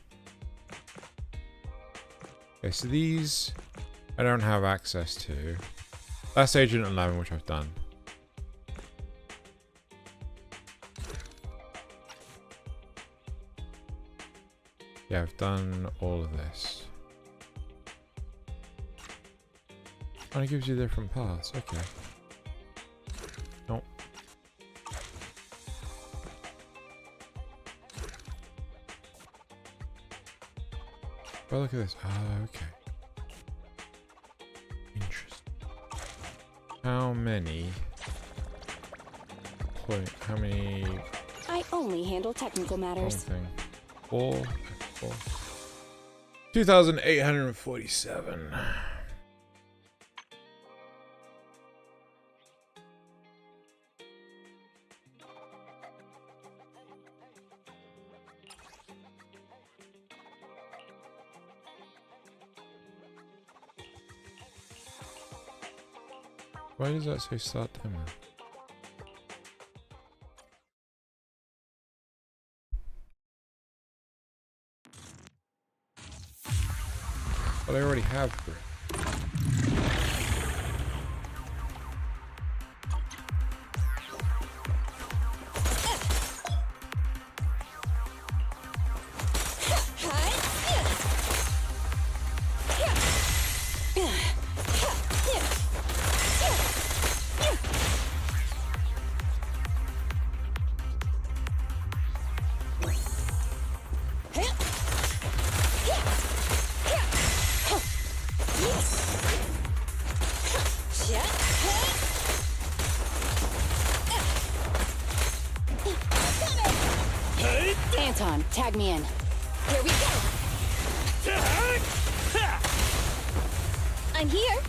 Okay, so these I don't have access to. That's Agent 11, which I've done. Yeah, I've done all of this. Oh, it gives you different paths. Okay. Nope. But look at this. Ah, okay. Interesting. How many? How many? I only handle technical matters. 4. 2,847. Why does that say start timer? But I already have grit. Anton, tag me in. Here we go. I'm here.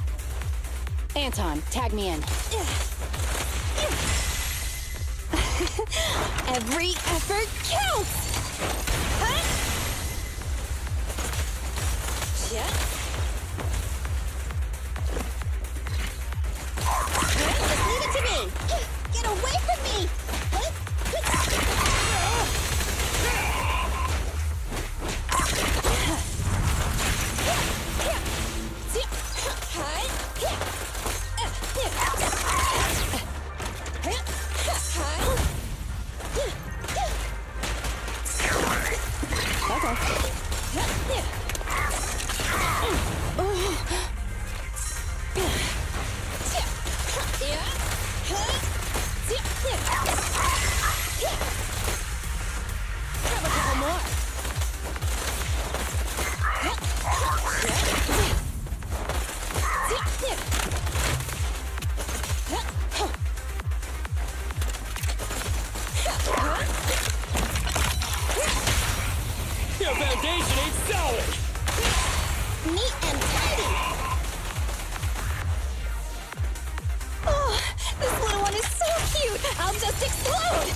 Anton, tag me in. Every effort counts! Huh? Yeah. Just leave it to me! Get away from me! Your foundation ain't solid! Neat and tidy! Oh, this little one is so cute! I'll just explode!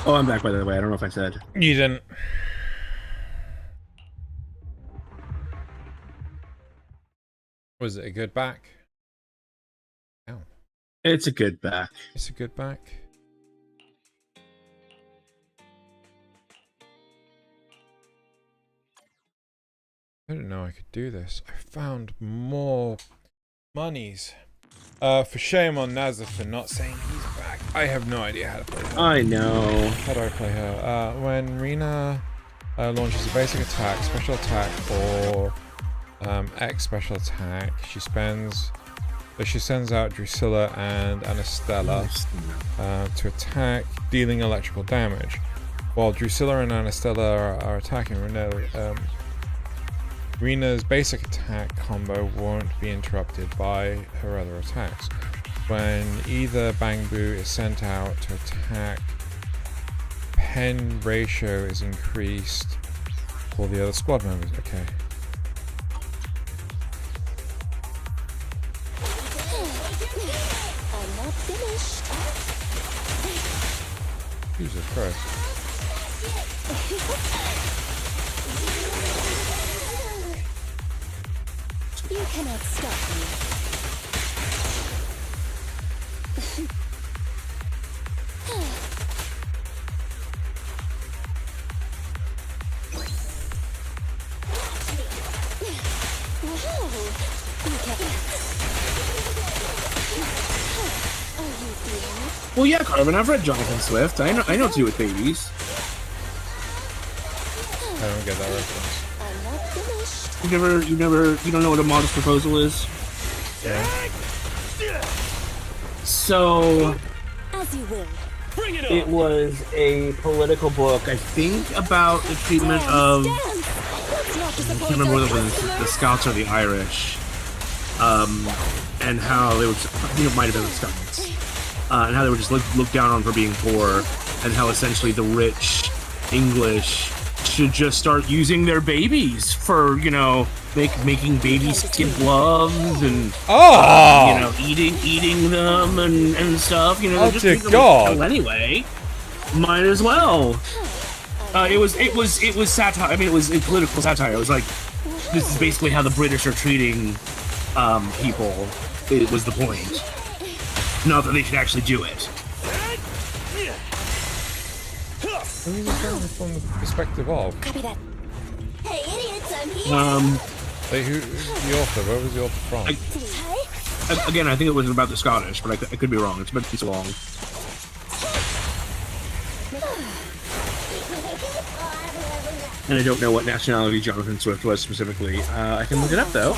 Oh, I'm back, by the way. I don't know if I said. You didn't. Was it a good back? Oh. It's a good back. It's a good back. I didn't know I could do this. I found more monies. For shame on Nazza for not saying he's back. I have no idea how to play her. I know. How do I play her? When Rena launches a basic attack, special attack, or X special attack, she sends She sends out Drusilla and Anastella to attack, dealing electrical damage. While Drusilla and Anastella are attacking, Rena's basic attack combo won't be interrupted by her other attacks. When either Bang Boo is sent out to attack, pen ratio is increased for the other squad members. Okay. I'm not finished. Jesus Christ. You cannot stop me. Well, yeah, Carmen, I've read Jonathan Swift. I know to do with babies. I don't get that reference. You don't know what a modest proposal is? Yeah. So, As you will. it was a political book, I think, about the treatment of, I can't remember whether it was the Scots or the Irish, and how they would, I think it might have been the Scots, and how they were just looked down on for being poor, and how essentially the rich English should just start using their babies for, making baby skin gloves and eating them and stuff. Oh just dear treat them God! well anyway, might as well. It was satire. I mean, it was political satire. It was like, this is basically how the British are treating people. It was the point. Not that they should actually do it. From the perspective of. Copy that. Hey, idiots, I'm here. Hey, who's the author? Where was the author from? Again, I think it was about the Scottish, but I could be wrong. It's been so long. And I don't know what nationality Jonathan Swift was specifically. I can look it up, though.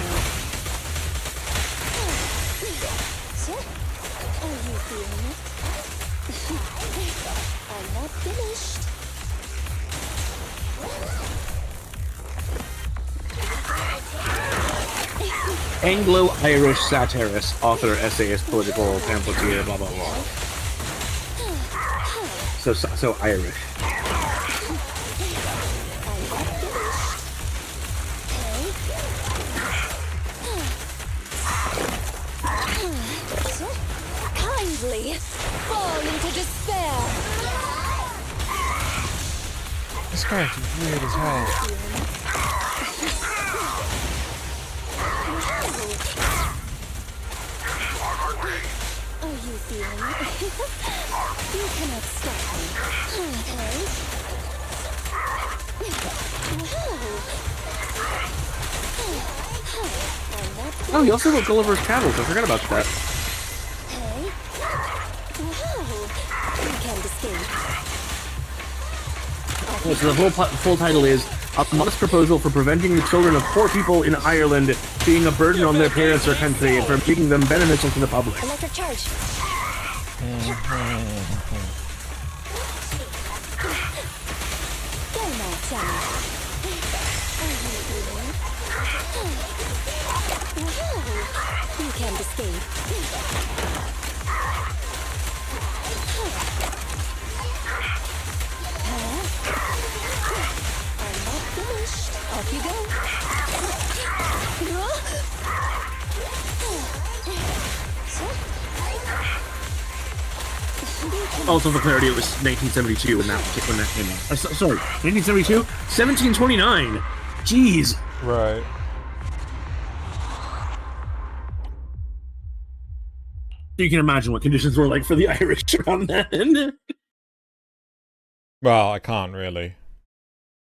I'm not finished. Anglo-Irish satirist, author, essayist, political pamphleteer, blah blah blah. So Irish. Fall into despair. This character's weird as hell. Are you feeling it? You cannot stop me. Oh, you also wrote Gulliver's Travels. I forgot about that. You can't escape. Oh, so the full title is A Modest Proposal for Preventing the Children of Poor People in Ireland being a burden on their parents or country and for making them beneficial to the public. Electric charge. Go now, child. You can't escape. I'm not finished. Off you go. Also, for clarity, it was 1972 when that came out. Sorry, 1972? 1729! Jeez! Right. You can imagine what conditions were like for the Irish around then. Well, I can't really.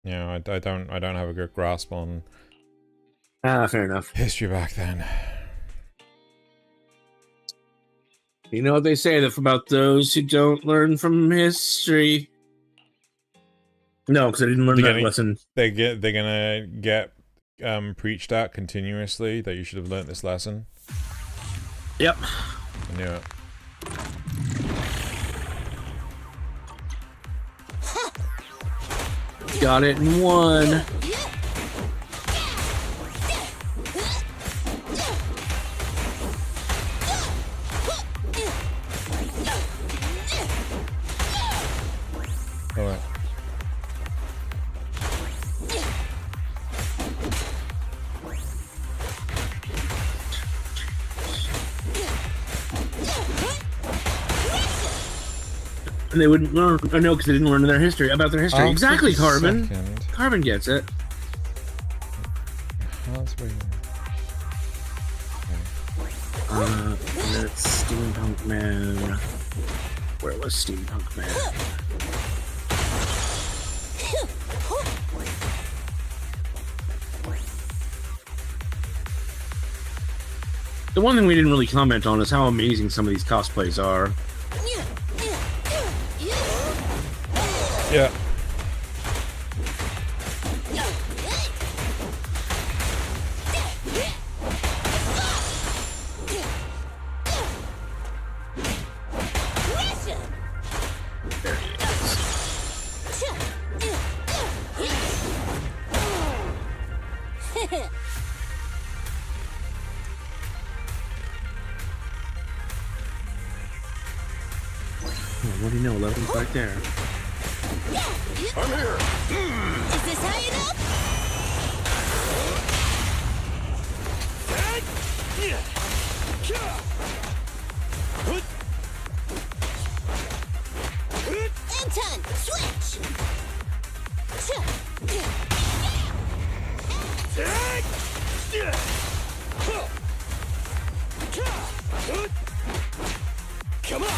You know, I don't have a good grasp on fair enough. history back then. You know what they say about those who don't learn from history? No, because I didn't learn that lesson. They're gonna get preached at continuously that you should have learnt this lesson. Yep. I knew it. Got it in one. Alright. And they wouldn't learn. Oh, no, because they didn't learn their history about their history. I'll Exactly, take a Carbon. second. Carbon gets it. That's where That's Steampunk Man. Where was Steampunk Man? The one thing we didn't really comment on is how amazing some of these cosplays are. Yeah. What do you know? 11's right there. I'm here. Is this high enough? Anton, switch! Come on.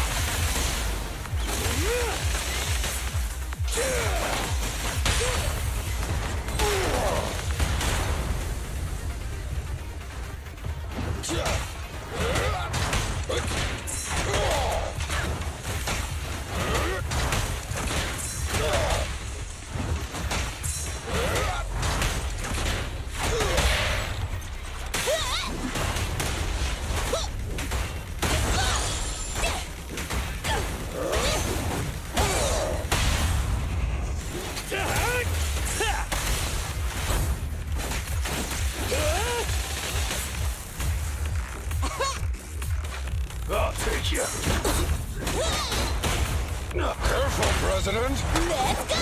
I'll take you. Careful, President. Let's go!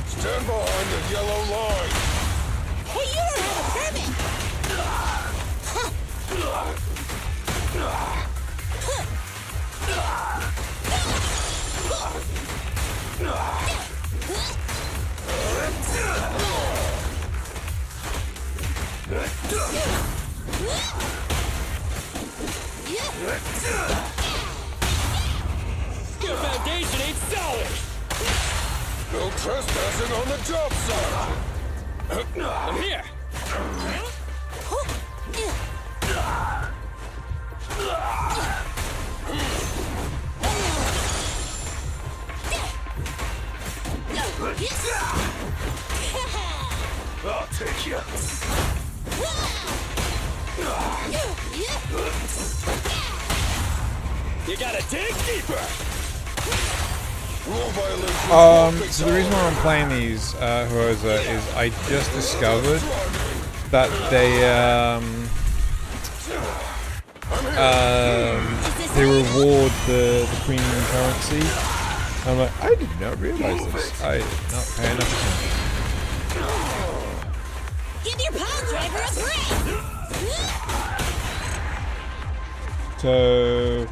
Stand behind the yellow line. Hey, you're out of Your foundation ain't solid! No trespassing on the job site! I'm here! I'll take you! You gotta dig deeper! So the reason why I'm playing these Huoza is I just discovered that they reward the premium currency. I'm like, I did not realize this. I did not pay enough attention. Give your pile driver a break! So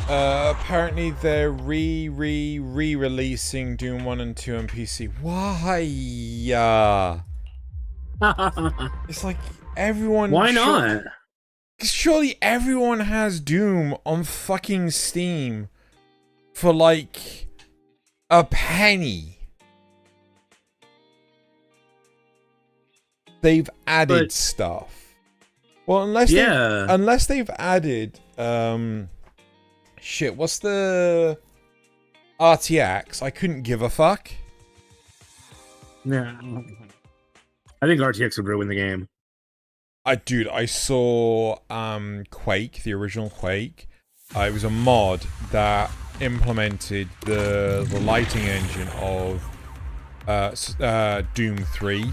apparently they're re-releasing Doom 1 and 2 on PC. Why? It's like everyone. Why not? Surely everyone has Doom on fucking Steam for like a penny. They've added stuff. Well, unless they've added shit, what's the RTX? I couldn't give a fuck. Yeah. I think RTX would ruin the game. Dude, I saw Quake, the original Quake. It was a mod that implemented the lighting engine of Doom 3,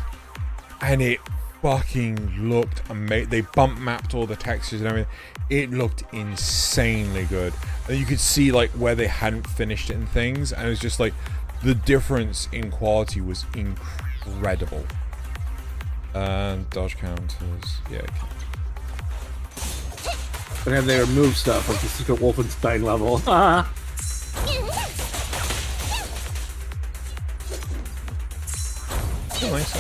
and it fucking looked amazing. They bump mapped all the textures and everything. It looked insanely good. And you could see like where they hadn't finished it and things, and it was just like the difference in quality was incredible. And dodge counters, yeah. But have they removed stuff like the secret Wolfenstein level? I don't think so.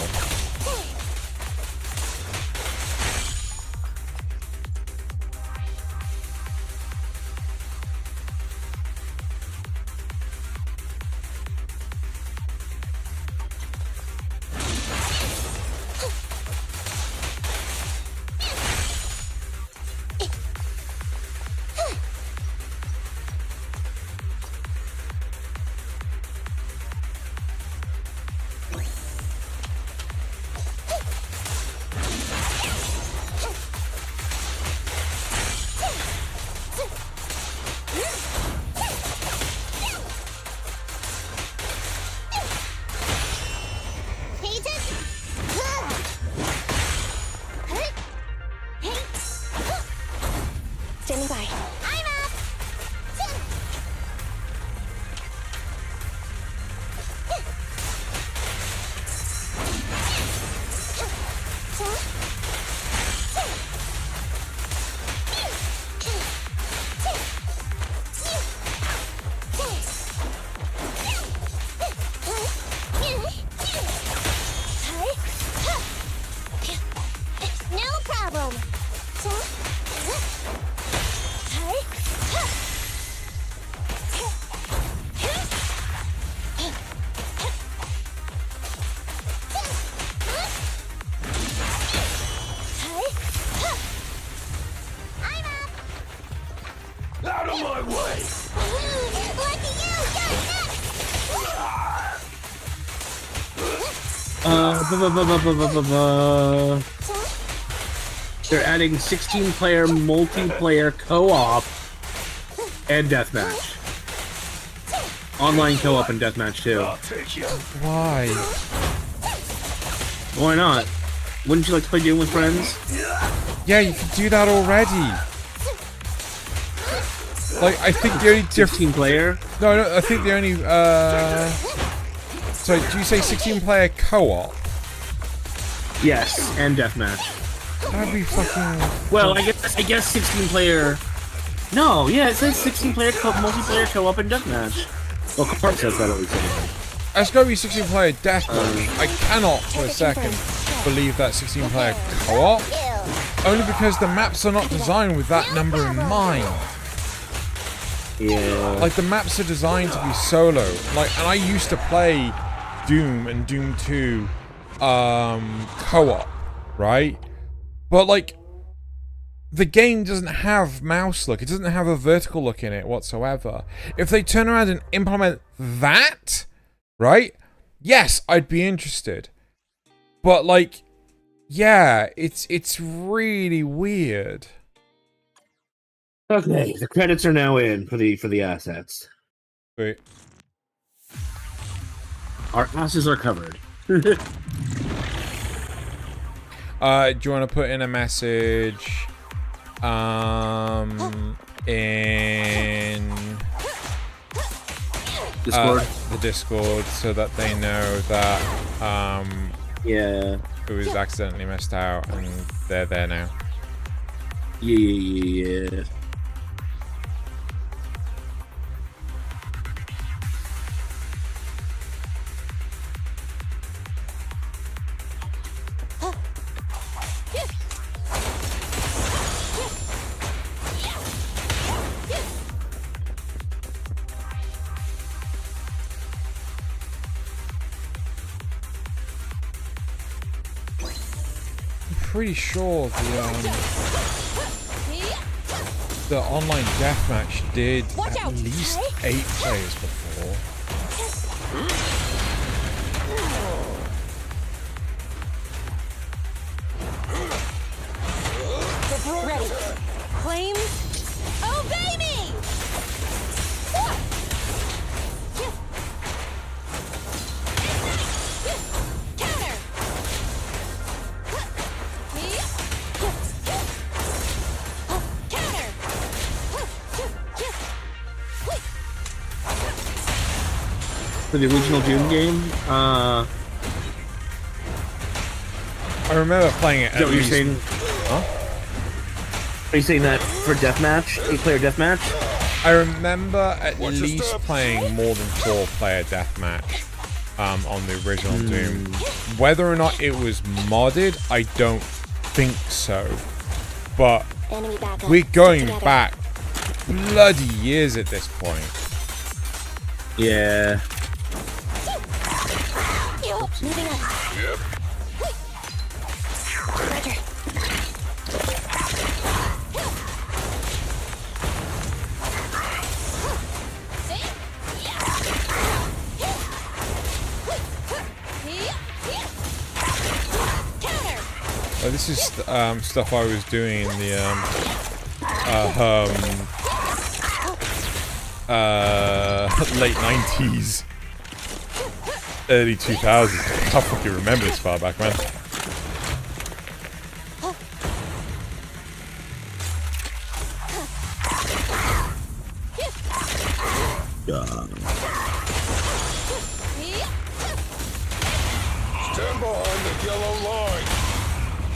Standing by. I'm up! No problem. Out of my way! Lucky you! They're adding 16-player multiplayer co-op and deathmatch. Online co-op and deathmatch too. Why? Why not? Wouldn't you like to play Doom with friends? Yeah, you can do that already. Like, I think the only 16-player? No, I think the only, Sorry, do you say 16-player co-op? Yes, and deathmatch. That'd be fucking. Well, I guess 16 player. No, yeah, it says 16 player multiplayer co-op and deathmatch. Well, Cart says that at least anyway. It's gotta be 16 player deathmatch. I cannot for a second believe that 16 player co-op. Only because the maps are not designed with that number in mind. Yeah. Like the maps are designed to be solo. Like, and I used to play Doom and Doom 2 co-op, right? But like the game doesn't have mouse look. It doesn't have a vertical look in it whatsoever. If they turn around and implement that, right? Yes, I'd be interested. But like, yeah, it's really weird. Okay, the credits are now in for the assets. Wait. Our asses are covered. Do you want to put in a message in Discord? The Discord, so that they know that yeah, it was accidentally missed out and they're there now. Yeah. Pretty sure the online deathmatch did at least 8 players before. Ready. Claims. Obey me! For the original Doom game, I remember playing it. Is that what you're saying? Huh? Are you saying that for deathmatch, 8-player deathmatch? I remember at least playing more than 4-player deathmatch on the original Doom. Whether or not it was modded, I don't think so. But we're going back bloody years at this point. Yeah. Moving on. Yep. Roger. This is stuff I was doing in the late 90s, early 2000s. I fucking remember this far back, man. Stand behind the yellow line.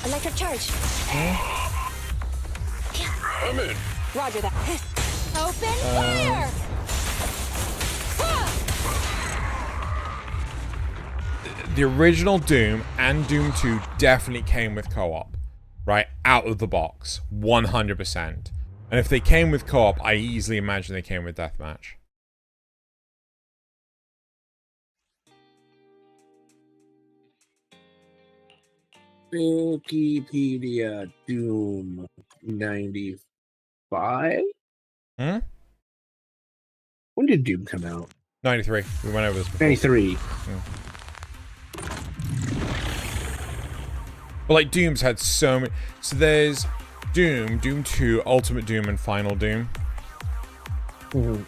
Electric charge. I'm in. Roger that. Open fire! The original Doom and Doom 2 definitely came with co-op, right? Out of the box, 100%. And if they came with co-op, I easily imagine they came with deathmatch. Wikipedia Doom 95? Hmm? When did Doom come out? 93. We went over this before. 93. But like Doom's had so many. So there's Doom, Doom 2, Ultimate Doom, and Final Doom. Okay.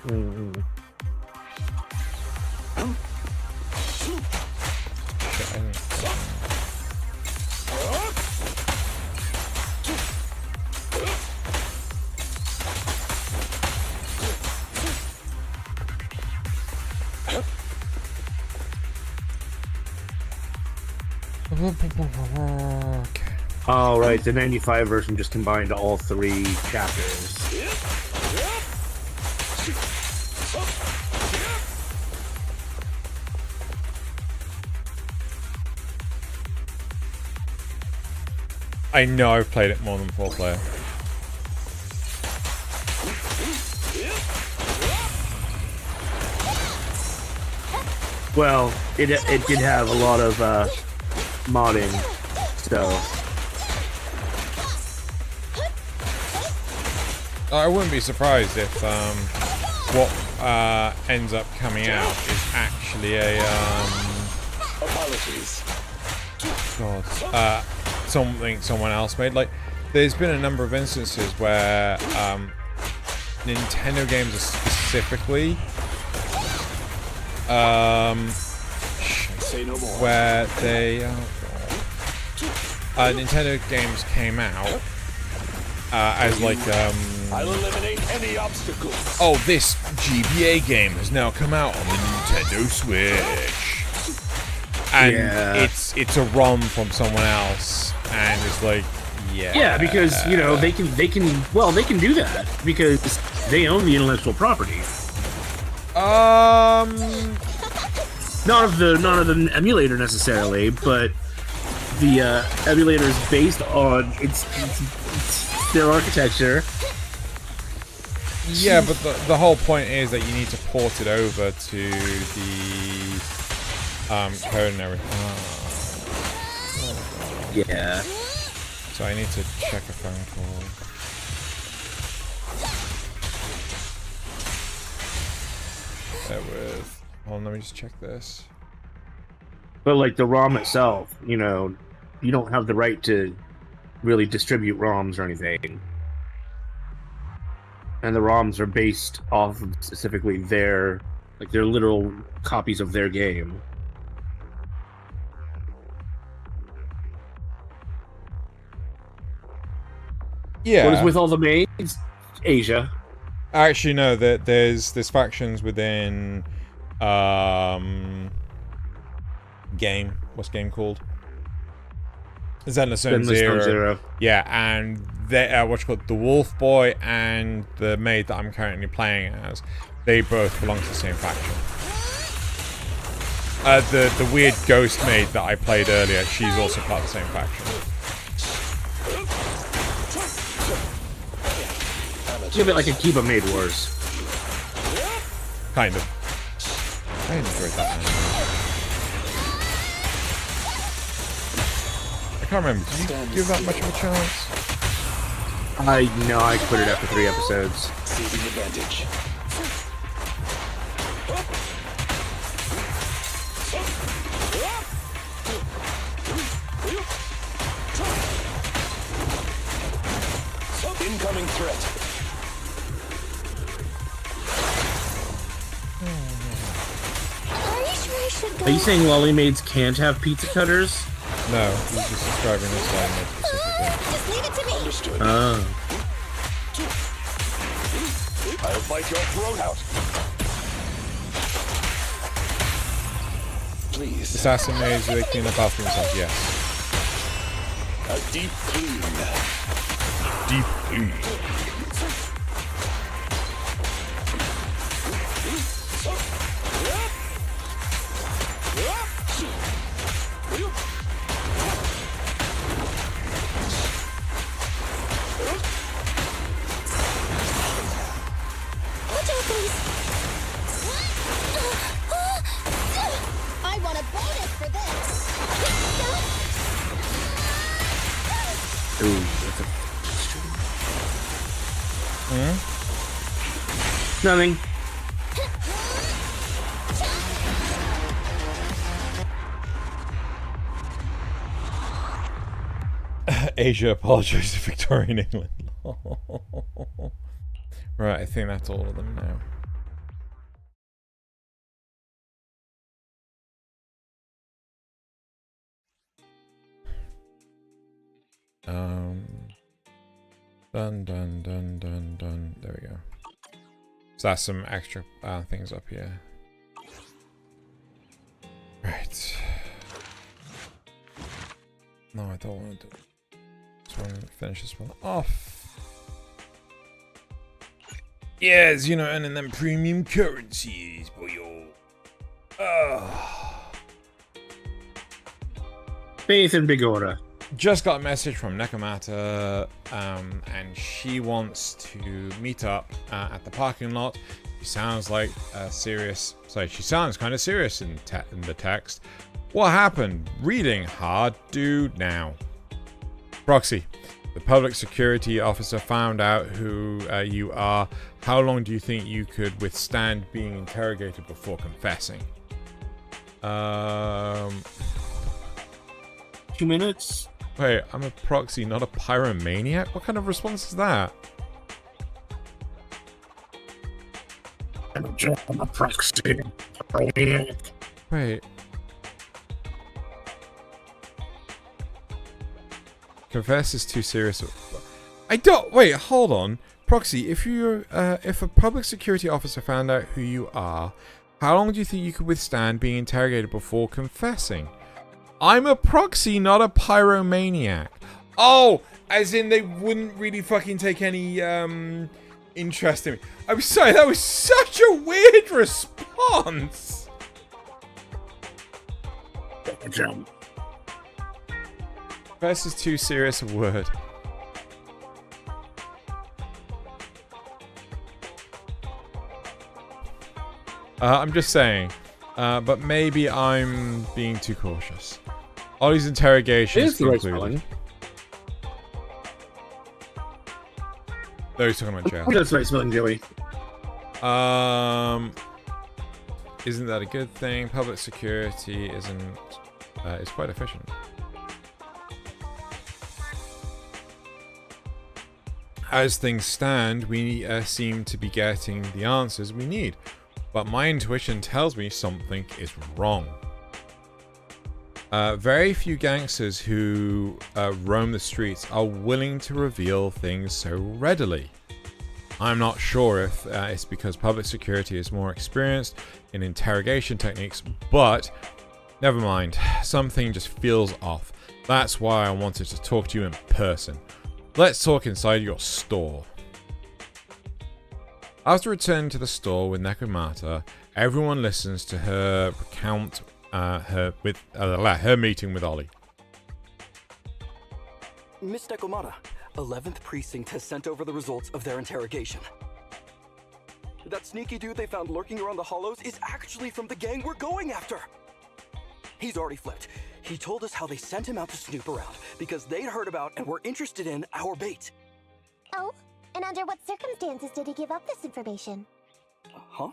Oh, right. The 95 version just combined all 3 chapters. I know I've played it more than 4-player. Well, it did have a lot of modding, so... I wouldn't be surprised if what ends up coming out is actually a Apologies. God, something someone else made. Like, there's been a number of instances where Nintendo games are specifically Say no more. where they Nintendo games came out as like I'll eliminate any obstacles. oh, this GBA game has now come out on the Nintendo Switch, and Yeah. it's a ROM from someone else, and it's like, yeah, Yeah, because, you know, they can do that because they own the intellectual property. Not of the emulator necessarily, but the emulator is based on it's their architecture. Yeah, but the whole point is that you need to port it over to the code and everything. Oh. Yeah. So I need to check a phone call. Hold on, let me just check this. But like the ROM itself, you know, you don't have the right to really distribute ROMs or anything. And the ROMs are based off of specifically their literal copies of their game. Yeah. What is with all the maids? Asia. Actually, no. There's factions within game. What's game called? Zenless Zone Zero. Yeah, and they what's called the Wolf Boy and the maid that I'm currently playing as. They both belong to the same faction. The weird ghost maid that I played earlier, she's also part of the same faction. It's a bit like a Kiba Maid Wars. Kind of. I enjoyed that, man. I can't remember. Did you give that much of a chance? I quit it after 3 episodes. Seizing advantage. Incoming threat. Are you sure I should go? Are you saying lolly maids can't have pizza cutters? No, he's just describing this line specifically. Just leave it to me. Understood. Oh. I'll bite your throat out. Please. Assassin maids, do they clean the bathroom themselves? Yes. A deep clean. Deep clean. Watch out, please. I want a bonus for this. Ooh, that's a... Nothing. Asia apologized to Victorian England. Right, I think that's all of them now. Done. There we go. So that's some extra things up here. Right. No, I don't want to do it. finish this one off. Yes, you know, earning them premium currencies, boyo. Faith and Bigora. Just got a message from Nekomata, and she wants to meet up at the parking lot. She sounds like serious. Sorry, she sounds kind of serious in the text. What happened? Reading hard. Do now. Proxy. The public security officer found out who you are. How long do you think you could withstand being interrogated before confessing? 2 minutes. Wait, I'm a proxy, not a pyromaniac? What kind of response is that? I'm a proxy. Wait. Confess is too serious. I don't. Wait, hold on. Proxy, if a public security officer found out who you are, how long do you think you could withstand being interrogated before confessing? I'm a proxy, not a pyromaniac. Oh, as in they wouldn't really fucking take any interest in me. I'm sorry, that was such a weird response. Confess is too serious a word. I'm just saying, but maybe I'm being too cautious. Ollie's interrogation is concluded. No, he's talking about jail. That's right, smelling Joey. Isn't that a good thing? Public security is quite efficient. As things stand, we seem to be getting the answers we need. But my intuition tells me something is wrong. Very few gangsters who roam the streets are willing to reveal things so readily. I'm not sure if it's because public security is more experienced in interrogation techniques, but never mind. Something just feels off. That's why I wanted to talk to you in person. Let's talk inside your store. After returning to the store with Nekomata, everyone listens to her recount her meeting with Ollie. Miss Nekomata, 11th Precinct has sent over the results of their interrogation. That sneaky dude they found lurking around the hollows is actually from the gang we're going after. He's already flipped. He told us how they sent him out to snoop around because they'd heard about and were interested in our bait. Oh? And under what circumstances did he give up this information? Huh?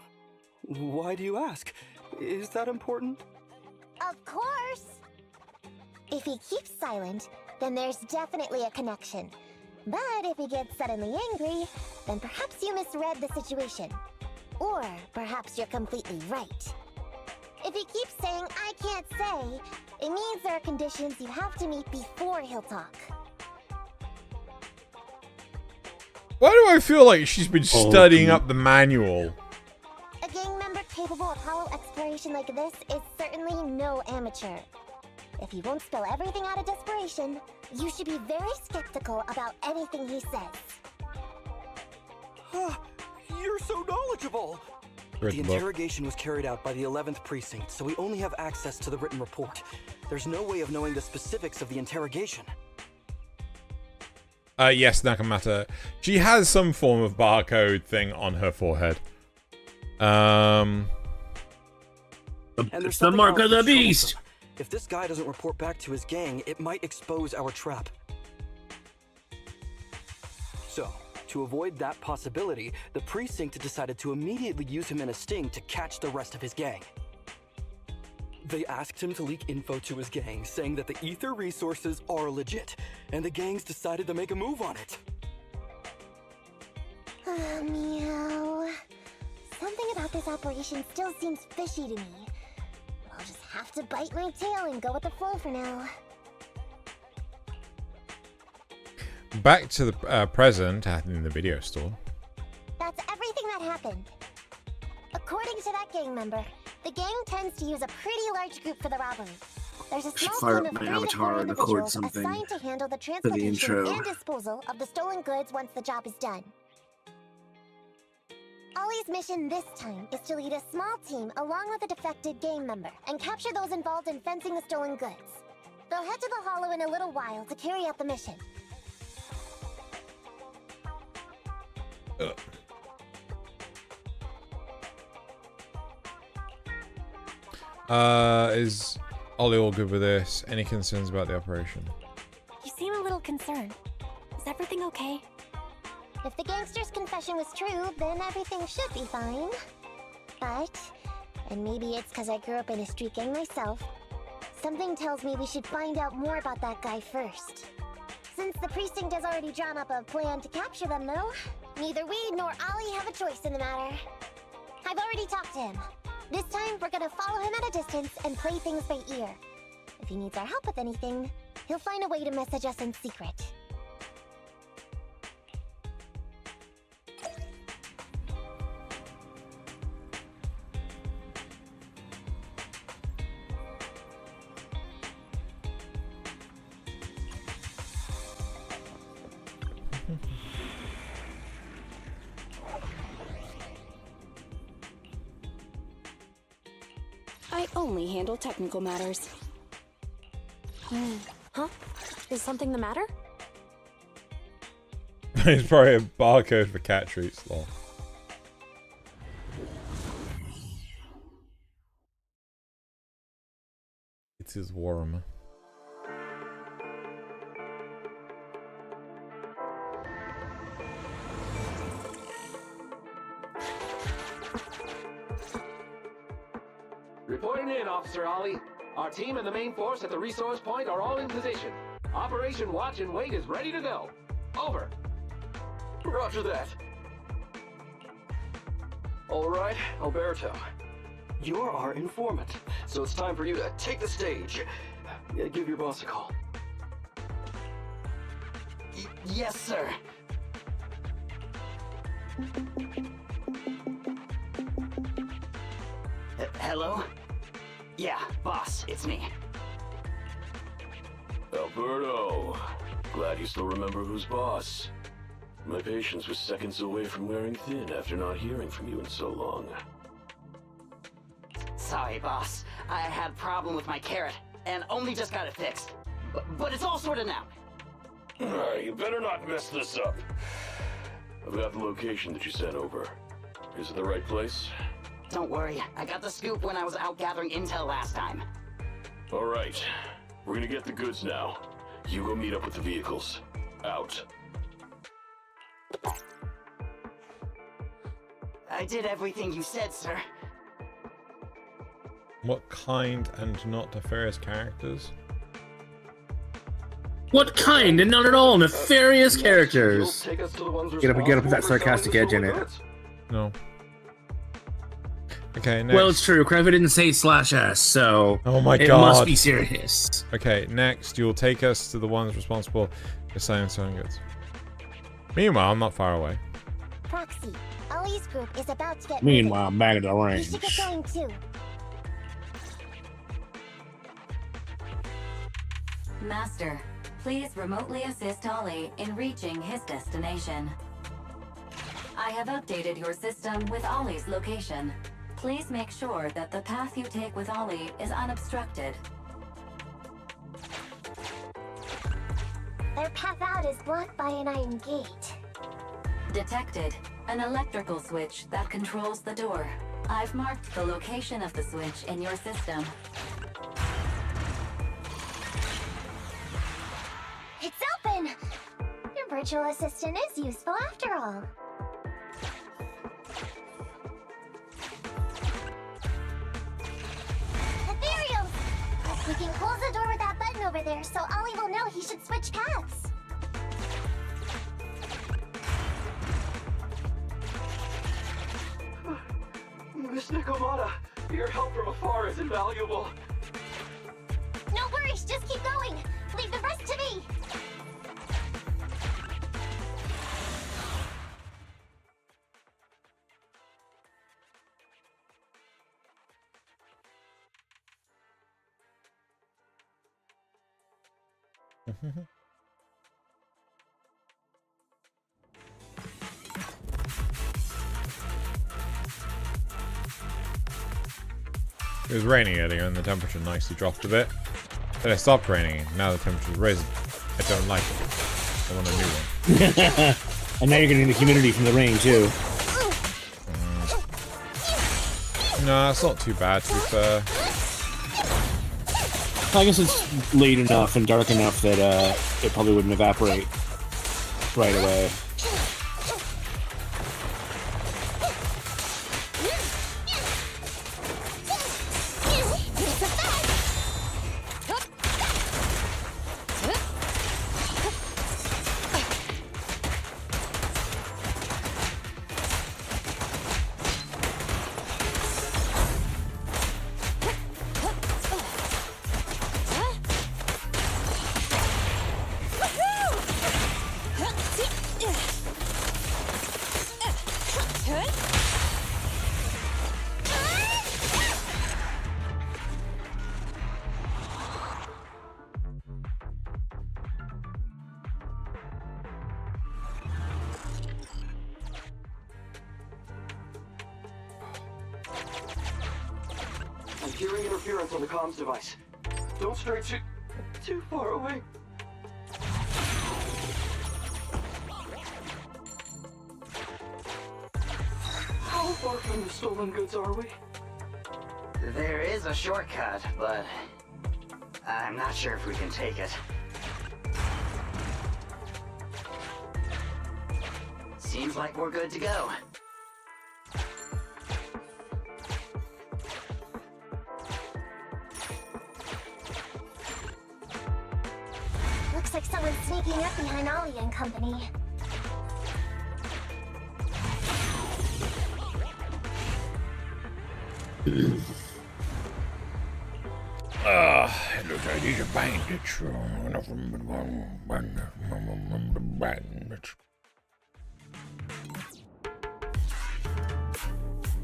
Why do you ask? Is that important? Of course! If he keeps silent, then there's definitely a connection. But if he gets suddenly angry, then perhaps you misread the situation. Or perhaps you're completely right. If he keeps saying, I can't say, it means there are conditions you have to meet before he'll talk. Why do I feel like she's been studying up the manual? A gang member capable of hollow exploration like this is certainly no amateur. If he won't spill everything out of desperation, you should be very skeptical about anything he says. You're so knowledgeable! The interrogation was carried out by the 11th Precinct, so we only have access to the written report. There's no way of knowing the specifics of the interrogation. Yes, Nekomata. She has some form of barcode thing on her forehead. It's the mark of the beast! If this guy doesn't report back to his gang, it might expose our trap. So, to avoid that possibility, the precinct decided to immediately use him in a sting to catch the rest of his gang. They asked him to leak info to his gang, saying that the ether resources are legit, and the gangs decided to make a move on it. Meow. Something about this operation still seems fishy to me. I'll just have to bite my tail and go with the flow for now. Back to the present in the video store. That's everything that happened. According to that gang member, the gang tends to use a pretty large group for the robbery. There's a I should small fire team up of my 3 to 4 avatar and record individuals something assigned to handle the for the transportation intro. and disposal of the stolen goods once the job is done. Ollie's mission this time is to lead a small team along with a defected gang member and capture those involved in fencing the stolen goods. They'll head to the Hollow in a little while to carry out the mission. Is Ollie all good with this? Any concerns about the operation? You seem a little concerned. Is everything okay? If the gangster's confession was true, then everything should be fine. But, and maybe it's because I grew up in a street gang myself, something tells me we should find out more about that guy first. Since the precinct has already drawn up a plan to capture them, though, neither we nor Ollie have a choice in the matter. I've already talked to him. This time, we're gonna follow him at a distance and play things by ear. If he needs our help with anything, he'll find a way to message us in secret. I only handle technical matters. Huh? Is something the matter? It's probably a barcode for cat treats, lol. It is warm. Reporting in, Officer Ollie. Our team and the main force at the resource point are all in position. Operation Watch and Wait is ready to go. Over. Roger that. All right, Alberto. You're our informant, so it's time for you to take the stage. Give your boss a call. Yes, sir. Hello? Yeah, boss, it's me. Alberto, glad you still remember who's boss. My patience was seconds away from wearing thin after not hearing from you in so long. Sorry, boss. I had a problem with my carrot, and only just got it fixed. But it's all sorted now. You better not mess this up. I've got the location that you sent over. Is it the right place? Don't worry, I got the scoop when I was out gathering intel last time. All right, we're gonna get the goods now. You go meet up with the vehicles. Out. I did everything you said, sir. What kind and not nefarious characters? What kind and not at all nefarious characters? Take us to the ones Get up with that sarcastic edge in it. No. Okay, next. Well, it's true. Kraven didn't say /s, so oh my it god, must be serious. Okay, next you'll take us to the ones responsible for selling stolen goods. Meanwhile, I'm not far away. Proxy, Ollie's group is about to get Meanwhile, I'm back at the moving. range. You should get going too. Master, please remotely assist Ollie in reaching his destination. I have updated your system with Ollie's location. Please make sure that the path you take with Ollie is unobstructed. Their path out is blocked by an iron gate. Detected. An electrical switch that controls the door. I've marked the location of the switch in your system. It's open! Your virtual assistant is useful after all. Ethereals! We can close the door with that button over there so Ollie will know he should switch paths. Miss Nikomata, your help from afar is invaluable. No worries, just keep going. Leave the rest to me. It was raining earlier and the temperature nicely dropped a bit. Then it stopped raining. Now the temperature's risen. I don't like it. I want a new one. And now you're getting the humidity from the rain too. No, it's not too bad to be fair. I guess it's late enough and dark enough that it probably wouldn't evaporate right away. I'm hearing interference on the comms device. Don't stray too far away. How far from the stolen goods are we? There is a shortcut, but I'm not sure if we can take it. Seems like we're good to go. Looks like someone's sneaking up behind Ollie and company. It looks like these are bandits.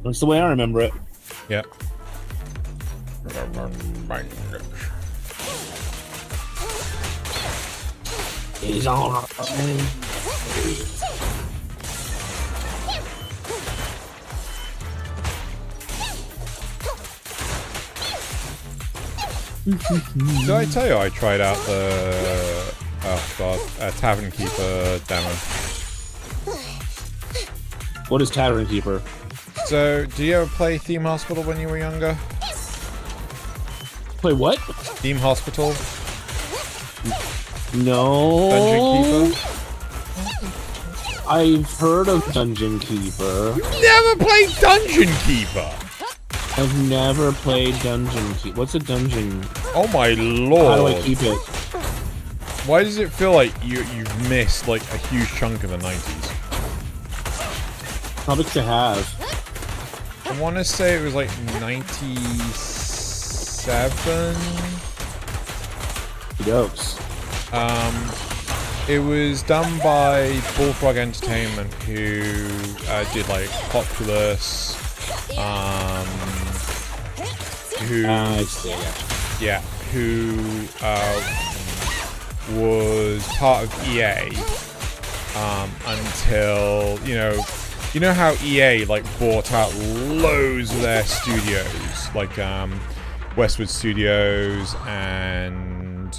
That's the way I remember it. Yeah. He's on. Did I tell you I tried out the Tavern Keeper demo? What is Tavern Keeper? So, do you ever play Theme Hospital when you were younger? Play what? Theme Hospital? No. Dungeon Keeper? I've heard of Dungeon Keeper. You never played Dungeon Keeper? I've never played Dungeon Keeper. What's a dungeon? Oh my lord. How do I keep it? Why does it feel like you've missed like a huge chunk of the 90s? Probably to have. I want to say it was like 97? Jokes. It was done by Bullfrog Entertainment, who did like Populous, who was part of EA until you know how EA like bought out loads of their studios, like Westwood Studios and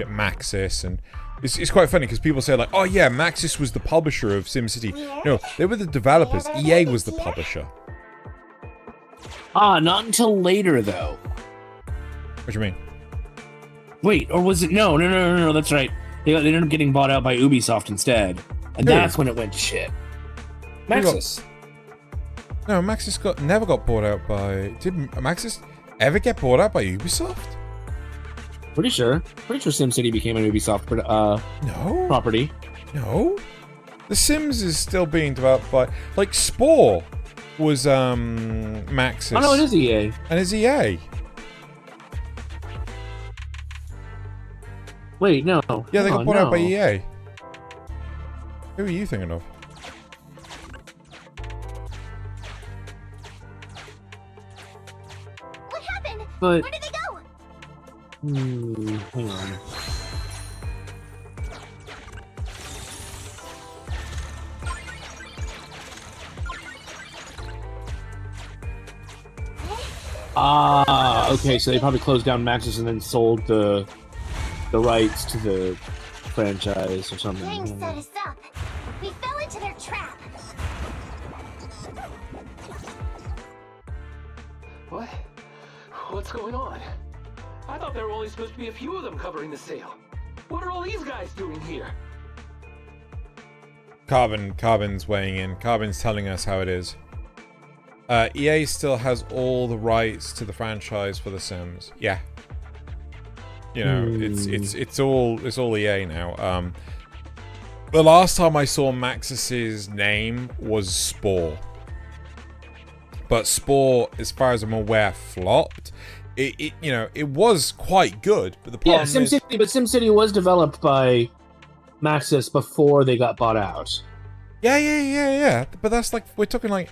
Maxis, and it's quite funny because people say like, oh yeah, Maxis was the publisher of SimCity. No, they were the developers. EA was the publisher. Not until later though. What do you mean? Wait, or was it? No, that's right. They ended up getting bought out by Ubisoft instead. And that's when it went to shit. Maxis. No, Maxis never got bought out by... Did Maxis ever get bought out by Ubisoft? Pretty sure SimCity became an Ubisoft property. No. The Sims is still being developed by... Like, Spore was Maxis. Oh no, it is EA. And it's EA. Wait, no. Yeah, they got bought out by EA. Who are you thinking of? What happened? But... Where did they go? Hang on. Okay, so they probably closed down Maxis and then sold the rights to the franchise or something. Gang set us up. We fell into their trap. What? What's going on? I thought there were only supposed to be a few of them covering the sale. What are all these guys doing here? Carbon's weighing in. Carbon's telling us how it is. EA still has all the rights to the franchise for The Sims. Yeah. You know, it's all EA now. The last time I saw Maxis's name was Spore. But Spore, as far as I'm aware, flopped. It you know, it was quite good, but the problem is... SimCity was developed by Maxis before they got bought out. Yeah. But that's like, we're talking like,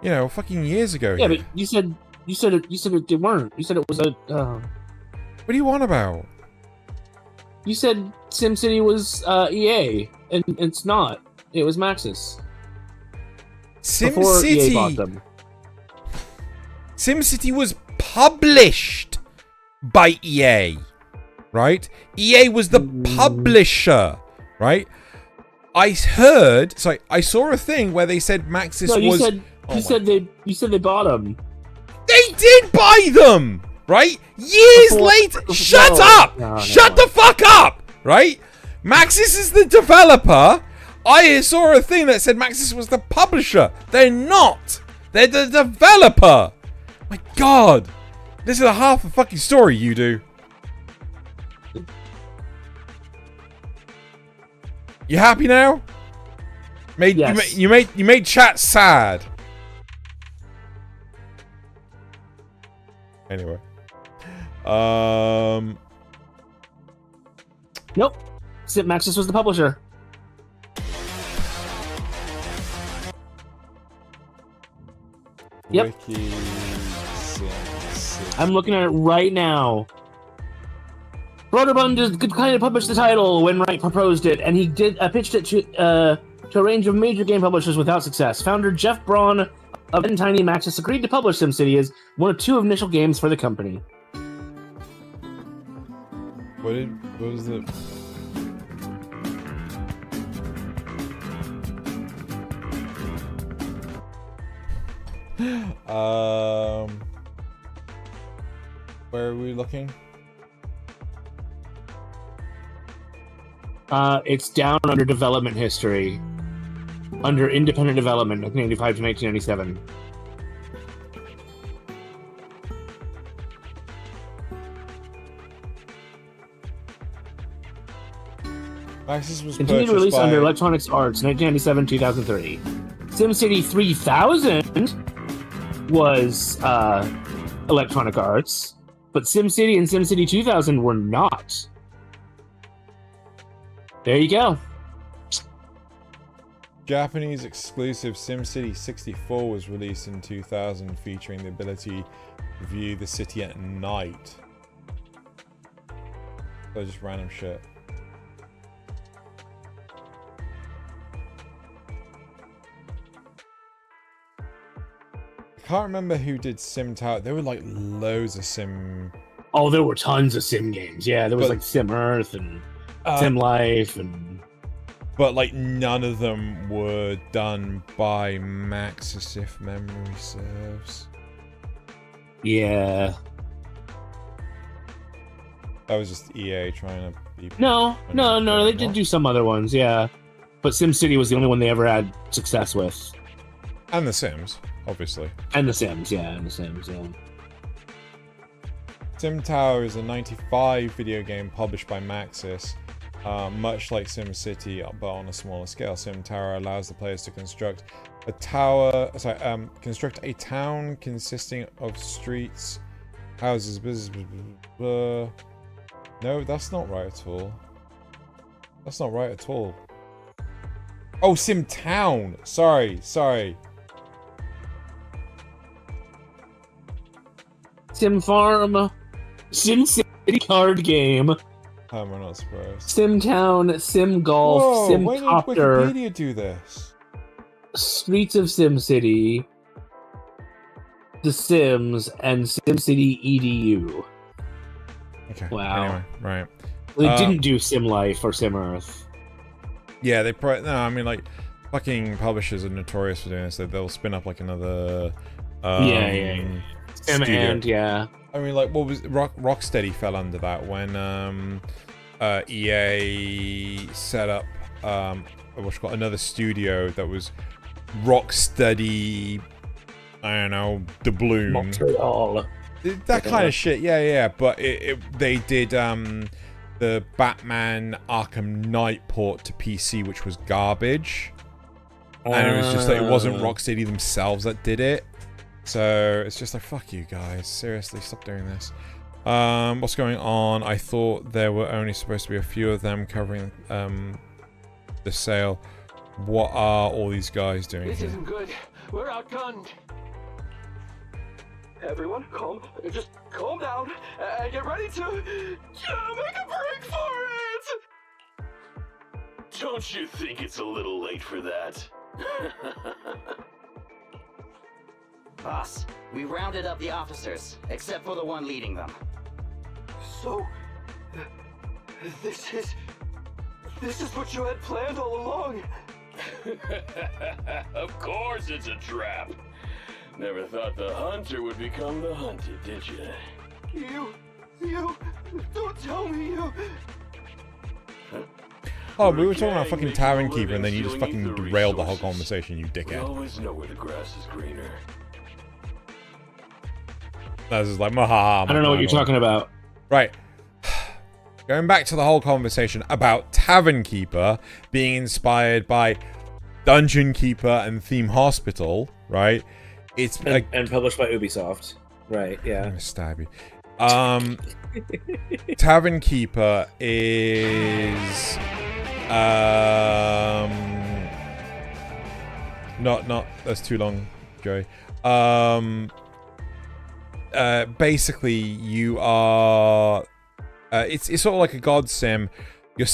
you know, fucking years ago. Yeah, here. but you said it weren't. You said it was a. What do you want about? You said SimCity was EA, and it's not. It was Maxis. Before EA bought them. SimCity was published by EA, right? EA was the publisher, right? I saw a thing where they said Maxis was... You said they bought them. They did buy them, right? Years later. Shut up! Shut the fuck up, right? Maxis is the developer. I saw a thing that said Maxis was the publisher. They're not. They're the developer. My God. This is a half a fucking story, you do. You happy now? Yes. You made chat sad. Anyway. Nope. Maxis was the publisher. Yep. I'm looking at it right now. Broderbund could kind of publish the title when Wright proposed it, and he did pitched it to a range of major game publishers without success. Founder Jeff Braun of Tiny Maxis agreed to publish SimCity as one of two initial games for the company. What was the... Where are we looking? It's down under development history. Under independent development, 1995 to 1997. Maxis was continued purchased release by... under Electronics Arts, 1997-2003. SimCity 3000 was Electronic Arts, but SimCity and SimCity 2000 were not. There you go. Japanese exclusive SimCity 64 was released in 2000, featuring the ability to view the city at night. So just random shit. I can't remember who did Sim Tower. There were like loads of Sim... Oh, there were tons of Sim games. Yeah, there was like Sim Earth and Sim Life and... But like none of them were done by Maxis, if memory serves. Yeah. That was just EA trying to be... No, they did do some other ones, yeah. But SimCity was the only one they ever had success with. And The Sims, obviously. And The Sims, yeah. Sim Tower is a 95 video game published by Maxis. Much like SimCity, but on a smaller scale. Sim Tower allows the players to construct a construct a town consisting of streets, houses, business. No, that's not right at all. That's not right at all. Oh, Sim Town. Sorry. Sim Farm, SimCity card game. We're not surprised. Sim Town, Sim Golf, Whoa, Sim why did Copter. Wikipedia do this? Streets of SimCity. The Sims, and SimCity EDU. Okay. Wow. Anyway, right. They didn't do Sim Life or Sim Earth. Yeah, they probably... No, I mean, like, fucking publishers are notorious for doing this. They'll spin up, like, another... Yeah. Sim studio. and, yeah. I mean, like, what was... Rocksteady fell under that when EA set up what's called another studio that was Rocksteady... I don't know, the Bloom. Montreal. That kind of shit, yeah. But they did the Batman Arkham Knight port to PC, which was garbage. And it was just like, it wasn't Rocksteady themselves that did it. So it's just like, fuck you guys. Seriously, stop doing this. What's going on? I thought there were only supposed to be a few of them covering the sale. What are all these guys doing This here? isn't good. We're outgunned. Everyone, just calm down and get ready to make a break for it! Don't you think it's a little late for that? Boss, we rounded up the officers, except for the one leading them. So, this is what you had planned all along? Of course it's a trap. Never thought the hunter would become the hunted, did you? You, don't tell me you... Oh, we were talking about fucking Tavern Keeper, and then you just fucking derailed the whole conversation, you We dickhead. always know where the grass is greener. That was just like, maha. I don't know what you're talking about. Right. Going back to the whole conversation about Tavern Keeper being inspired by Dungeon Keeper and Theme Hospital, right? It's and published by Ubisoft. Right, yeah. I'm gonna stab you. Tavern Keeper is not that's too long, Joey. Basically you are it's sort of like a god sim. You're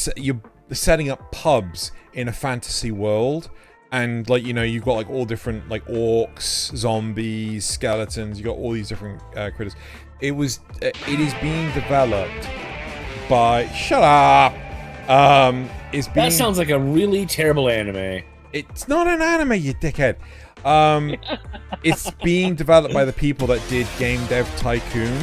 setting up pubs in a fantasy world, and like, you know, you've got like all different like orcs, zombies, skeletons. You got all these different critters. It is being developed by shut up. That sounds like a really terrible anime. It's not an anime, you dickhead. It's being developed by the people that did Game Dev Tycoon.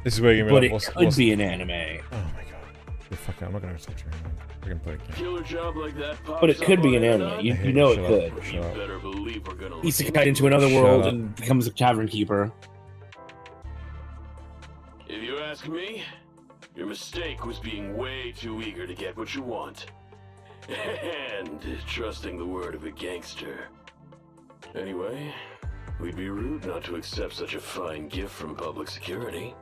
This is where you're gonna be like, it could be an anime. Oh my god. Fuck it, I'm not gonna touch you anymore. We're gonna play a game. Killer job like that pops But it could up be an on anime. an You know it Shut could. up. You better believe we're gonna He's look guide into another Shut world up. and becomes a tavern keeper. If you ask me, your mistake was being way too eager to get what you want. And trusting the word of a gangster. Anyway, we'd be rude not to accept such a fine gift from public security.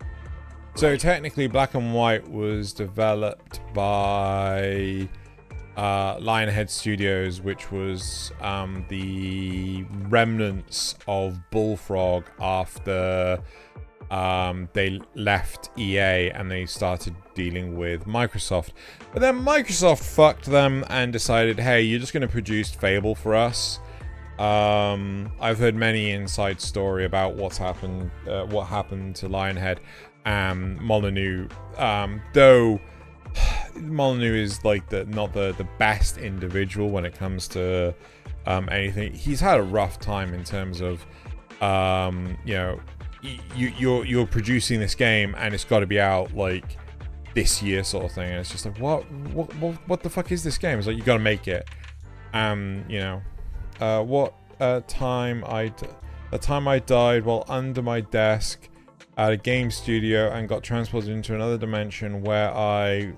So technically, Black and White was developed by Lionhead Studios, which was the remnants of Bullfrog after they left EA and they started dealing with Microsoft. But then Microsoft fucked them and decided, hey, you're just going to produce Fable for us. I've heard many inside story about what happened to Lionhead. Molyneux, though Molyneux is like not the best individual when it comes to anything. He's had a rough time in terms of you know, you're producing this game and it's got to be out like this year sort of thing, and it's just like what the fuck is this game? It's like, you got to make it. You know, the time I died while under my desk at a game studio and got transported into another dimension where I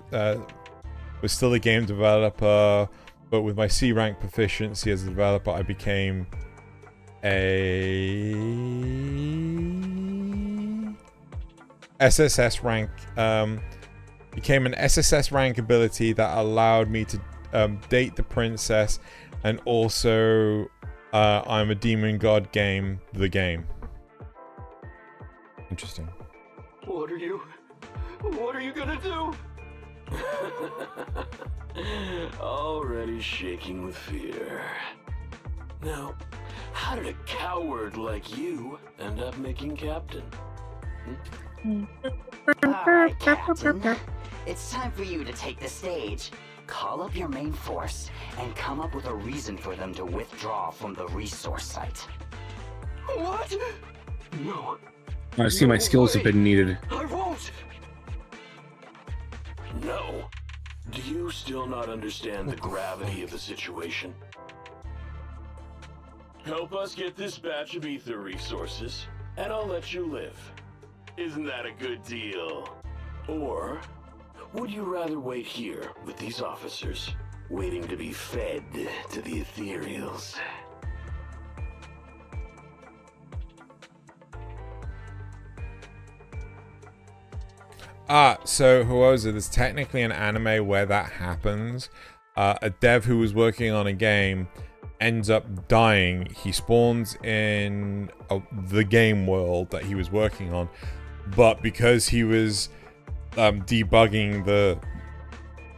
was still a game developer, but with my C rank proficiency as a developer, I became a SSS rank. Became an SSS rank ability that allowed me to date the princess, and also I'm a demon god game. The game. Interesting. What are you gonna do? Already shaking with fear. Now, How did a coward like you end up making captain? Alright, Captain. It's time for you to take the stage. Call up your main force and come up with a reason for them to withdraw from the resource site. What? No. I see my skills have been needed. I won't! No. Do you still not understand the gravity of the situation? Help us get this batch of ether resources, and I'll let you live. Isn't that a good deal? Or would you rather wait here with these officers, waiting to be fed to the ethereals? So Huoza, there's technically an anime where that happens. A dev who was working on a game ends up dying. He spawns in the game world that he was working on, but because he was debugging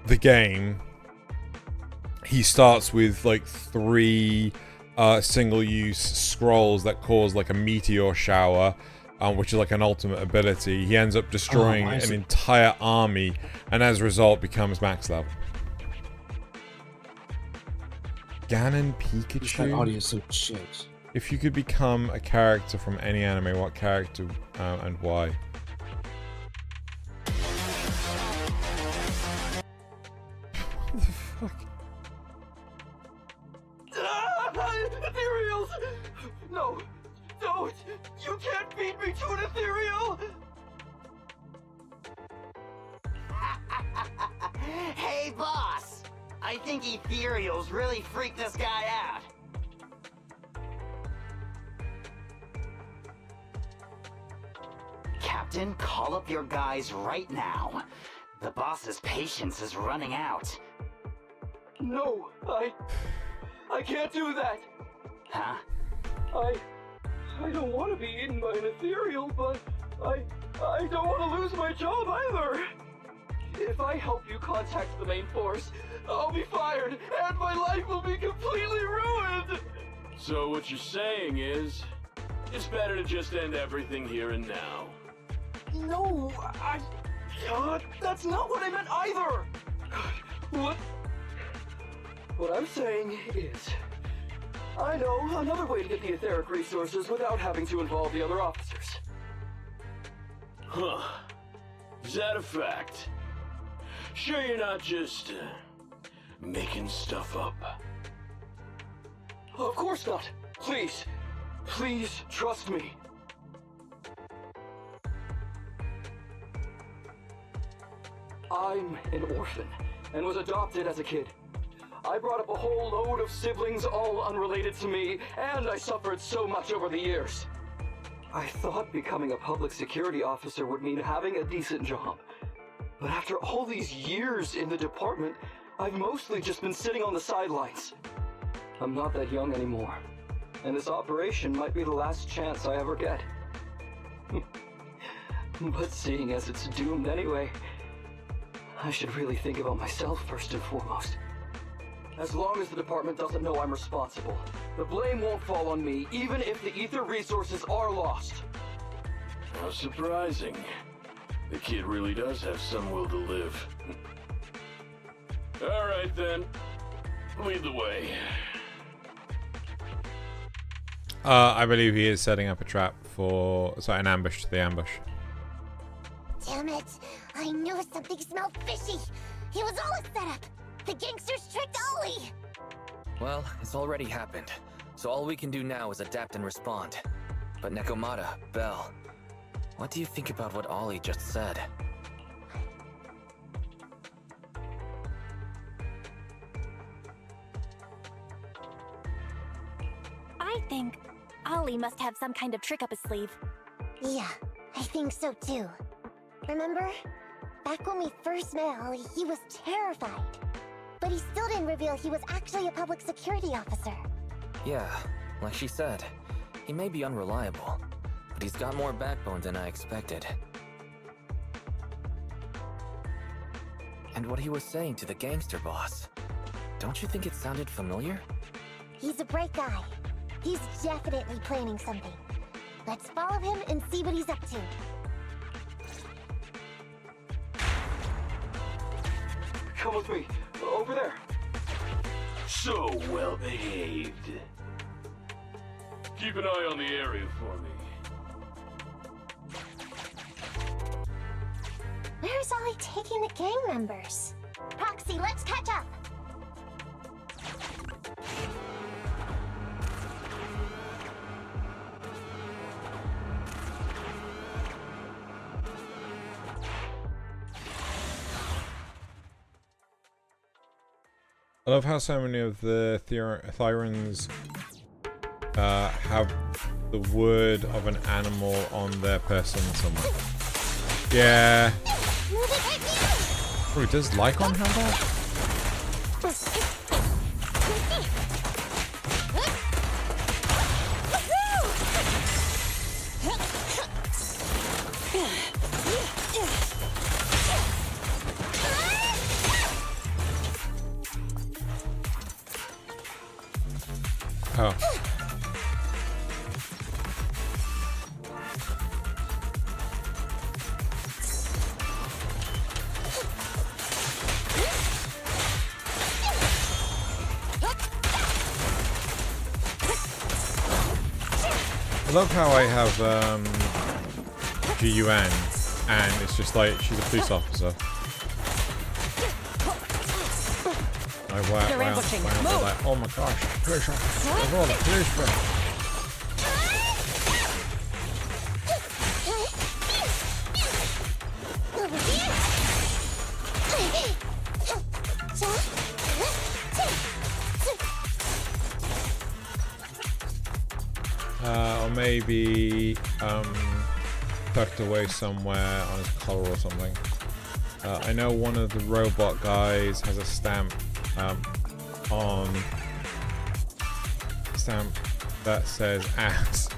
the game, he starts with like 3 single-use scrolls that cause like a meteor shower, which is like an ultimate ability. He ends up destroying an entire army, and as a result becomes max level. Ganon Pikachu? That audio is so shit. If you could become a character from any anime, what character and why? What the fuck? Ethereals! No! Don't! You can't beat me to an ethereal! Hey, boss! I think ethereals really freaked this guy out. Captain, call up your guys right now. The boss's patience is running out. No, I can't do that. Huh? I don't want to be eaten by an ethereal, but I don't want to lose my job either. If I help you contact the main force, I'll be fired, and my life will be completely ruined! So what you're saying is, it's better to just end everything here and now. No, that's not what I meant either! What I'm saying is, I know another way to get the etheric resources without having to involve the other officers. Huh. Is that a fact? Sure you're not just, making stuff up? Of course not. Please. Please trust me. I'm an orphan and was adopted as a kid. I brought up a whole load of siblings, all unrelated to me, and I suffered so much over the years. I thought becoming a public security officer would mean having a decent job. But after all these years in the department, I've mostly just been sitting on the sidelines. I'm not that young anymore, and this operation might be the last chance I ever get. But seeing as it's doomed anyway, I should really think about myself first and foremost. As long as the department doesn't know I'm responsible, the blame won't fall on me, even if the ether resources are lost. How surprising. The kid really does have some will to live. Alright then. Lead the way. I believe he is setting up a trap for... sorry, an ambush to the ambush. Damn it! I knew something smelled fishy! It was all a setup! The gangsters tricked Ollie! Well, it's already happened, so all we can do now is adapt and respond. But Nekomata, Belle, what do you think about what Ollie just said? I think Ollie must have some kind of trick up his sleeve. Yeah, I think so too. Remember? Back when we first met Ollie, he was terrified. But he still didn't reveal he was actually a public security officer. Yeah, like she said, he may be unreliable, but he's got more backbone than I expected. And what he was saying to the gangster boss, don't you think it sounded familiar? He's a bright guy. He's definitely planning something. Let's follow him and see what he's up to. Come with me. Over there. So well behaved. Keep an eye on the area for me. Where's Ollie taking the gang members? Proxy, let's catch up. I love how so many of the Thyrans have the word of an animal on their person somewhere. Yeah. Oh, does Lycon have that? Oh. I love how I have GUN and it's just like she's a police officer. Like, like, oh my gosh, police officer. There's all the policemen. Or maybe tucked away somewhere on his collar or something. I know one of the robot guys has a stamp that says ass.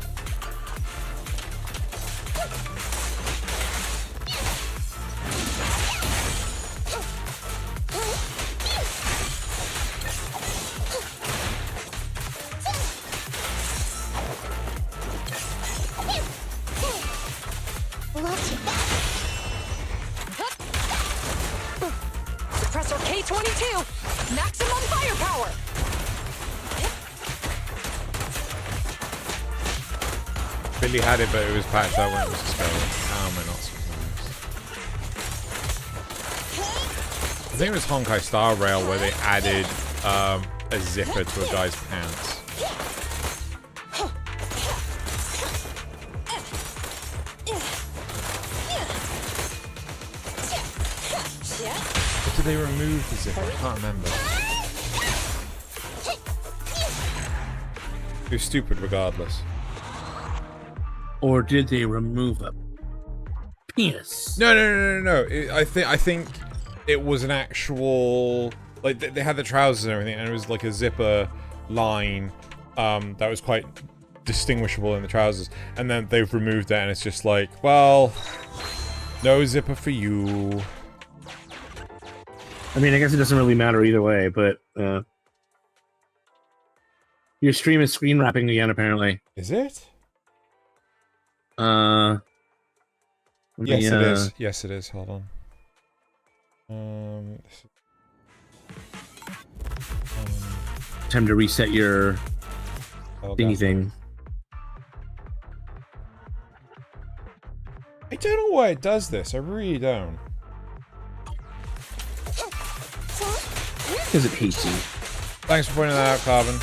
Suppressor K-22! Maximum firepower! Billy had it, but it was patched out when it was discovered. How am I not surprised? I think it was Honkai Star Rail where they added a zipper to a guy's pants. Or did they remove the zipper? I can't remember. It was stupid regardless. Or did they remove a penis? No. I think it was an actual, like they had the trousers and everything, and it was like a zipper line that was quite distinguishable in the trousers. And then they've removed that, and it's just like, well, no zipper for you. I mean, I guess it doesn't really matter either way, but your stream is screen wrapping again, apparently. Is it? Yes, it is. Yes, it is. Hold on. Time to reset your thingy thing. I don't know why it does this. I really don't. Because it hates you. Thanks for pointing that out, Carbon.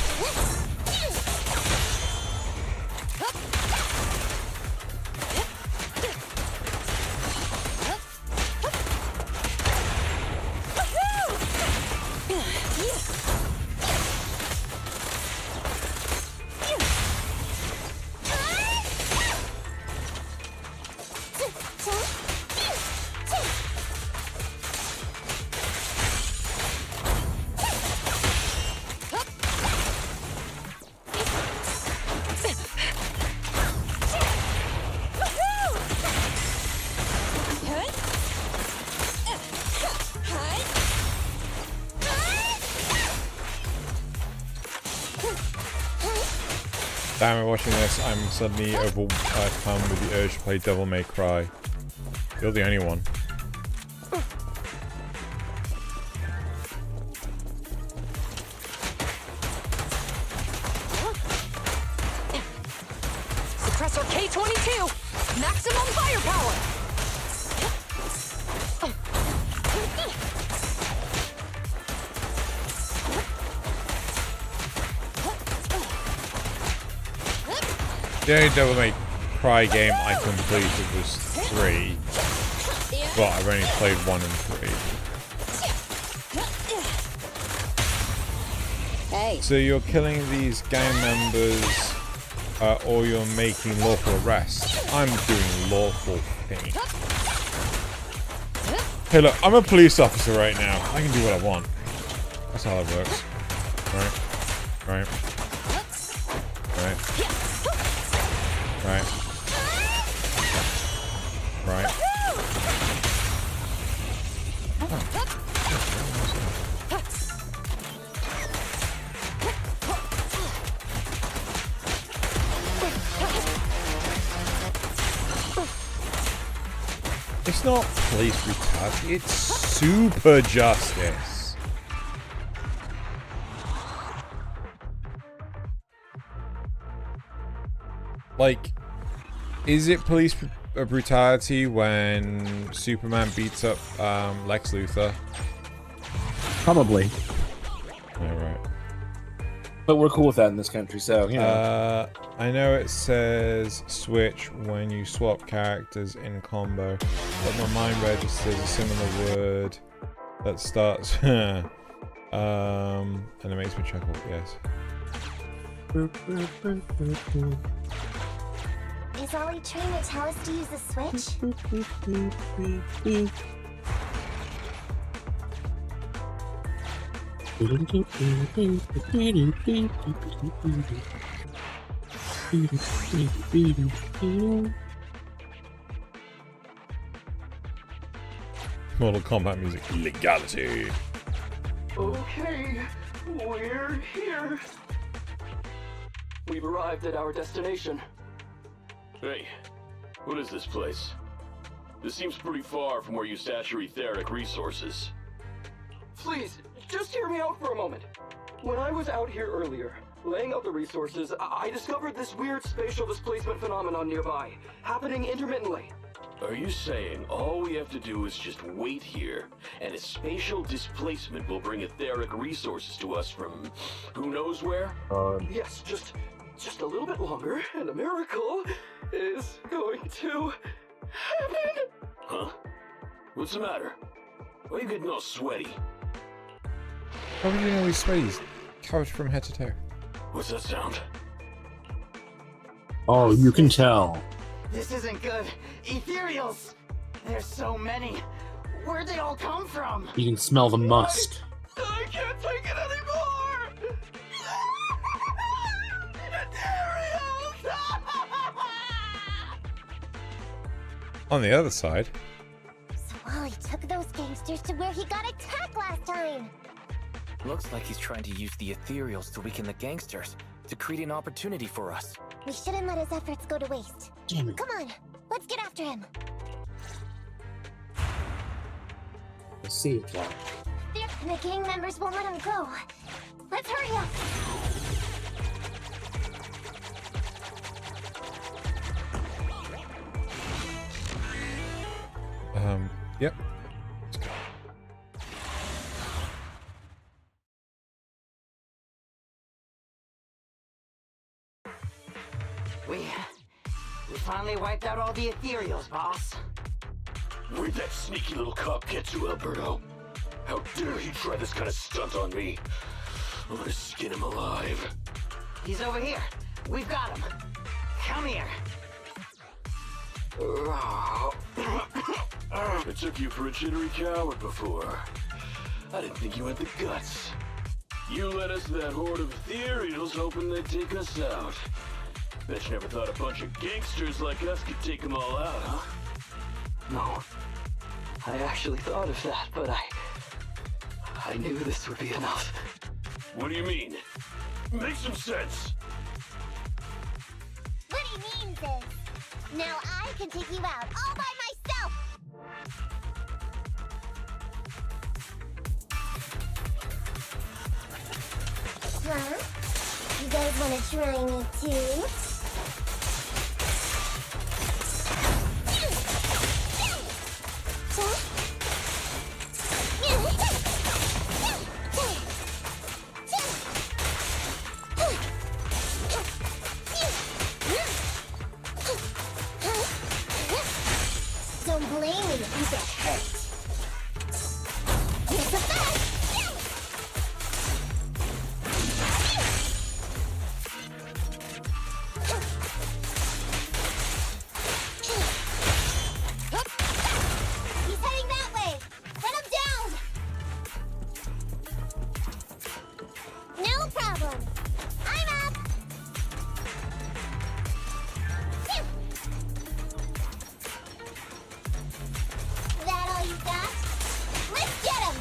Damn it, watching this, I'm suddenly overcome with the urge to play Devil May Cry. You're the only one. Suppressor K22! Maximum firepower! The only Devil May Cry game I completed was 3. But I've only played 1 and 3. Hey. So you're killing these gang members, or you're making lawful arrests. I'm doing lawful thing. Hey look, I'm a police officer right now. I can do what I want. That's how that works. Right. Right. Right. Right. Right. It's not police brutality, it's super justice. Like, is it police brutality when Superman beats up Lex Luthor? Probably. Yeah, right. But we're cool with that in this country, so, you know. I know it says switch when you swap characters in combo, but my mind registers a similar word that starts and it makes me chuckle, yes. Is Ollie trying to tell us to use the switch? Mortal Kombat music legality. Okay, we're here. We've arrived at our destination. Hey, what is this place? This seems pretty far from where you stash your etheric resources. Please, just hear me out for a moment. When I was out here earlier, laying out the resources, I discovered this weird spatial displacement phenomenon nearby, happening intermittently. Are you saying all we have to do is just wait here, and a spatial displacement will bring etheric resources to us from who knows where? Yes, just a little bit longer, and a miracle is going to happen. Huh? What's the matter? Why are you getting all sweaty? How would you know he's sweaty? He's covered from head to toe. What's that sound? Oh, you can tell. This isn't good. Ethereals! There's so many. Where'd they all come from? You can smell the musk. I can't take it anymore! On the other side, So Ollie took those gangsters to where he got attacked last time. Looks like he's trying to use the ethereals to weaken the gangsters, to create an opportunity for us. We shouldn't let his efforts go to waste. Damn it. Come on, let's get after him. Let's see it now. The gang members won't let him go. Let's hurry up. Yep. We finally wiped out all the ethereals, boss. Where'd that sneaky little cop get to, Alberto? How dare he try this kind of stunt on me? I'm gonna skin him alive. He's over here. We've got him. Come here. I took you for a jittery coward before. I didn't think you had the guts. You led us to that horde of ethereals hoping they'd take us out. Bet you never thought a bunch of gangsters like us could take them all out, huh? No. I actually thought of that, but I knew this would be enough. What do you mean? Make some sense. means is, now I can take you out all by myself! Huh? You guys wanna try me too? Don't blame me if you get hurt. Here's the best! He's heading that way! Run him down! No problem! I'm up! That all you got? Let's get him!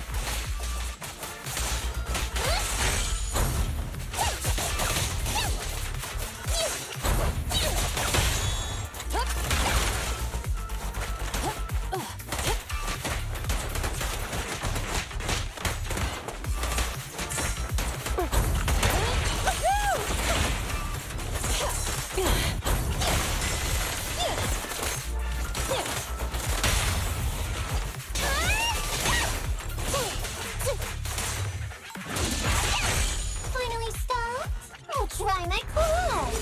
Finally stopped? I'll try my claws!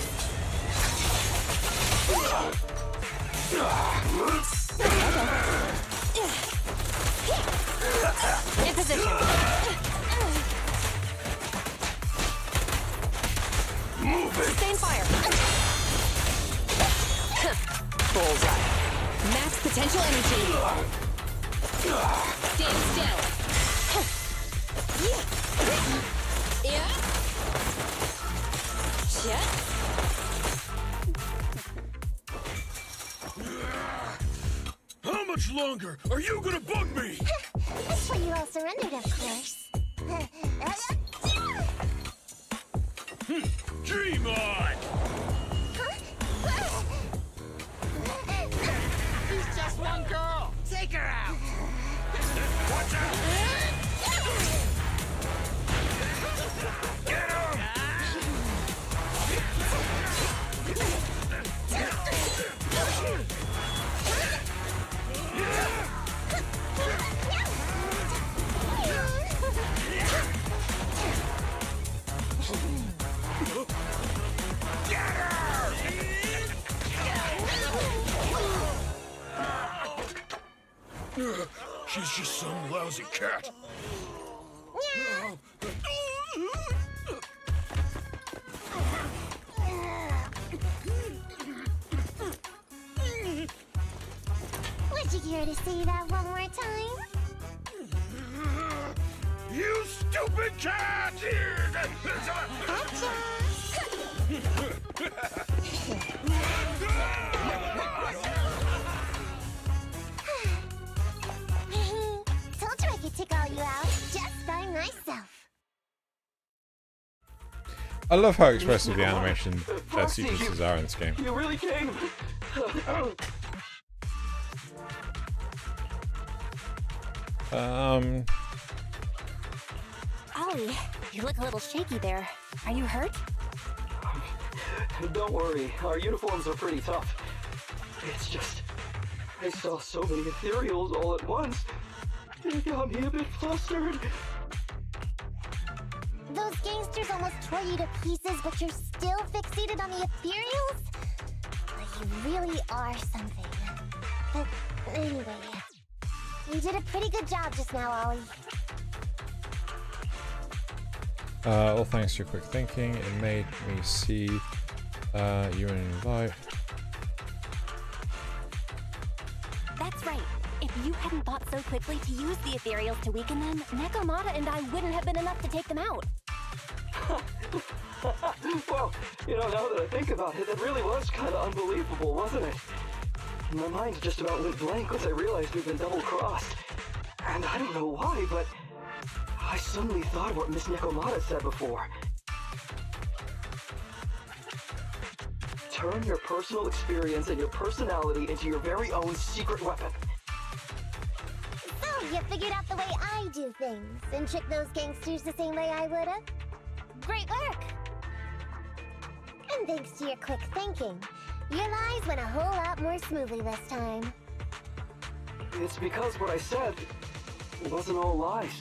In position. Sustain fire. Bullseye. Max potential energy. Stand still. Yeah. Shit. How much longer are you gonna bug me? That's why you all surrendered, of course. Dream on! She's just one girl. Take her out. Watch out! Get him! She's just some lousy cat. Would you care to say that one more time? You stupid cat! Told you I could take all you out just by myself. I love how expressive the animation sequences are in this game. You really came. Ollie, you look a little shaky there. Are you hurt? Don't worry, our uniforms are pretty tough. It's just, I saw so many ethereals all at once. It got me a bit flustered. Those gangsters almost tore you to pieces, but you're still fixated on the ethereals? You really are something. But anyway, you did a pretty good job just now, Ollie. All thanks to your quick thinking, it made me see you in an invite. That's right. If you hadn't thought so quickly to use the ethereals to weaken them, Nekomata and I wouldn't have been enough to take them out. Well, now that I think about it, it really was kind of unbelievable, wasn't it? My mind just about went blank once I realized we'd been double-crossed. And I don't know why, but I suddenly thought of what Miss Nekomata said before. turn your personal experience and your personality into your very own secret weapon. So, you figured out the way I do things and tricked those gangsters the same way I would've? Great work! And thanks to your quick thinking, your lies went a whole lot more smoothly this time. It's because what I said wasn't all lies.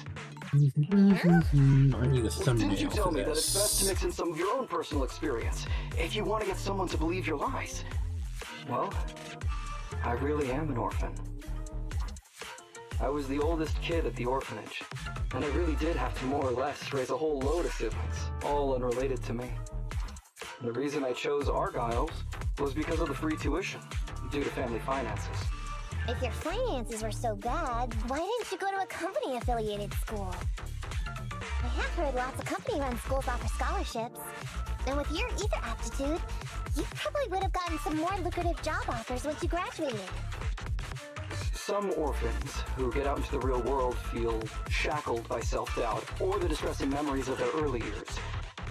I need a Didn't thumbnail you tell for me that it's best to this. mix in some of your own personal experience if you want to get someone to believe your lies? Well, I really am an orphan. I was the oldest kid at the orphanage, and I really did have to more or less raise a whole load of siblings, all unrelated to me. The reason I chose Argyle's was because of the free tuition, due to family finances. If your finances were so bad, why didn't you go to a company-affiliated school? I have heard lots of company-run schools offer scholarships. And with your ether aptitude, you probably would have gotten some more lucrative job offers once you graduated. Some orphans who get out into the real world feel shackled by self-doubt or the distressing memories of their early years,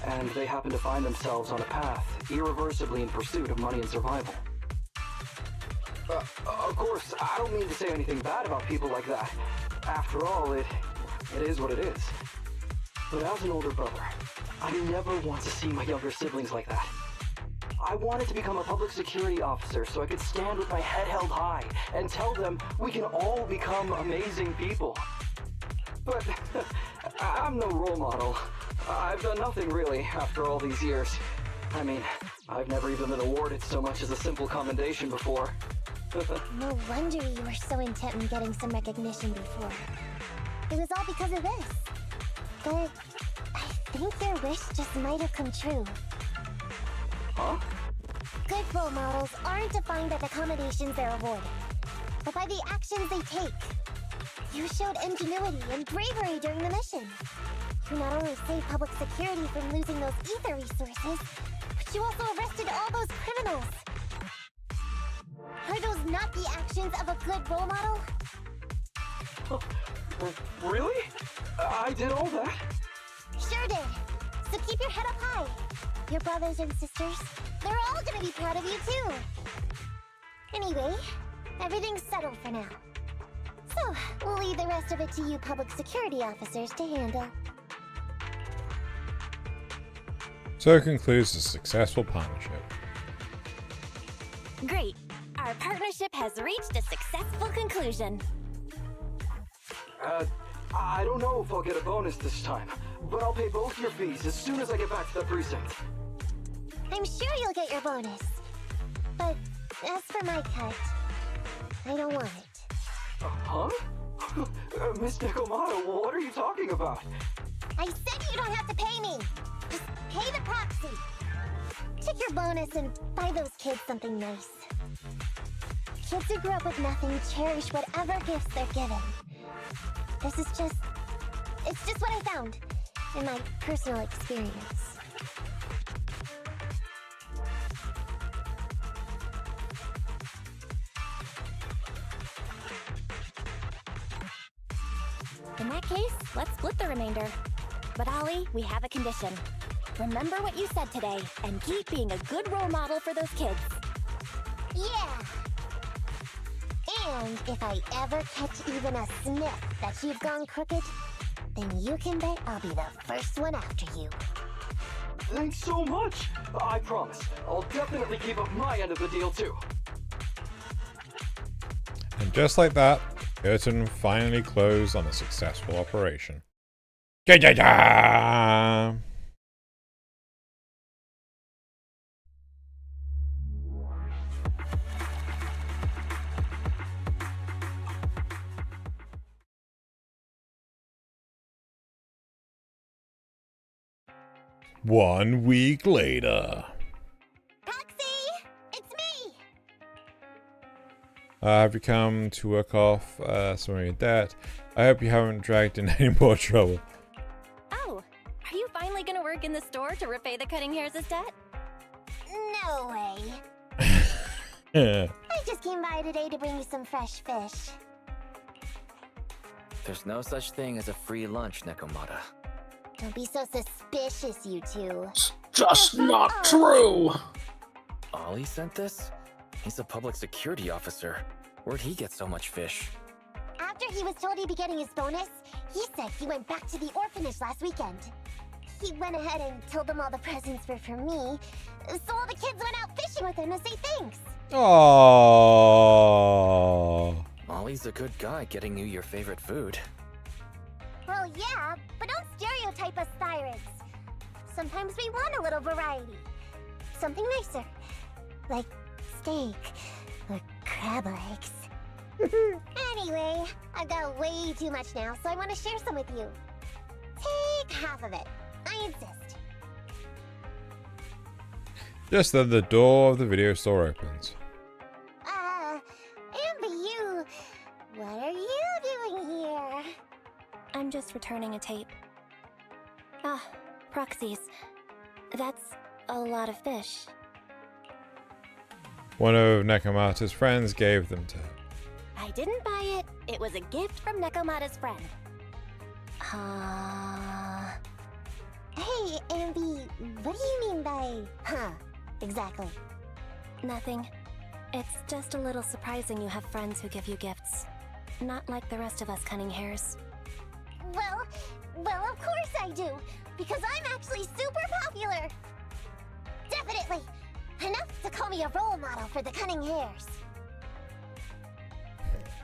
and they happen to find themselves on a path irreversibly in pursuit of money and survival. Of course, I don't mean to say anything bad about people like that. After all, it is what it is. But as an older brother, I never want to see my younger siblings like that. I wanted to become a public security officer so I could stand with my head held high and tell them we can all become amazing people. But I'm no role model. I've done nothing really after all these years. I mean, I've never even been awarded so much as a simple commendation before. No wonder you were so intent on getting some recognition before. It was all because of this. But I think their wish just might have come true. Huh? Good role models aren't defined by the accommodations they're awarded, but by the actions they take. You showed ingenuity and bravery during the mission. You not only saved public security from losing those ether resources, but you also arrested all those criminals. Are those not the actions of a good role model? Really? I did all that? Sure did. So keep your head up high. Your brothers and sisters, they're all gonna be proud of you too. Anyway, everything's settled for now. So, we'll leave the rest of it to you public security officers to handle. So concludes a successful partnership. Great. Our partnership has reached a successful conclusion. I don't know if I'll get a bonus this time, but I'll pay both your fees as soon as I get back to the precinct. I'm sure you'll get your bonus. But as for my cut, I don't want it. Huh? Miss Nicomata, what are you talking about? I said you don't have to pay me! Just pay the proxy! Take your bonus and buy those kids something nice. Kids who grew up with nothing cherish whatever gifts they're given. It's just what I found in my personal experience. In that case, let's split the remainder. But Ollie, we have a condition. Remember what you said today, and keep being a good role model for those kids. Yeah! And if I ever catch even a sniff that you've gone crooked, then you can bet I'll be the first one after you. Thanks so much! I promise, I'll definitely keep up my end of the deal too. And just like that, curtain finally closed on a successful operation. Ja-ja-ja! One week later. Have you come to work off some of your debt? I hope you haven't dragged in any more trouble. Oh, are you finally gonna work in the store to repay the cutting hairs' debt? No way. Yeah. I just came by today to bring you some fresh fish. There's no such thing as a free lunch, Nicomata. Don't be so suspicious, you two. Just not true! Ollie sent this? He's a public security officer. Where'd he get so much fish? After he was told he'd be getting his bonus, he said he went back to the orphanage last weekend. He went ahead and told them all the presents were for me, so all the kids went out fishing with him to say thanks. Oh. Ollie's a good guy getting you your favorite food. Well, yeah, but don't stereotype us Thyrids. Sometimes we want a little variety. Something nicer. Like steak or crab legs. Anyway, I've got way too much now, so I want to share some with you. Take half of it. I insist. Just then the door of the video store opens. Amber, what are you doing here? I'm just returning a tape. Ah, proxies. That's a lot of fish. One of Nekomata's friends gave them to her. I didn't buy it. It was a gift from Nekomata's friend. Hey, Ambi, what do you mean by exactly? Nothing. It's just a little surprising you have friends who give you gifts. Not like the rest of us cunning hares. Well, of course I do, because I'm actually super popular. Definitely. Enough to call me a role model for the cunning hares.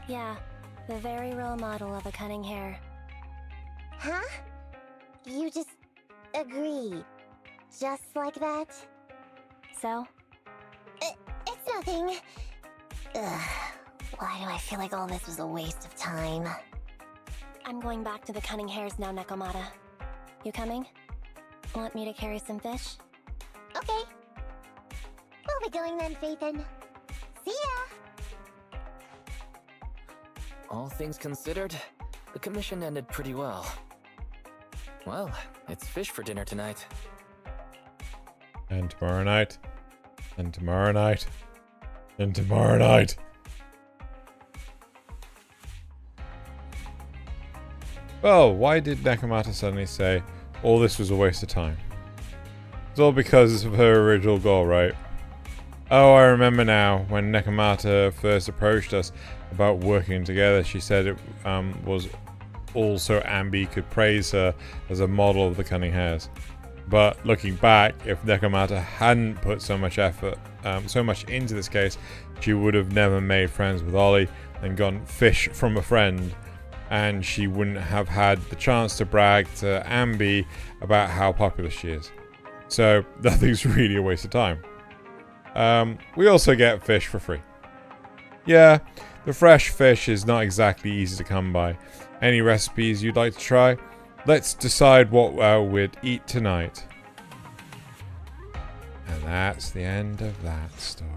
Yeah, the very role model of a cunning hare. Huh? You just agreed. Just like that? So? It's nothing. Ugh, why do I feel like all this was a waste of time? I'm going back to the cunning hares now, Nekomata. You coming? Want me to carry some fish? Okay. We'll be going then, Phaethon. See ya! All things considered, the commission ended pretty well. Well, it's fish for dinner tonight. And tomorrow night. And tomorrow night. And tomorrow night. Well, why did Nekomata suddenly say all this was a waste of time? It's all because of her original goal, right? Oh, I remember now. When Nekomata first approached us about working together, she said it was also Ambi could praise her as a model of the cunning hares. But looking back, if Nekomata hadn't put so much effort, so much into this case, she would have never made friends with Ollie and gotten fish from a friend, and she wouldn't have had the chance to brag to Ambi about how popular she is. So nothing's really a waste of time. We also get fish for free. Yeah, the fresh fish is not exactly easy to come by. Any recipes you'd like to try? Let's decide what we'd eat tonight. And that's the end of that story.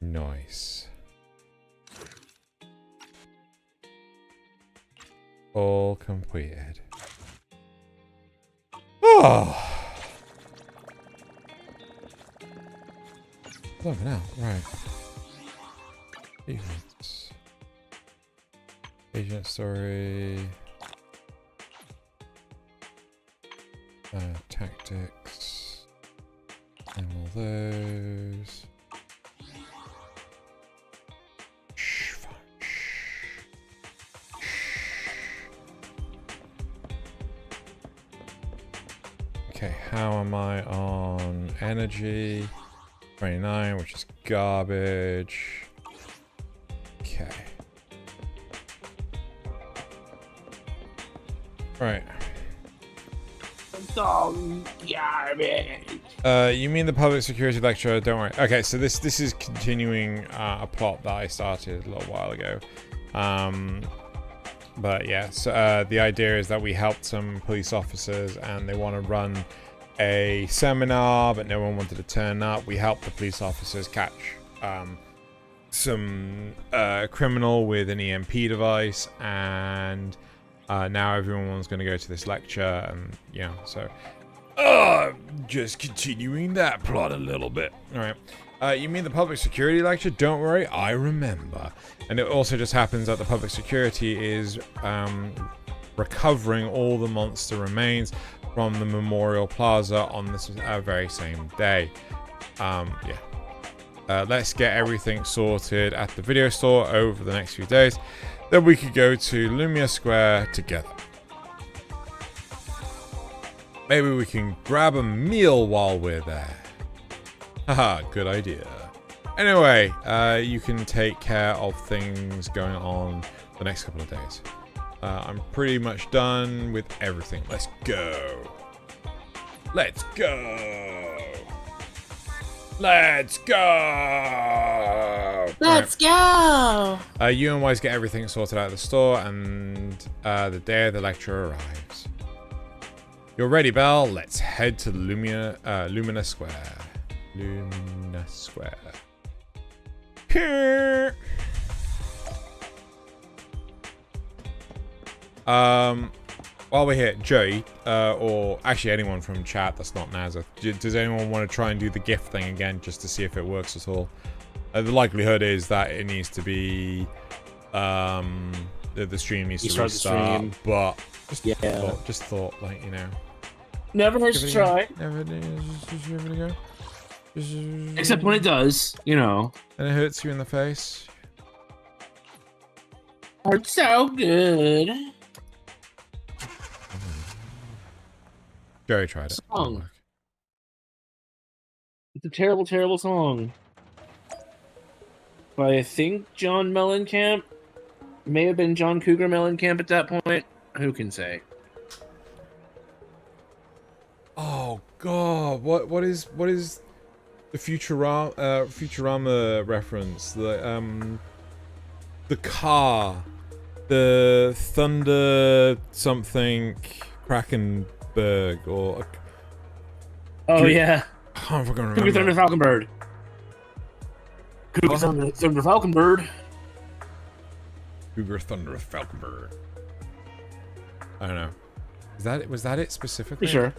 Nice. All completed. Oh! Look now, right. Agents. Agent story. Tactics. And all those. Okay, how am I on energy? 29, which is garbage. Okay. Right. Garbage. You mean the public security lecture? Don't worry. Okay, so this is continuing a plot that I started a little while ago. But yeah, so the idea is that we helped some police officers and they want to run a seminar, but no one wanted to turn up. We helped the police officers catch some criminal with an EMP device, and now everyone's going to go to this lecture, and yeah, so just continuing that plot a little bit. All right. You mean the public security lecture? Don't worry, I remember. And it also just happens that the public security is recovering all the monster remains, from the Memorial Plaza on this very same day. Yeah. Let's get everything sorted at the video store over the next few days. Then we could go to Lumia Square together. Maybe we can grab a meal while we're there. Haha, good idea. Anyway, you can take care of things going on the next couple of days. I'm pretty much done with everything. Let's go. Let's go. Let's go. Let's go. You and Wise get everything sorted out at the store, and the day of the lecture arrives. You're ready, Belle. Let's head to Lumina Square. Lumina Square. Here. While we're here, Joey, or actually anyone from chat that's not Nazareth, does anyone want to try and do the gift thing again just to see if it works at all? The likelihood is that it needs to be, the stream needs to restart, but just thought, like, you know. Never hurts to try. Never give it a go. Except when it does, you know. And it hurts you in the face. Hurts so good. Jerry tried it. Song. It's a terrible, terrible song. But I think John Mellencamp may have been John Cougar Mellencamp at that point. Who can say? Oh God! What is the Futurama reference? The car, the Thunder something Krakenberg or. Oh yeah. I can't fucking remember. Cougar Thunder Falconbird. Cougar Thunder Falconbird. Cougar Thunder Falconbird. I don't know. Was that it specifically? Pretty sure.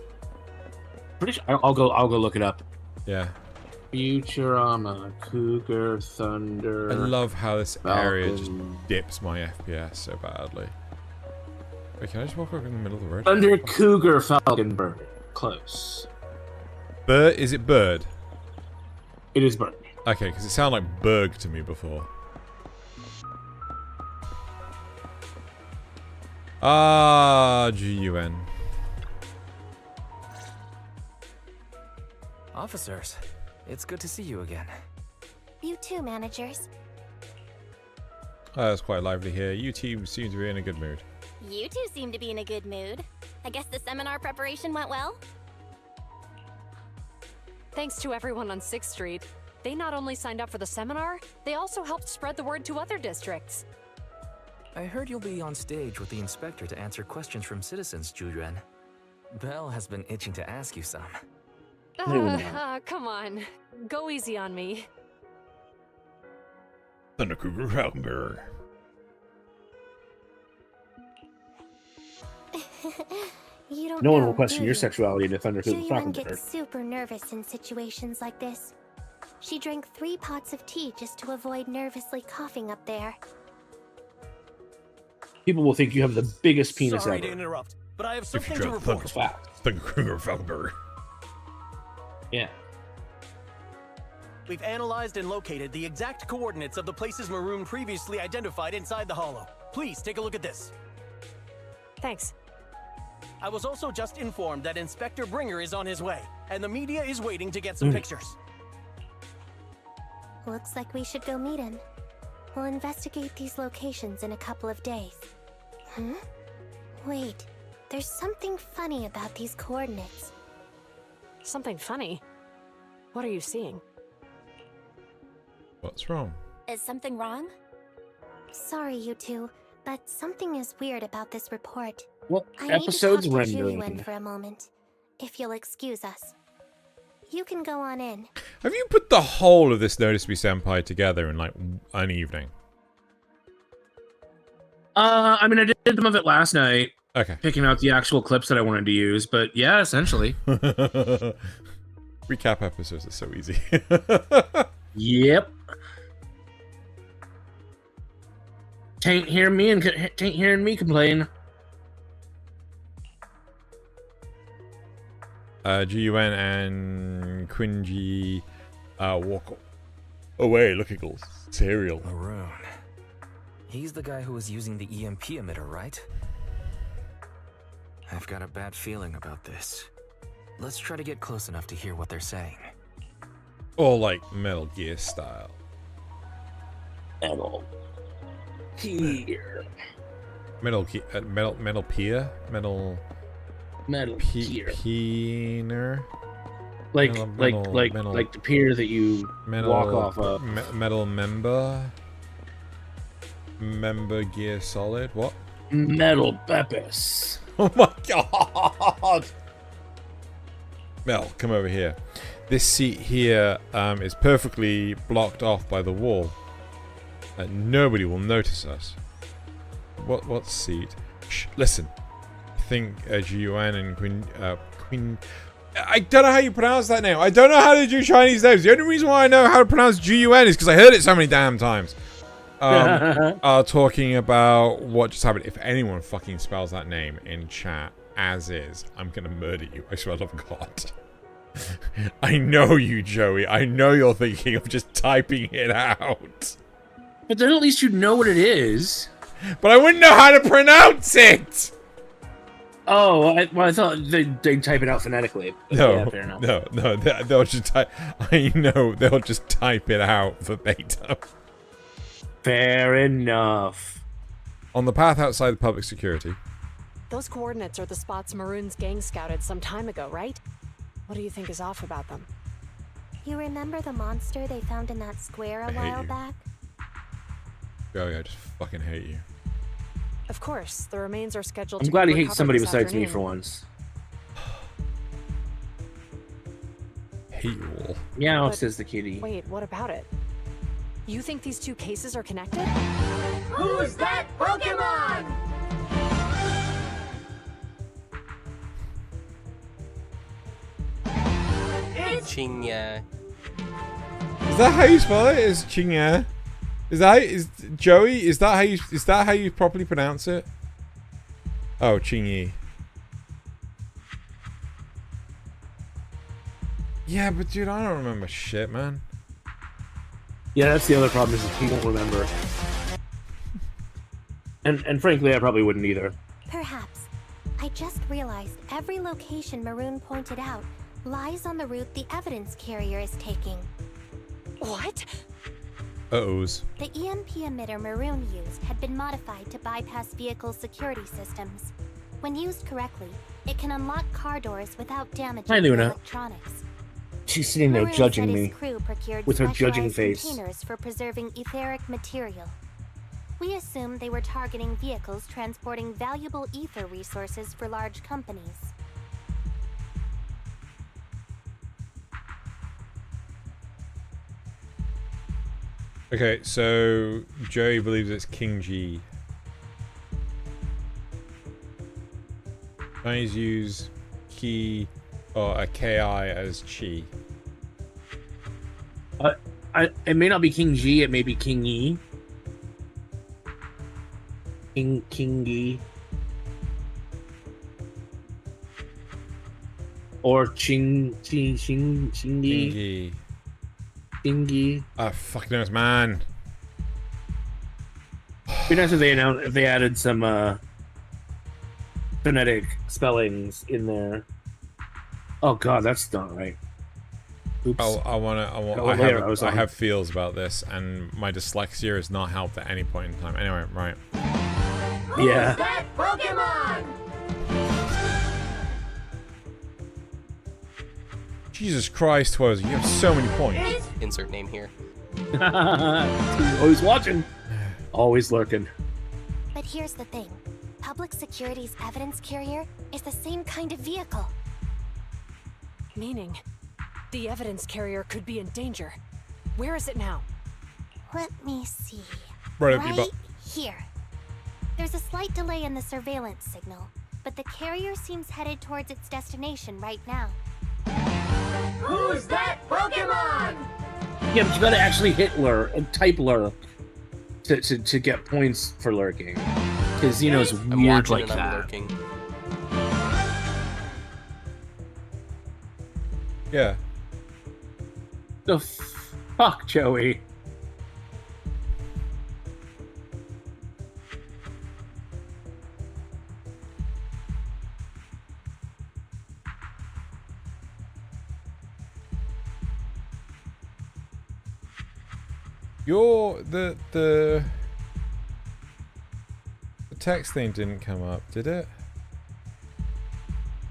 Pretty sure. I'll go look it up. Yeah. Futurama, Cougar Thunder. I love how this Falcon. area just dips my FPS so badly. Wait, can I just walk over in the middle of the road? Thunder Cougar Falconbird. Close. Bird? Is it bird? It is bird. Okay, because it sounded like Berg to me before. GUN. Officers, it's good to see you again. You too, managers. It's quite lively here. You two seem to be in a good mood. You two seem to be in a good mood. I guess the seminar preparation went well? Thanks to everyone on 6th Street. They not only signed up for the seminar, they also helped spread the word to other districts. I heard you'll be on stage with the inspector to answer questions from citizens, Julian. Belle has been itching to ask you some. Come on. Go easy on me. Thunder Cougar Falconbird. You don't No one know, will question do your you? sexuality in a Thunder Cougar Julian Falconbird. gets super nervous in situations like this. She drank 3 pots of tea just to avoid nervously coughing up there. People will think you have the biggest penis Sorry ever. to interrupt, but I have If you something to drop report. Thunder Cougar Falconbird. Yeah. We've analyzed and located the exact coordinates of the places Maroon previously identified inside the hollow. Please take a look at this. Thanks. I was also just informed that Inspector Bringer is on his way, and the media is waiting to get some pictures. Looks like we should go meet him. We'll investigate these locations in a couple of days. Huh? Wait, there's something funny about these coordinates. Something funny? What are you seeing? What's wrong? Is something wrong? Sorry, you two, but something is weird about this report. What I episode's need to talk to rendering? Julian for a moment, if you'll excuse us. You can go on in. Have you put the whole of this Notice Me Senpai together in like an evening? I mean, I did some of it last night. Okay. Picking out the actual clips that I wanted to use, but yeah, essentially. Recap episodes are so easy. Yep. Tain't hearing me complain. GUN and Quingy walk away looking all serial. Maroon. He's the guy who was using the EMP emitter, right? I've got a bad feeling about this. Let's try to get close enough to hear what they're saying. Or like Metal Gear style. Metal Gear. Metal Gear. Metal Gear. Peener. Like the pier that you walk off of. Metal member. Member Gear Solid. What? Metal Beppis. Oh my god! Mel, come over here. This seat here is perfectly blocked off by the wall. Nobody will notice us. What seat? Shh, listen. I think GUN and Queen. I don't know how you pronounce that name. I don't know how to do Chinese names. The only reason why I know how to pronounce GUN is because I heard it so many damn times. Are talking about what just happened. If anyone fucking spells that name in chat as is, I'm gonna murder you. I swear to God. I know you, Joey. I know you're thinking of just typing it out. But then at least you'd know what it is. But I wouldn't know how to pronounce it! Oh, I thought they'd type it out phonetically. No, yeah, fair enough. no, they'll just type. I know they'll just type it out verbatim. Fair enough. On the path outside the public security. Those coordinates are the spots Maroon's gang scouted some time ago, right? What do you think is off about them? You remember the monster they found in that square a while back? Joey, I just fucking hate you. Of course, the remains are scheduled I'm to glad be he hates recovered somebody this besides me afternoon. for once. Hate you all. Meow, But says the kitty. Wait, what about it? You think these two cases are connected? Who's that Pokemon? Chinya. Is that how you spell it? Is Chinya? Is Joey? Is that how you properly pronounce it? Oh, Chingy. Yeah, but dude, I don't remember shit, man. Yeah, that's the other problem is he won't remember. And frankly, I probably wouldn't either. Perhaps. I just realized every location Maroon pointed out lies on the route the evidence carrier is taking. What? Uh-ohs. The EMP emitter Maroon used had been modified to bypass vehicle security systems. When used correctly, it can unlock car doors without damaging Hi, Luna. electronics. She's sitting there Maroon judging said me his crew procured with her judging specialized face. containers for preserving etheric material. We assumed they were targeting vehicles transporting valuable ether resources for large companies. Okay, so Joey believes it's King G. Chinese use Ki or a Ki as Chi. It may not be King G, it may be King E. King or Chingy. Ah, fuck knows, man. Be nice if they added some phonetic spellings in there. Oh god, that's not right. Oops. I have feels about this, and my dyslexia has not helped at any point in time. Anyway, right. Yeah. Who's that Pokemon? Jesus Christ, Twozy, you have so many points. Insert name here. Always watching. Always lurking. But here's the thing. Public Security's evidence carrier is the same kind of vehicle. Meaning, the evidence carrier could be in danger. Where is it now? Let me see. Right up your butt. Here. There's a slight delay in the surveillance signal, but the carrier seems headed towards its destination right now. Who's that Pokemon? Yeah, but you gotta actually hit lurk and type lurk to get points for lurking. Because, you know, it's I'm weird watching like and I'm that. lurking. Yeah. The fuck, Joey? The text thing didn't come up, did it?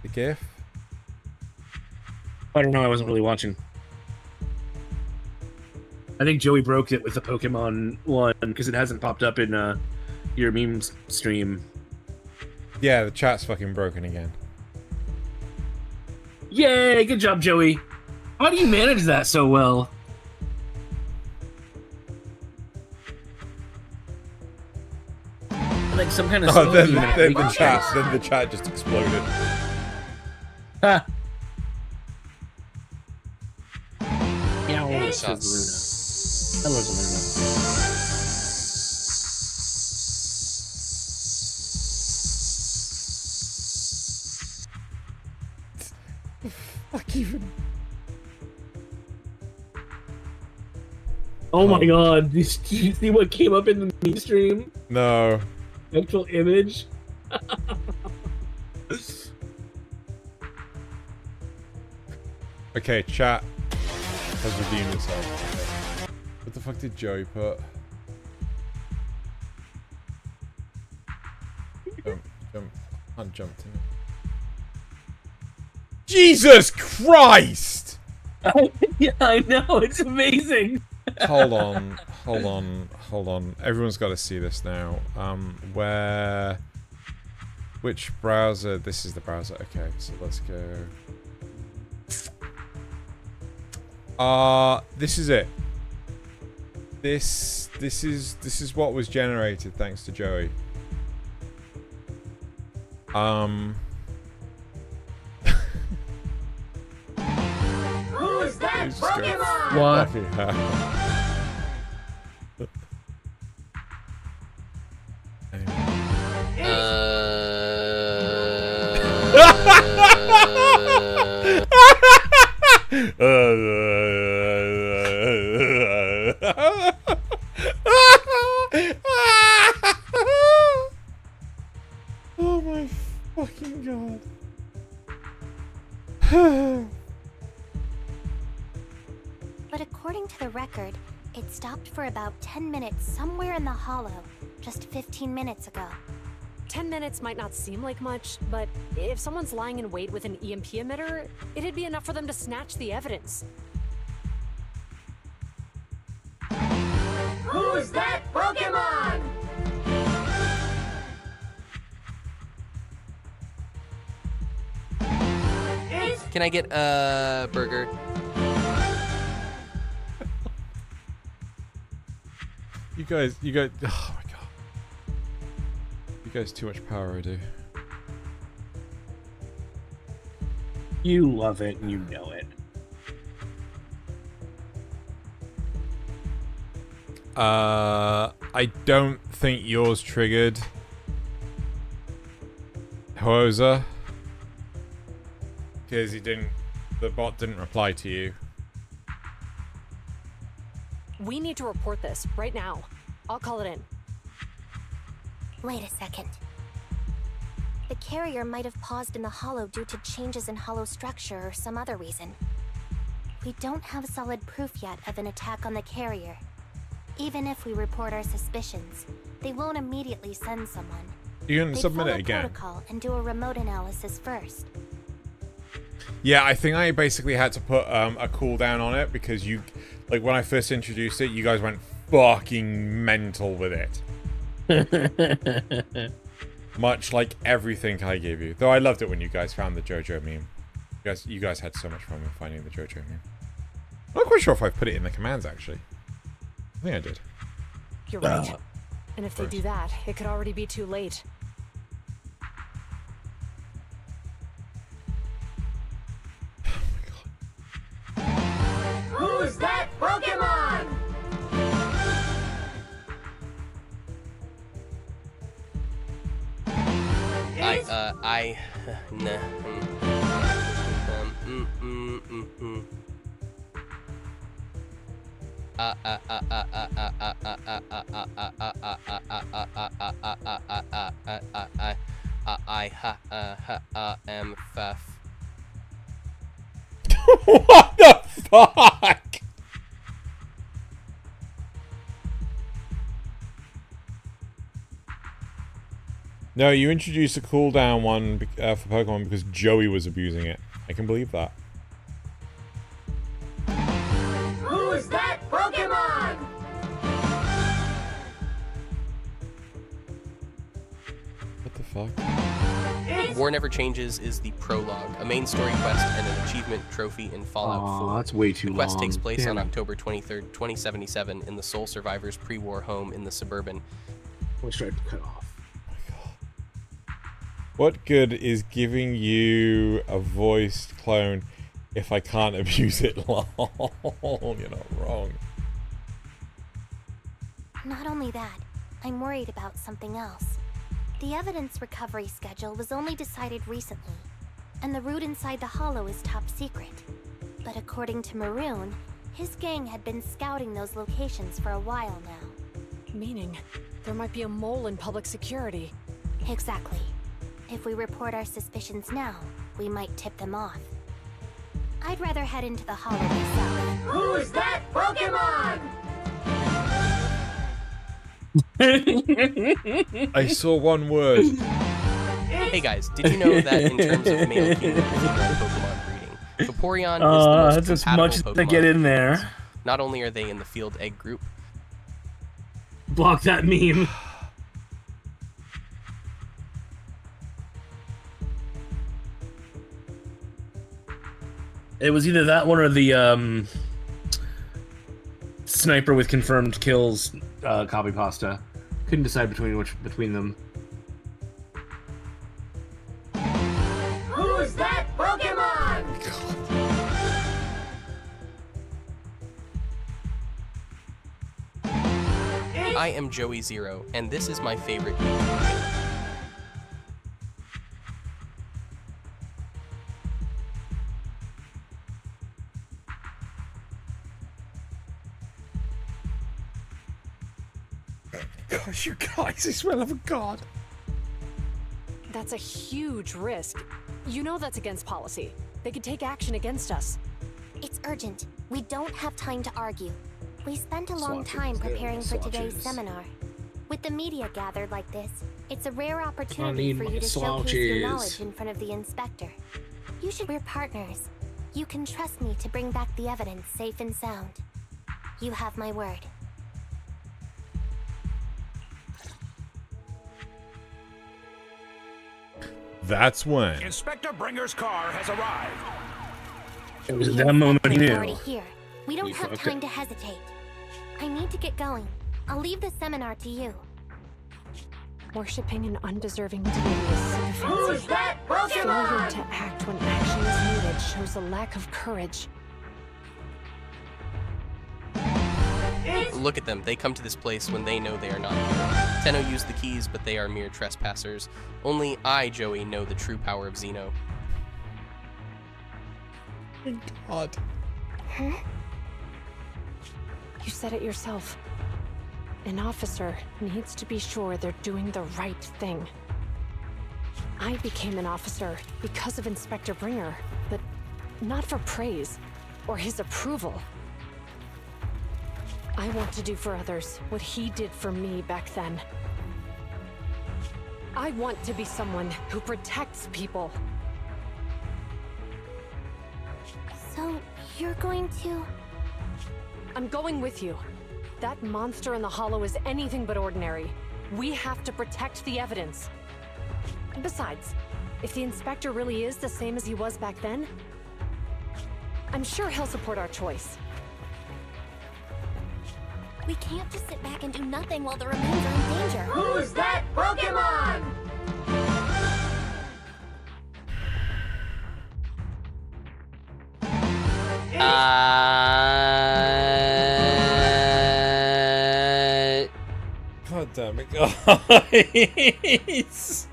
The GIF? I don't know. I wasn't really watching. I think Joey broke it with the Pokemon one because it hasn't popped up in your memes stream. Yeah, the chat's fucking broken again. Yay! Good job, Joey. How do you manage that so well? Like some kind of. Oh, then the chat just exploded. Ha! Hello, Fuck even. Oh my god, did you see what came up in the meme stream? No. Actual image? Okay, chat has redeemed itself. What the fuck did Joey put? Jump. Can't jump to me. Jesus Christ! Yeah, I know, it's amazing. Hold on. Everyone's got to see this now. Which browser? This is the browser. Okay, so let's go. This is it. This is what was generated thanks to Joey. Who's that Pokemon? What? Oh my fucking god. But according to the record, it stopped for about 10 minutes somewhere in the hollow, just 15 minutes ago. 10 minutes might not seem like much, but if someone's lying in wait with an EMP emitter, it'd be enough for them to snatch the evidence. Who's that Pokemon? Can I get a burger? You guys, oh my god. You guys too much power, I do. You love it and you know it. I don't think yours triggered. Hoza. Because the bot didn't reply to you. We need to report this right now. I'll call it in. Wait a second. The carrier might have paused in the hollow due to changes in hollow structure or some other reason. We don't have solid proof yet of an attack on the carrier. Even if we report our suspicions, they won't immediately send someone. You can They'd submit it follow again. protocol and do a remote analysis first. Yeah, I think I basically had to put a cooldown on it because like when I first introduced it, you guys went fucking mental with it. Much like everything I gave you. Though I loved it when you guys found the JoJo meme. You guys had so much fun with finding the JoJo meme. I'm not quite sure if I put it in the commands actually. I think I did. You're right. And if they do that, it could already be too late. Who's that Pokemon? am F. What the fuck? No, you introduced a cooldown one for Pokemon because Joey was abusing it. I can believe that. Who's that Pokemon? What the fuck? War Never Changes is the prologue, a main story quest and an achievement trophy in Fallout 4. That's way too The quest long. takes place Damn on it. October 23rd, 2077 in the sole survivor's pre-war home in the suburban. Let's try to cut off. What good is giving you a voiced clone if I can't abuse it? Lol, you're not wrong. Not only that, I'm worried about something else. The evidence recovery schedule was only decided recently, and the route inside the hollow is top secret. But according to Maroon, his gang had been scouting those locations for a while now. Meaning, there might be a mole in public security. Exactly. If we report our suspicions now, we might tip them off. I'd rather head into the hollow myself. Who's that Pokemon? I saw one word. Hey guys, did you know that in terms of male human and female Pokemon breeding, Vaporeon is the most That's as compatible much as Pokemon they get in for there. humans. Not only are they in the field egg group, Block that meme. It was either that one or the sniper with confirmed kills copy pasta. Couldn't decide between them. Who's that Pokemon? I am Joey Zero, and this is my favorite YouTube channel. Gosh, you guys, I swear of God. That's a huge risk. You know that's against policy. They could take action against us. It's urgent. We don't have time to argue. We spent a long Swatches, time preparing for swatches. today's seminar. With the media gathered like this, it's a rare I opportunity need for my you to showcase swatches. your knowledge in front of the inspector. We're partners. You can trust me to bring back the evidence safe and sound. You have my word. That's when. Inspector Bringer's car has arrived. It was at that moment he We're knew. already here. We don't You have fucked time it. to hesitate. I need to get going. I'll leave the seminar to you. Worshipping an undeserving deity is sycophancy. Who's that Pokemon? Failure to act when action is needed shows a lack of courage. Look at them, they come to this place when they know they are not here. Tenno used the keys, but they are mere trespassers. Only I, Joey, know the true power of Xeno. God. Huh? You said it yourself. An officer needs to be sure they're doing the right thing. I became an officer because of Inspector Bringer, but not for praise or his approval. I want to do for others what he did for me back then. I want to be someone who protects people. So, you're going to... I'm going with you. That monster in the hollow is anything but ordinary. We have to protect the evidence. Besides, if the inspector really is the same as he was back then, I'm sure he'll support our choice. We can't just sit back and do nothing while the remains are in danger. Who's that Pokemon? God damn it, guys.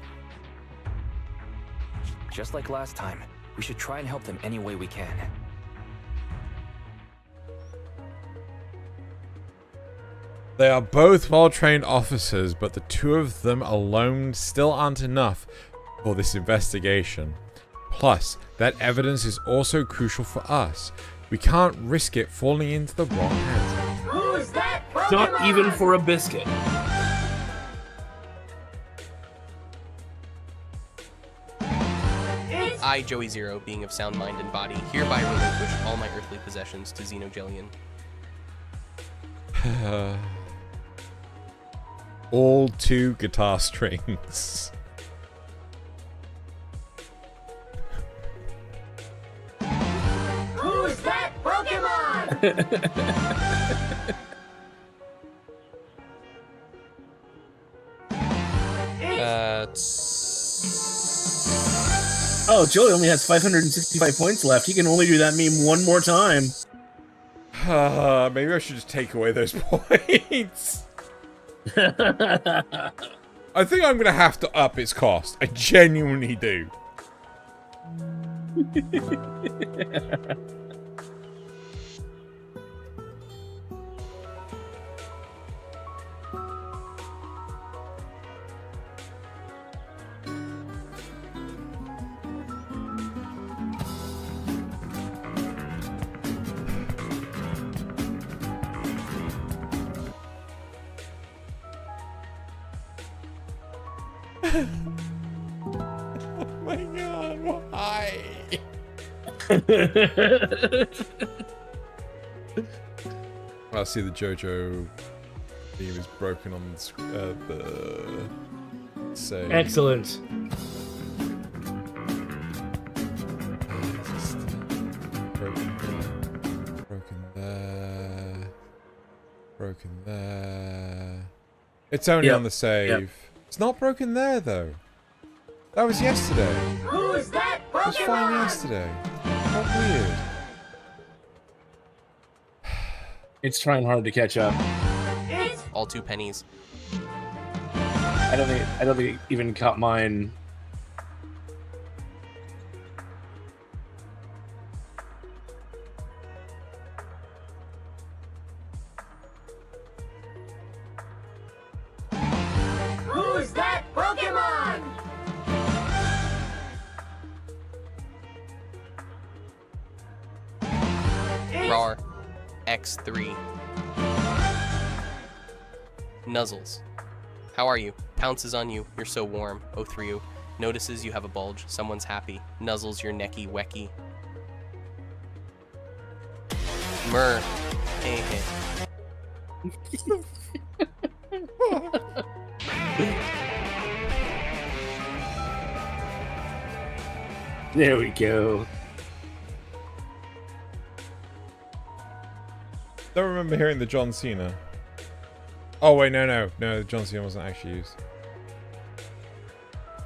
Just like last time, We should try and help them any way we can. They are both well-trained officers, but the two of them alone still aren't enough for this investigation. Plus, that evidence is also crucial for us. We can't risk it falling into the wrong hands. Who's that Pokemon? Not even for a biscuit. I, Joey Zero, being of sound mind and body, hereby relinquish all my earthly possessions to Xenogelion. All 2 guitar strings. Who's that Pokemon? Oh, Joey only has 565 points left. He can only do that meme one more time. Maybe I should just take away those points. I think I'm going to have to up its cost. I genuinely do. Oh my god, why? I see the JoJo theme is broken on the save. Excellent. Broken there. Broken there. It's only on the save. Yep. It's not broken there though. That was yesterday. Who's that Pokemon? It was fine yesterday. How weird. It's trying hard to catch up. All 2 pennies. I don't think it even caught mine. Who's that Pokemon? RAR. X3. Nuzzles. How are you? Pounces on you. You're so warm. O3U. Notices you have a bulge. Someone's happy. Nuzzles your necky wecky. Myrrh. Hey hey. There we go. Don't remember hearing the John Cena. Oh wait, no, the John Cena wasn't actually used.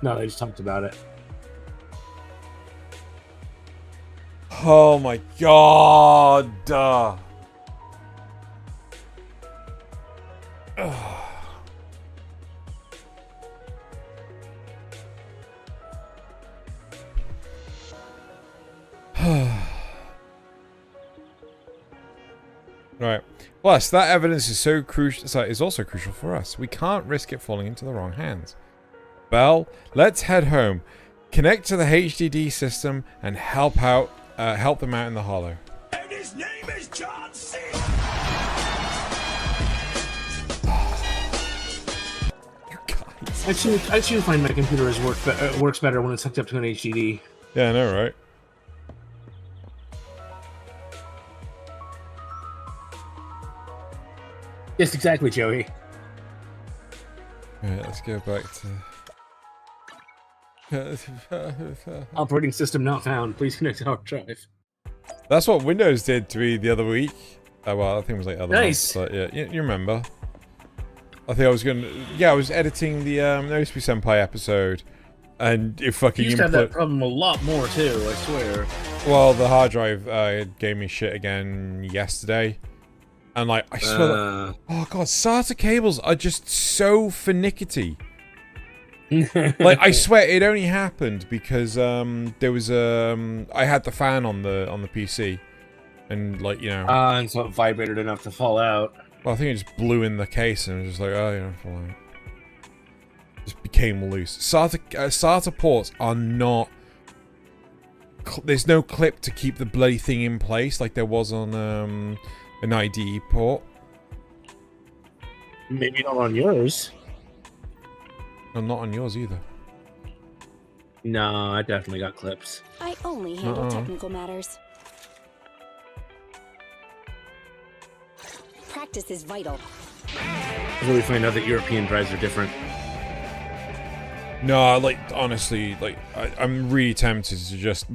No, they just talked about it. Oh my god! Right. Plus, that evidence is so crucial. Is also crucial for us. We can't risk it falling into the wrong hands. Belle, let's head home, connect to the HDD system, and help them out in the hollow. And his name is John C. I should find my computer works better when it's hooked up to an HDD. Yeah, I know, right? Yes, exactly, Joey. Alright, let's go back to... Operating system not found. Please connect to hard drive. That's what Windows did to me the other week. Well, I think it was like other Nice. months, but yeah, you remember. I think I was going to... Yeah, I was editing the Notice Senpai episode, and it fucking... You used to have that problem a lot more, too, I swear. Well, the hard drive gave me shit again yesterday. And like, I swear, oh god, SATA cables are just so finicky. Like, I swear it only happened because there was I had the fan on the PC, and like, you know, and so it vibrated enough to fall out. well, I think it just blew in the case and it was just like, oh yeah, fall out. Just became loose. SATA ports are not. There's no clip to keep the bloody thing in place like there was on an IDE port. Maybe not on yours. No, not on yours either. No, I definitely got clips. I only handle technical matters. Practice is vital. I really find out that European drives are different. No, like, honestly, like, I'm really tempted to just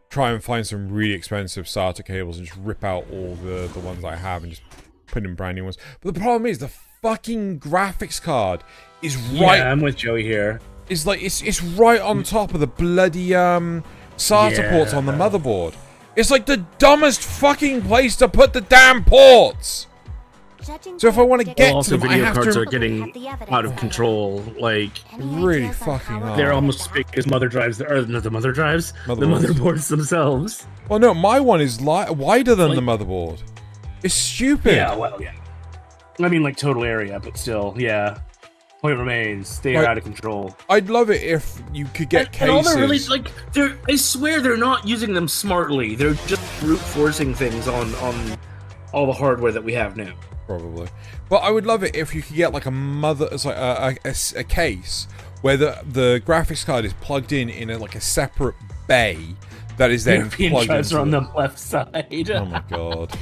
try and find some really expensive SATA cables and just rip out all the ones I have and just put in brand new ones. But the problem is, the fucking graphics card is right... Yeah, I'm with Joey here. It's like, it's right on top of the bloody, SATA ports on the motherboard. It's like the dumbest fucking place to put the damn ports! So if I want to get to them, I have cards to... are getting out of control. Like, really fucking hard. They're almost as big as mother drives. Or not the mother drives. The motherboards themselves. Well, no, my one is wider than the motherboard. It's stupid. Yeah, well, yeah. I mean, like, total area, but still, yeah. Point remains, they are out of control. I'd love it if you could get cases. And all they're really, like, I swear they're not using them smartly. They're just brute forcing things on all the hardware that we have now. Probably. But I would love it if you could get like a case where the graphics card is plugged in like a separate bay that is then European plugged drives into are on the left side. Oh my god.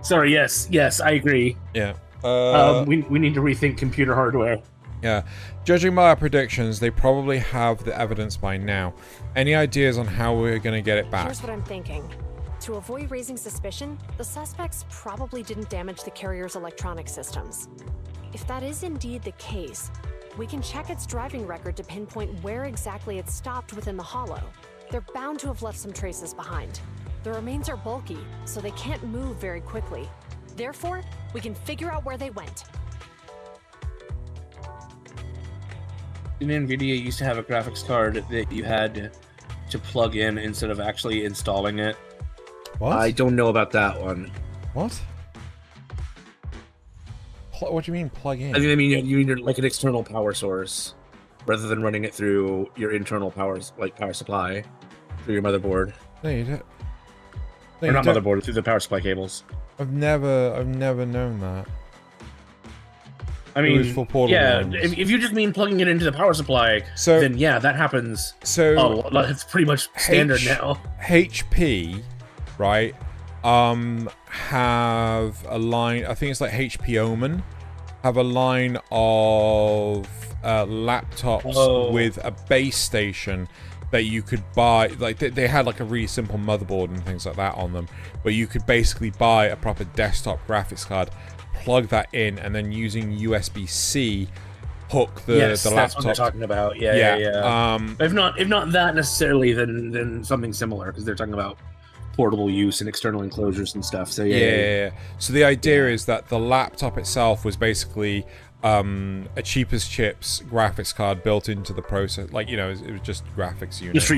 Sorry, yes, I agree. Yeah. We need to rethink computer hardware. Yeah. Judging by our predictions, they probably have the evidence by now. Any ideas on how we're going to get it back? Here's what I'm thinking. To avoid raising suspicion, the suspects probably didn't damage the carrier's electronic systems. If that is indeed the case, we can check its driving record to pinpoint where exactly it stopped within the hollow. They're bound to have left some traces behind. The remains are bulky, so they can't move very quickly. Therefore, we can figure out where they went. NVIDIA used to have a graphics card that you had to plug in instead of actually installing it. What? I don't know about that one. What? What do you mean plug in? I mean you need like an external power source rather than running it through your internal power supply through your motherboard. No, you don't. Or not motherboard, through the power supply cables. I've never known that. I mean, for portable yeah, ones. if you just mean plugging it into the power supply, then yeah, that happens. So it's pretty much standard now. HP, right? Have a line. I think it's like HP Omen. Have a line of laptops with a base station that you could buy. Like they had like a really simple motherboard and things like that on them, but you could basically buy a proper desktop graphics card, plug that in, and then using USB-C hook the laptop. That's what they're talking about. Yeah. If not that necessarily, then something similar, because they're talking about portable use and external enclosures and stuff. So yeah. So the idea is that the laptop itself was basically a cheapest chips graphics card built into the process. Like, you know, it was just graphics unit. Just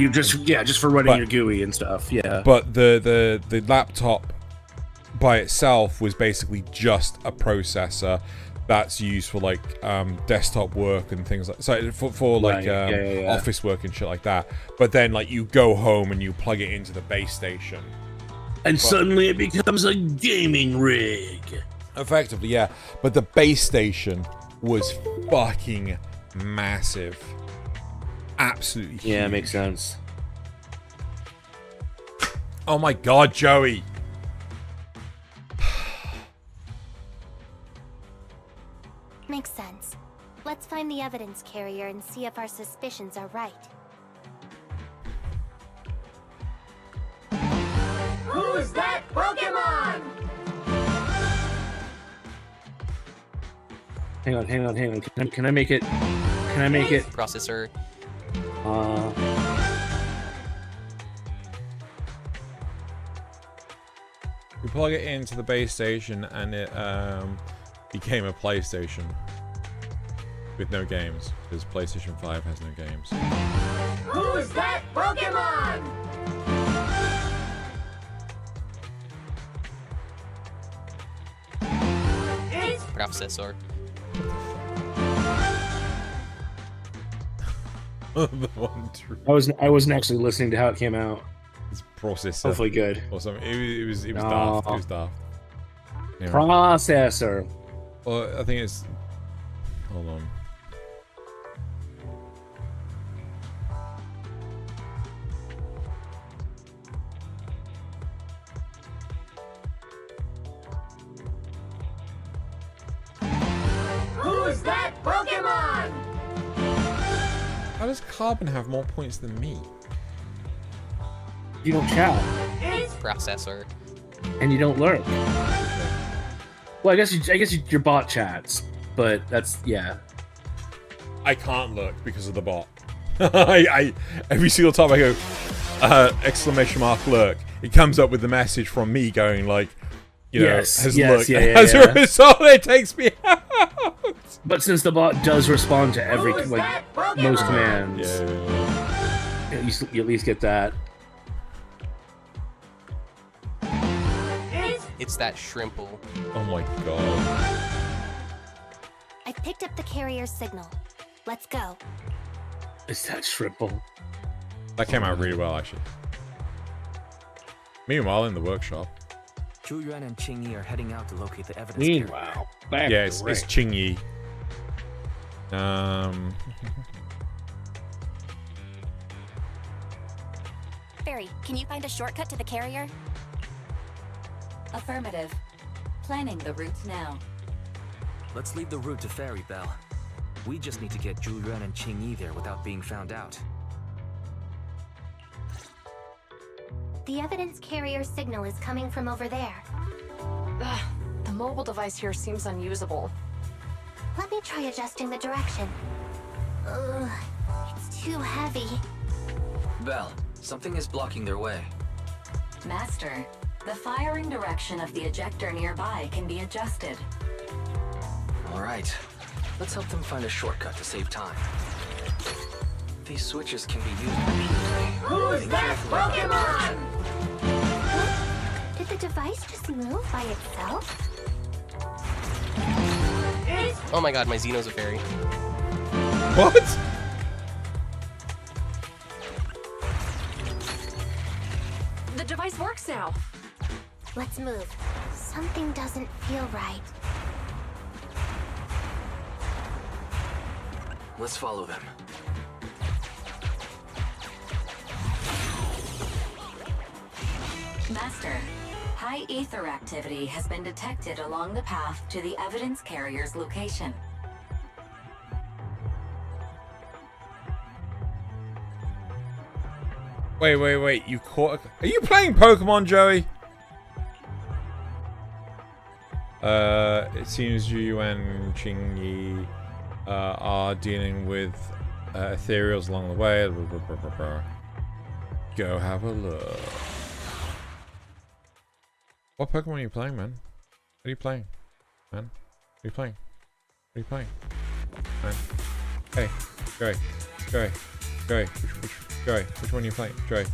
for running your GUI and stuff. Yeah. But the laptop by itself was basically just a processor that's used for like desktop work and things like for like office work and shit like that. But then like you go home and you plug it into the base station, and suddenly it becomes a gaming rig. Effectively, yeah. But the base station was fucking massive, absolutely huge. Yeah, makes sense. Oh my god, Joey. Makes sense. Let's find the evidence carrier and see if our suspicions are right. Who's that Pokemon? Hang on. Can I make it? Can I make it? Processor. You plug it into the base station and it became a PlayStation. with no games, because PlayStation 5 has no games. Who's that Pokemon? It's Processor. The one true. I wasn't actually listening to how it came out. It's processor. Hopefully good. Or something. It was No. daft. It was daft. Anyway. Processor. Well, I think it's. Hold on. Who's that Pokemon? How does Carbon have more points than me? You don't chat. It's Processor. And you don't lurk. Well, I guess your bot chats, but that's yeah. I can't look because of the bot. I every single time I go exclamation mark lurk, it comes up with the message from me going like, you know, has looked. As a result, it takes me out. But since the bot does respond to every most commands, you at least get that. It's that shrimple. Oh my god. I picked up the carrier's signal. Let's go. Is that shrimple? That came out really well, actually. Meanwhile, in the workshop. Zhu Yuan and Qing Yi are heading out to locate the evidence. Meanwhile, back Yeah, to it's Ray. Qing Yi. Fairy, can you find a shortcut to the carrier? Affirmative. Planning the route now. Let's leave the route to Fairy Bell. We just need to get Zhu Yuan and Qing Yi there without being found out. The evidence carrier signal is coming from over there. Ugh, the mobile device here seems unusable. Let me try adjusting the direction. Ugh, it's too heavy. Bell, something is blocking their way. Master, the firing direction of the ejector nearby can be adjusted. All right, let's help them find a shortcut to save time. These switches can be used repeatedly. Who's that Pokemon? Did the device just move by itself? Oh my god, my Xeno's a fairy. What? The device works now. Let's move. Something doesn't feel right. Let's follow them. Master, high ether activity has been detected along the path to the evidence carrier's location. Wait. You caught. Are you playing Pokemon, Joey? It seems you and Qing Yi are dealing with ethereals along the way. Go have a look. What Pokemon are you playing, man? What are you playing, man? What are you playing? What are you playing, man? Hey, Joey. Which one are you playing, Joey?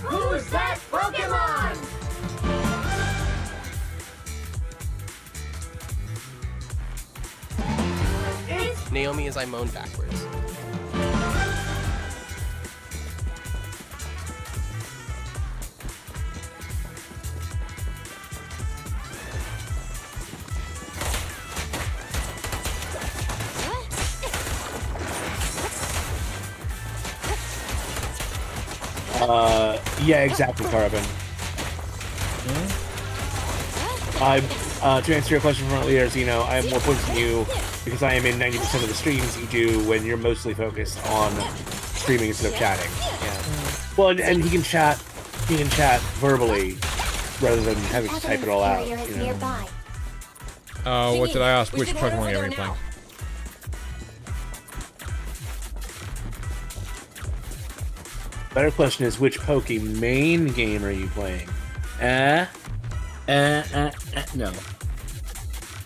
Who's that Pokemon? Naomi is I moan backwards. Yeah, exactly, Carbon. To answer your question from earlier, Xeno, I have more points than you because I am in 90% of the streams you do when you're mostly focused on streaming instead of chatting. Yeah. Well, and he can chat verbally rather than having to type it all out. You know? What did I ask? Which Pokemon game are you playing? Better question is, which Pokemon game are you playing? No.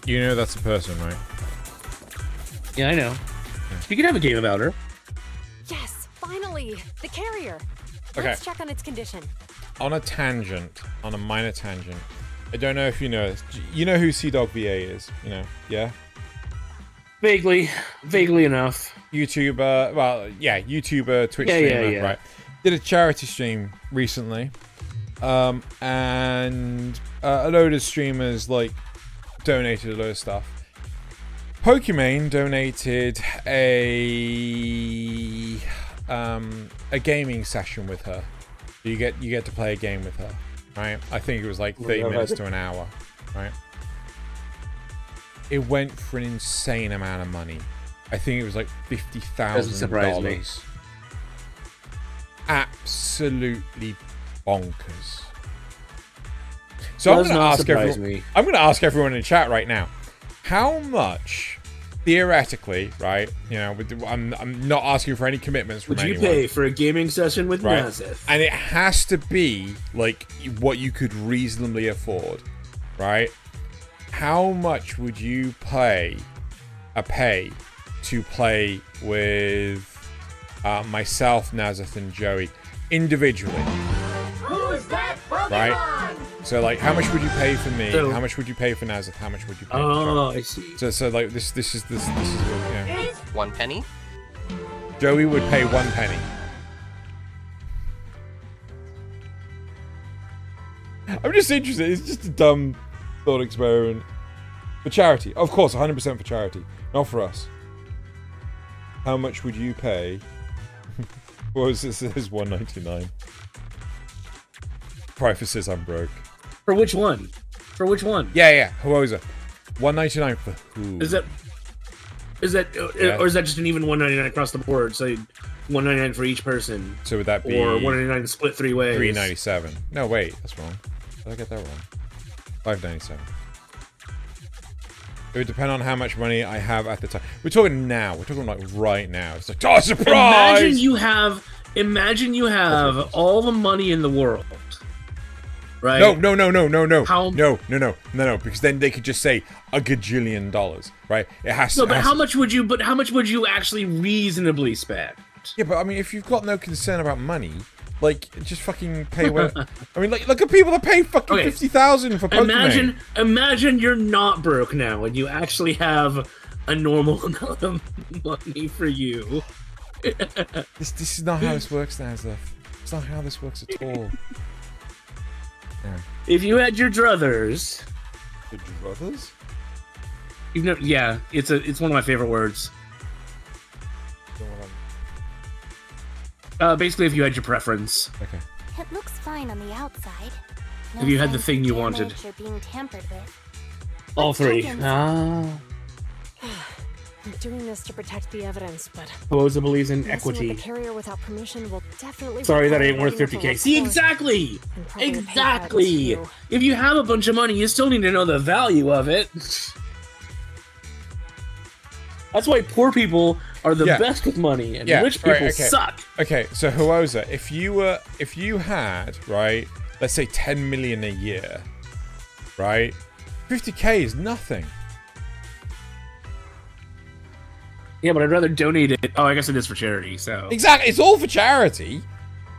You know that's a person, right? Yeah, I know. You can have a game about her. Yes, finally! The carrier! Okay. Let's check on its condition. On a tangent, on a minor tangent, I don't know if you know this. You know who Dog VA is? You know, yeah? Vaguely enough. YouTuber, well, yeah, YouTuber, Twitch streamer, right? Did a charity stream recently, and a load of streamers like donated a load of stuff. Pokimane donated a gaming session with her. You get to play a game with her, right? I think it was like 30 minutes to an hour, right? It went for an insane amount of money. I think it was like $50,000. Doesn't surprise me. Absolutely bonkers. So I'm going to ask everyone in the chat right now, how much, theoretically, right? You know, I'm not asking for any commitments from anyone. Would you pay for a gaming session with Nazif? And it has to be like what you could reasonably afford, right? How much would you pay to play with myself, Nazith, and Joey individually? Who's that Pokemon? Right? So, like, how much would you pay for me? How much would you pay for Nazith? How much would you pay for Joey? I see. So like, this is what, yeah. 1 penny? Joey would pay 1 penny. I'm just interested. It's just a dumb thought experiment. For charity. Of course, 100% for charity. Not for us. How much would you pay? What was this? This is $1.99. Price says I'm broke. For which one? For which one? Yeah. What was it? $1.99 for who? Is that or is that just an even $1.99 across the board? So $1.99 for each person. So would that be or $1.99 split 3 ways? $3.97. No, wait, that's wrong. Did I get that wrong? $5.97. It would depend on how much money I have at the time. We're talking now. We're talking like right now. It's like, oh, surprise! Imagine you have all the money in the world. Right? No. No. Because then they could just say $1 gajillion, right? It has to. No, but how much would you? But how much would you actually reasonably spend? Yeah, but I mean, if you've got no concern about money, like, just fucking pay what. I mean, like, look at people that pay fucking $50,000 for Pokemon. Imagine you're not broke now, and you actually have a normal amount of money for you. This is not how this works, Nazif. It's not how this works at all. Yeah. If you had your druthers. The druthers? Yeah, it's one of my favorite words. Basically, if you had your preference. Okay. It looks fine on the outside. No If you had the signs thing of you damage wanted. or being tampered with. All three. I'm doing this to protect the evidence, but Rosa believes in messing with equity. the carrier without permission will definitely. Sorry, that require ain't worth writing up a 50K. See, report exactly! and probably a pay cut, Exactly! too. If you have a bunch of money, you still need to know the value of it. That's why poor people are the best with money, and rich people suck. Okay, so Huoza, if you had, right, let's say 10 million a year, right, 50K is nothing. Yeah, but I'd rather donate it. Oh, I guess it is for charity, so. Exactly, it's all for charity,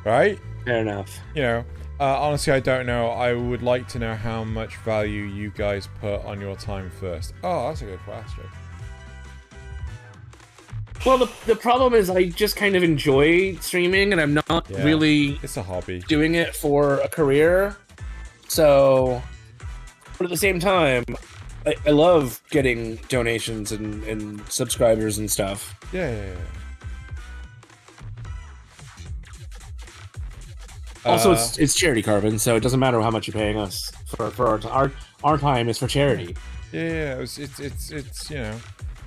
right? Fair enough. You know, honestly, I don't know. I would like to know how much value you guys put on your time first. Oh, that's a good question. Well, the problem is I just kind of enjoy streaming, and I'm not really it's a hobby doing it for a career. So, but at the same time, I love getting donations and subscribers and stuff. Yeah. Also, it's charity, Carbon, so it doesn't matter how much you're paying us for our time is for charity. Yeah, it's you know.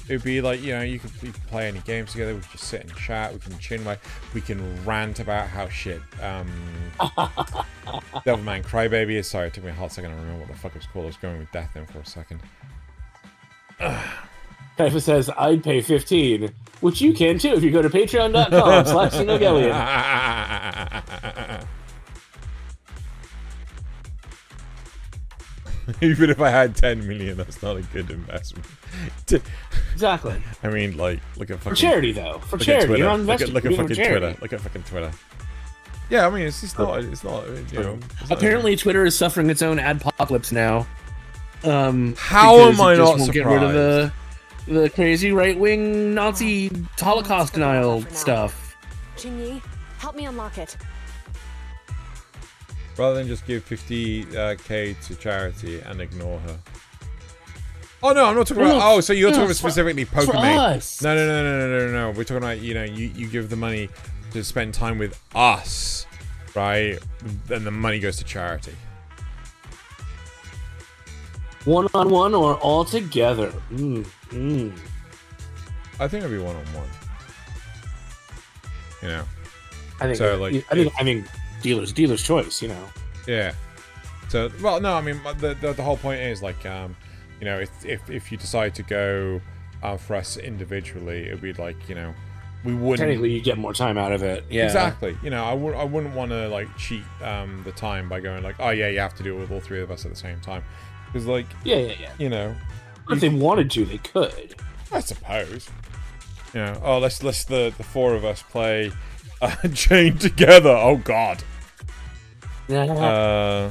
It would be like, you know, we could play any games together, we could just sit and chat, we can chinwag, we can rant about how shit Devilman Crybaby is. Sorry, it took me a hot second to remember what the fuck it was called. I was going with Death then for a second. Typha says, I'd pay 15, which you can too if you go to patreon.com/Xenogellion. Even if I had 10 million, that's not a good investment. Exactly. I mean, like, look at fucking... For charity, though. For look at charity. Twitter. You're not Look investing. at You're doing fucking for charity. Twitter. Look at fucking Twitter. Yeah, I mean, it's just not... It's not, you know... It's not, Apparently, Twitter is suffering its own adpocalypse now. How am I not surprised? Get rid of the crazy right-wing Nazi Holocaust denial stuff. Jinyi, help me unlock it. Rather than just give 50k to charity and ignore her. Oh no, I'm not talking about. Oh, so you're talking about specifically Pokemon? No. We're talking about, you know, you give the money to spend time with us, right? Then the money goes to charity. One-on-one or all together? I think it'd be one-on-one. You know. I think. So like, I think dealer's choice. You know. Yeah. So well, no, I mean the whole point is like, you know, if you decide to go for us individually, it'd be like, you know, we wouldn't. Technically, you get more time out of it. Yeah. Exactly. You know, I wouldn't want to like cheat the time by going like, oh yeah, you have to do it with all three of us at the same time, because like, yeah. You know, if they wanted to, they could. I suppose. You know, oh, let's the four of us play chained together. Oh God. Huh?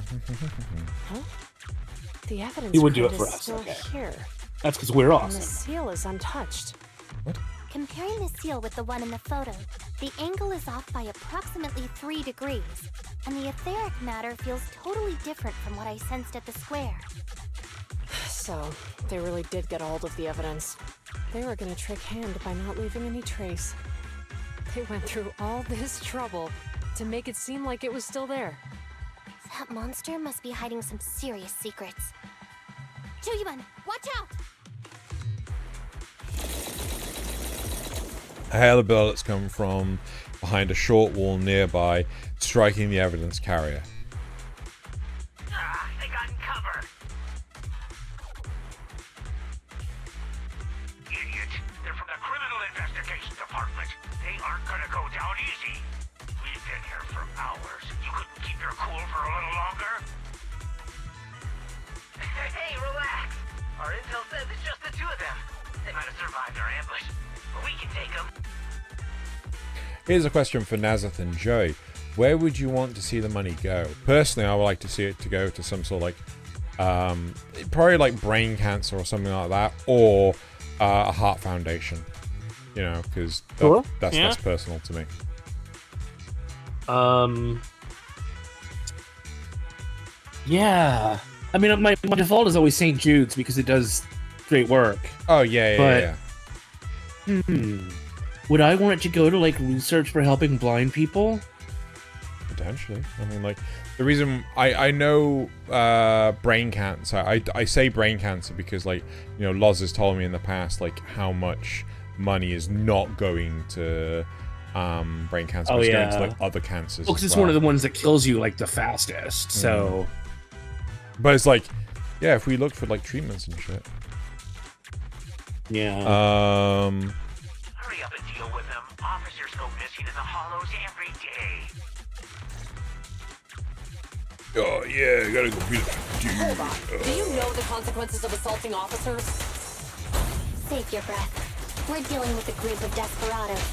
The evidence You would do grid it for is us, still okay. here. That's because we're And awesome. the seal is untouched. Comparing the seal with the one in the photo, the angle is off by approximately 3 degrees, and the etheric matter feels totally different from what I sensed at the square. So, they really did get a hold of the evidence. They were gonna trick Hand by not leaving any trace. They went through all this trouble to make it seem like it was still there. That monster must be hiding some serious secrets. Chuyuman, watch out! A hail of bullets come from behind a short wall nearby, striking the evidence carrier. They got in cover. Idiot. They're from the Criminal Investigation Department. They aren't gonna go down easy. We've been here for hours. You couldn't keep your cool for a little longer? Hey, relax. Our intel says it's just the two of them. They might have survived our ambush, but we can take them. Here's a question for Nazeth and Joey. Where would you want to see the money go? Personally, I would like to see it to go to some sort of like, probably like brain cancer or something like that, or a heart foundation. You know, because that's personal to me. Yeah. I mean, my default is always St. Jude's because it does great work. Oh yeah. Would I want it to go to like research for helping blind people? Potentially. I mean, like, the reason I know brain cancer, I say brain cancer because, like, you know, Loz has told me in the past, like, how much money is not going to brain cancer, but it's going to, like, other cancers. Well, because it's one of the ones that kills you, like, the fastest, so... But it's like, yeah, if we look for, like, treatments and shit. Yeah. Hurry up and deal with them. Officers go missing in the hollows every day. Oh, yeah, I gotta go beat it. Hold on. Do you know the consequences of assaulting officers? Save your breath. We're dealing with a group of desperados.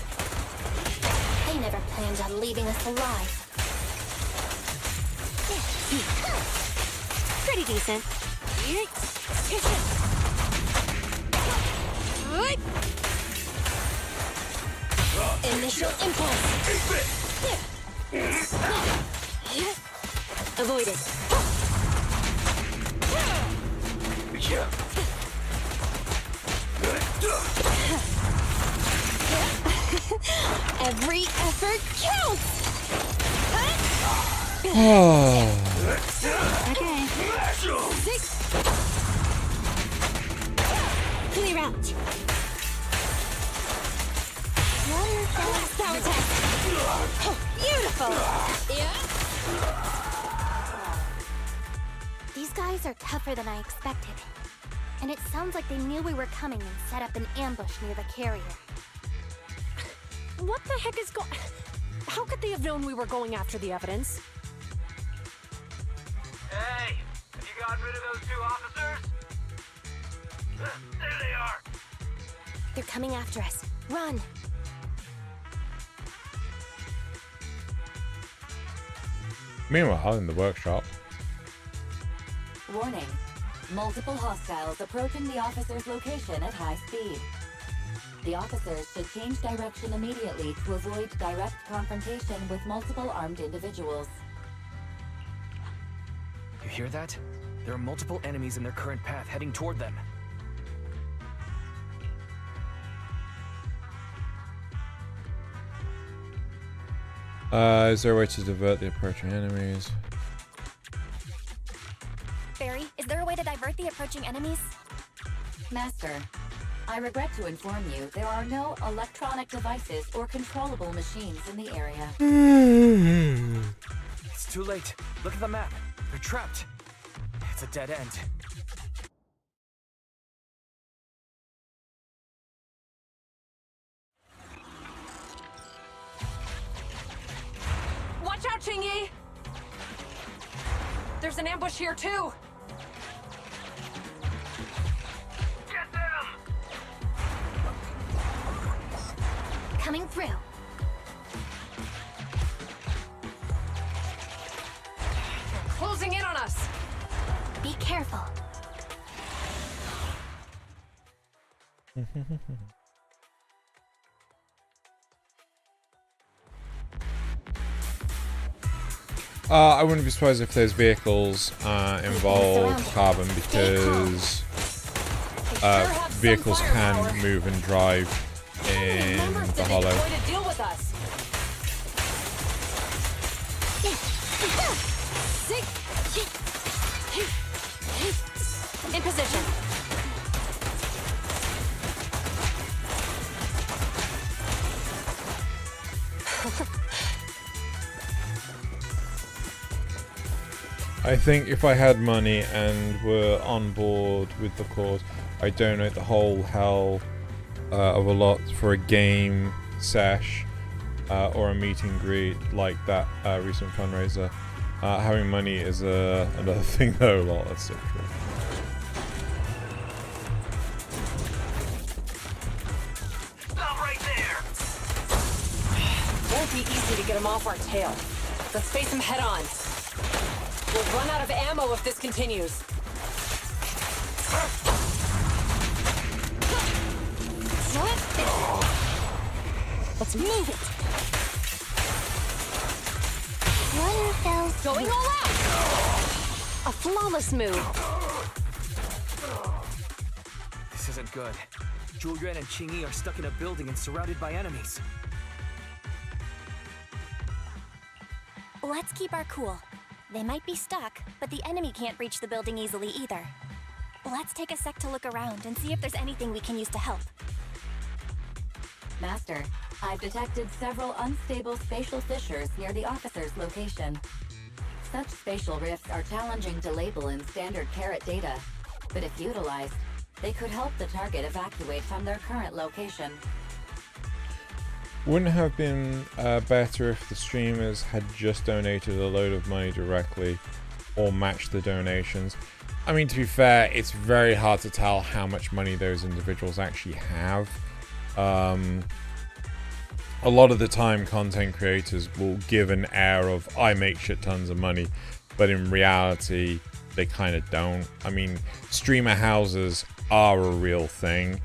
They never planned on leaving us alive. Pretty decent. Initial impulse. Avoided. Every effort counts. Okay. 6. Clear out. Power test. Beautiful. Yeah. These guys are tougher than I expected. And it sounds like they knew we were coming and set up an ambush near the carrier. What the heck is going... How could they have known we were going after the evidence? Hey, have you You got rid of those 2 officers? There they are. They're coming after us. Run! Meanwhile, in the workshop. Warning. Multiple hostiles approaching the officer's location at high speed. The officers should change direction immediately to avoid direct confrontation with multiple armed individuals. You hear that? There are multiple enemies in their current path heading toward them. Is there a way to divert the approaching enemies? Barry, is there a way to divert the approaching enemies? Master, I regret to inform you there are no electronic devices or controllable machines in the area. It's too late. Look at the map. They're trapped. It's a dead end. Watch out, Qingyi! There's an ambush here, too! Get them! Coming through. Closing in on us! Be careful. I wouldn't be surprised if there's vehicles involved carbon because vehicles can move and drive in the hollow. To deal with us. In position. I think if I had money and were on board with the cause, I'd donate the whole hell of a lot for a game sesh or a meet and greet like that recent fundraiser. Having money is another thing though, a lot. That's so true. Stop right there! Won't be easy to get him off our tail. Let's face him head on. We'll run out of ammo if this continues. Let's move it. One fell Going all out. A flawless move. This isn't good. Julian and Qingyi are stuck in a building and surrounded by enemies. Let's keep our cool. They might be stuck, but the enemy can't reach the building easily either. Let's take a sec to look around and see if there's anything we can use to help. Master, I've detected several unstable spatial fissures near the officer's location. Such spatial rifts are challenging to label in standard carat data, but if utilized, they could help the target evacuate from their current location. Wouldn't it have been better if the streamers had just donated a load of money directly or matched the donations? I mean, to be fair, it's very hard to tell how much money those individuals actually have. A lot of the time, content creators will give an air of, I make shit tons of money, but in reality, they kind of don't. I mean, streamer houses are a real thing.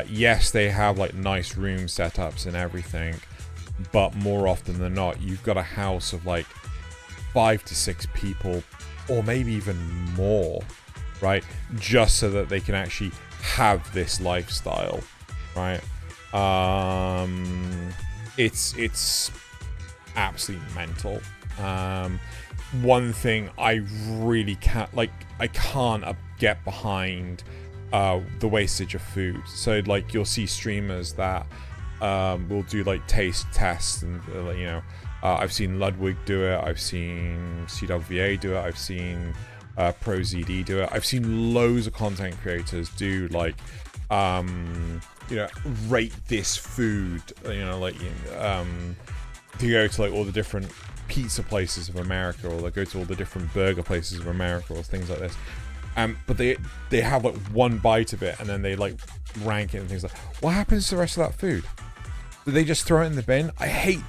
Yes, they have like nice room setups and everything, but more often than not, you've got a house of like 5 to 6 people, or maybe even more, right? Just so that they can actually have this lifestyle, right? It's absolutely mental. One thing I really can't get behind the wastage of food. So like you'll see streamers that will do like taste tests and I've seen Ludwig do it, I've seen CWVA do it, I've seen ProZD do it, I've seen loads of content creators do like rate this food, to go to like all the different pizza places of America, or they go to all the different burger places of America, or things like this. But they have like one bite of it, and then they like rank it and things like. What happens to the rest of that food? Do they just throw it in the bin? I hate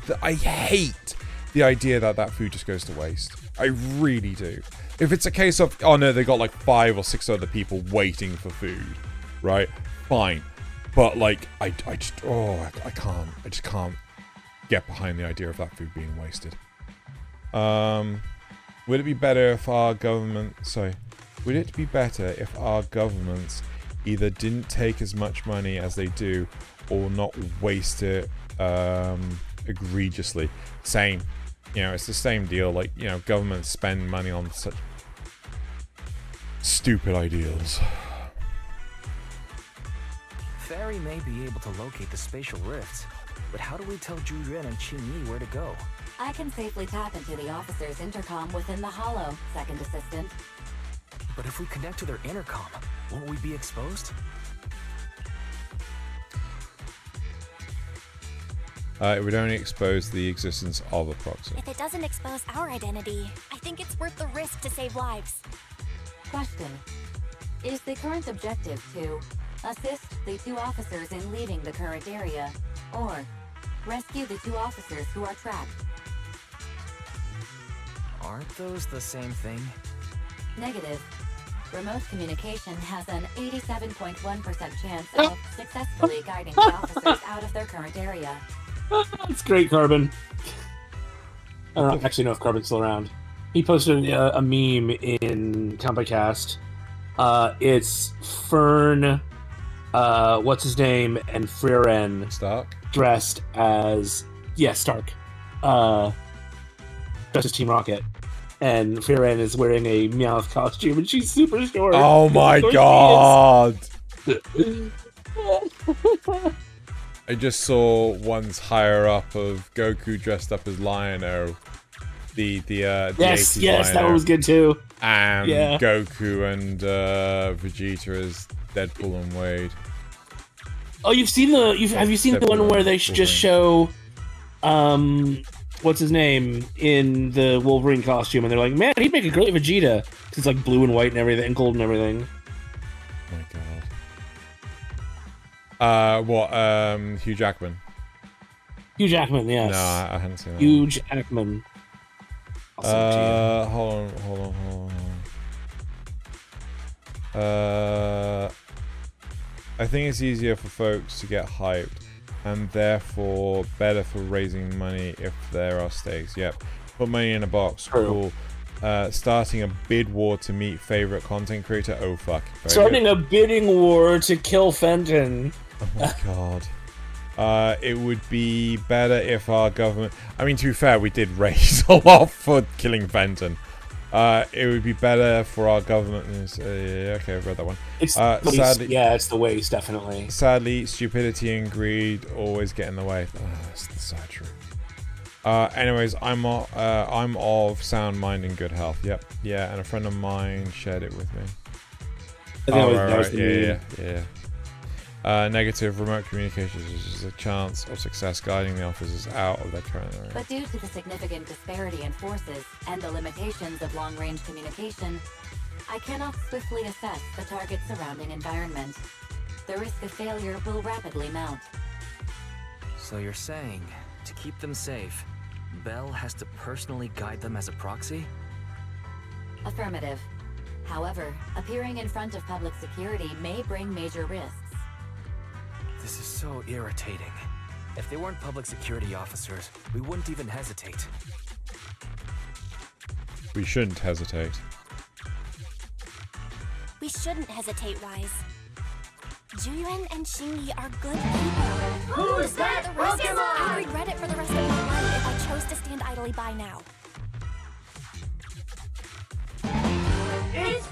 the idea that that food just goes to waste. I really do. If it's a case of, oh no, they got like 5 or 6 other people waiting for food, right? Fine. But like, I just can't get behind the idea of that food being wasted. Would it be better if our government, would it be better if our governments either didn't take as much money as they do, or not waste it egregiously? Same. You know, it's the same deal. Like, you know, governments spend money on such stupid ideals. Fairy may be able to locate the spatial rifts, but how do we tell Zhu Yuan and Qing Yi where to go? I can safely tap into the officer's intercom within the hollow, second assistant. But if we connect to their intercom, won't we be exposed? It would only expose the existence of a proxy. If it doesn't expose our identity, I think it's worth the risk to save lives. Question. Is the current objective to assist the 2 officers in leaving the current area, or rescue the 2 officers who are trapped? Aren't those the same thing? Negative. Remote communication has an 87.1% chance of successfully guiding the officers out of their current area. That's great, Carbon. I don't actually know if Carbon's still around. He posted a meme in Compacast. It's Fern, what's his name, and Frieren Stark dressed as Stark, dressed as Team Rocket, and Frieren is wearing a Meowth costume, and she's super short. Oh my god! I just saw one's higher up of Goku dressed up as Lion-O. The 80s yes, that Lion-O. one was good too. And Yeah. Goku and Vegeta as Deadpool and Wade. Oh, have you seen the one where they just show, what's his name in the Wolverine costume, and they're like, man, he'd make a great Vegeta, 'cause it's like blue and white and everything, and gold and everything. Oh my god. Hugh Jackman. Hugh Jackman, yes. No, I hadn't seen that. Hugh Jackman. Hold on. I think it's easier for folks to get hyped, and therefore better for raising money if there are stakes. Yep. Put money in a box. True. Cool. Starting a bid war to meet favorite content creator. Oh fuck. Starting a bidding war to kill Fenton. Oh my god. It would be better if our government... I mean, to be fair, we did raise a lot for killing Fenton. It would be better for our government... okay, I've read that one. It's sadly, it's the waste, definitely. Sadly, stupidity and greed always get in the way. That's the sad truth. Anyways, I'm of sound mind and good health. Yep. Yeah, and a friend of mine shared it with me. Yeah. Negative remote communications is a chance of success guiding the officers out of their current area. But due to the significant disparity in forces and the limitations of long-range communication, I cannot swiftly assess the target's surrounding environment. The risk of failure will rapidly mount. So you're saying, to keep them safe, Bell has to personally guide them as a proxy? Affirmative. However, appearing in front of public security may bring major risks. This is so irritating. If they weren't public security officers, we wouldn't even hesitate. We shouldn't hesitate. We shouldn't hesitate, Wise. Juyuan and Xingyi are good people. Who's that The risk is Pokemon? I'd regret it for the rest of my life if I chose to stand idly by now.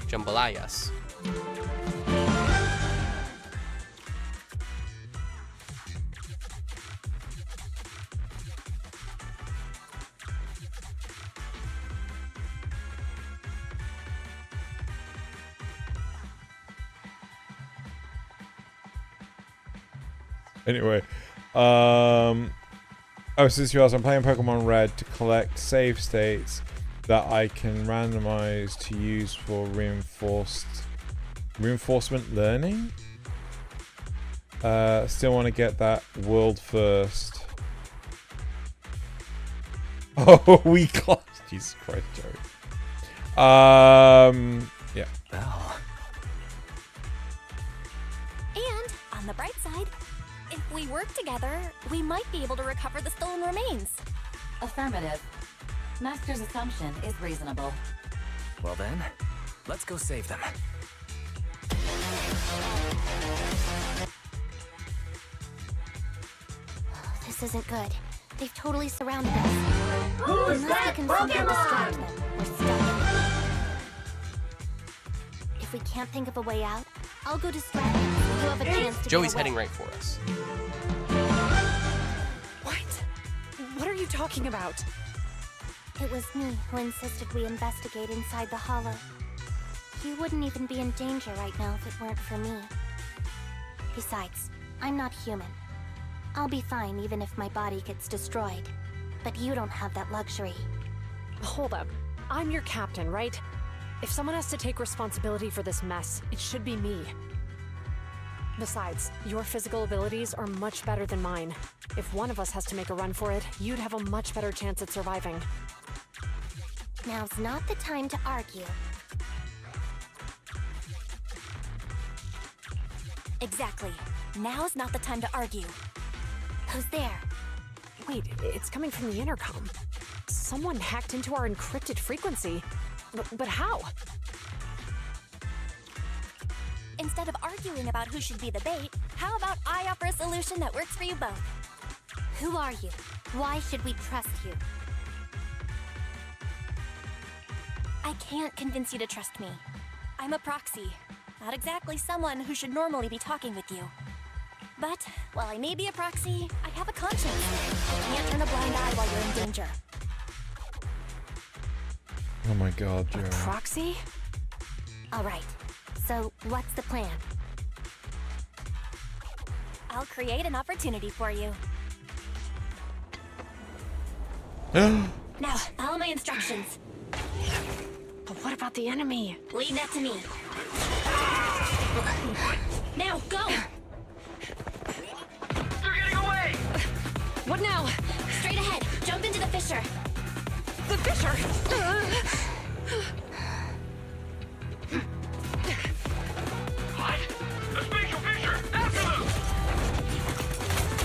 Jambalayas. Anyway, Oh, since you asked, I'm playing Pokemon Red to collect save states that I can randomize to use for reinforcement learning. Still want to get that world first. Oh, we class. Jesus Christ, Joey. Yeah. Belle. And on the bright side, if we work together, we might be able to recover the stolen remains. Affirmative. Master's assumption is reasonable. Well then, let's go save them. This isn't good. They've totally surrounded us. Who's Unless that we can somehow Pokemon? distract them, we're stuck in it. If we can't think of a way out, I'll go distract them. You have a chance to Joey's get away. heading right for us. What? What are you talking about? It was me who insisted we investigate inside the hollow. You wouldn't even be in danger right now if it weren't for me. Besides, I'm not human. I'll be fine even if my body gets destroyed. But you don't have that luxury. Hold up. I'm your captain, right? If someone has to take responsibility for this mess, it should be me. Besides, your physical abilities are much better than mine. If one of us has to make a run for it, you'd have a much better chance at surviving. Now's not the time to argue. Exactly. Now's not the time to argue. Who's there? Wait, it's coming from the intercom. Someone hacked into our encrypted frequency. But how? Instead of arguing about who should be the bait, how about I offer a solution that works for you both? Who are you? Why should we trust you? I can't convince you to trust me. I'm a proxy, not exactly someone who should normally be talking with you. But while I may be a proxy, I have a conscience. I can't turn a blind eye while you're in danger. Oh my god, Joey. Proxy? All right. So, what's the plan? I'll create an opportunity for you. Now, follow my instructions. But what about the enemy? Leave that to me. Now, go! They're getting away! What now? Straight ahead. Jump into the fissure. The fissure! What? A spatial fissure! After them!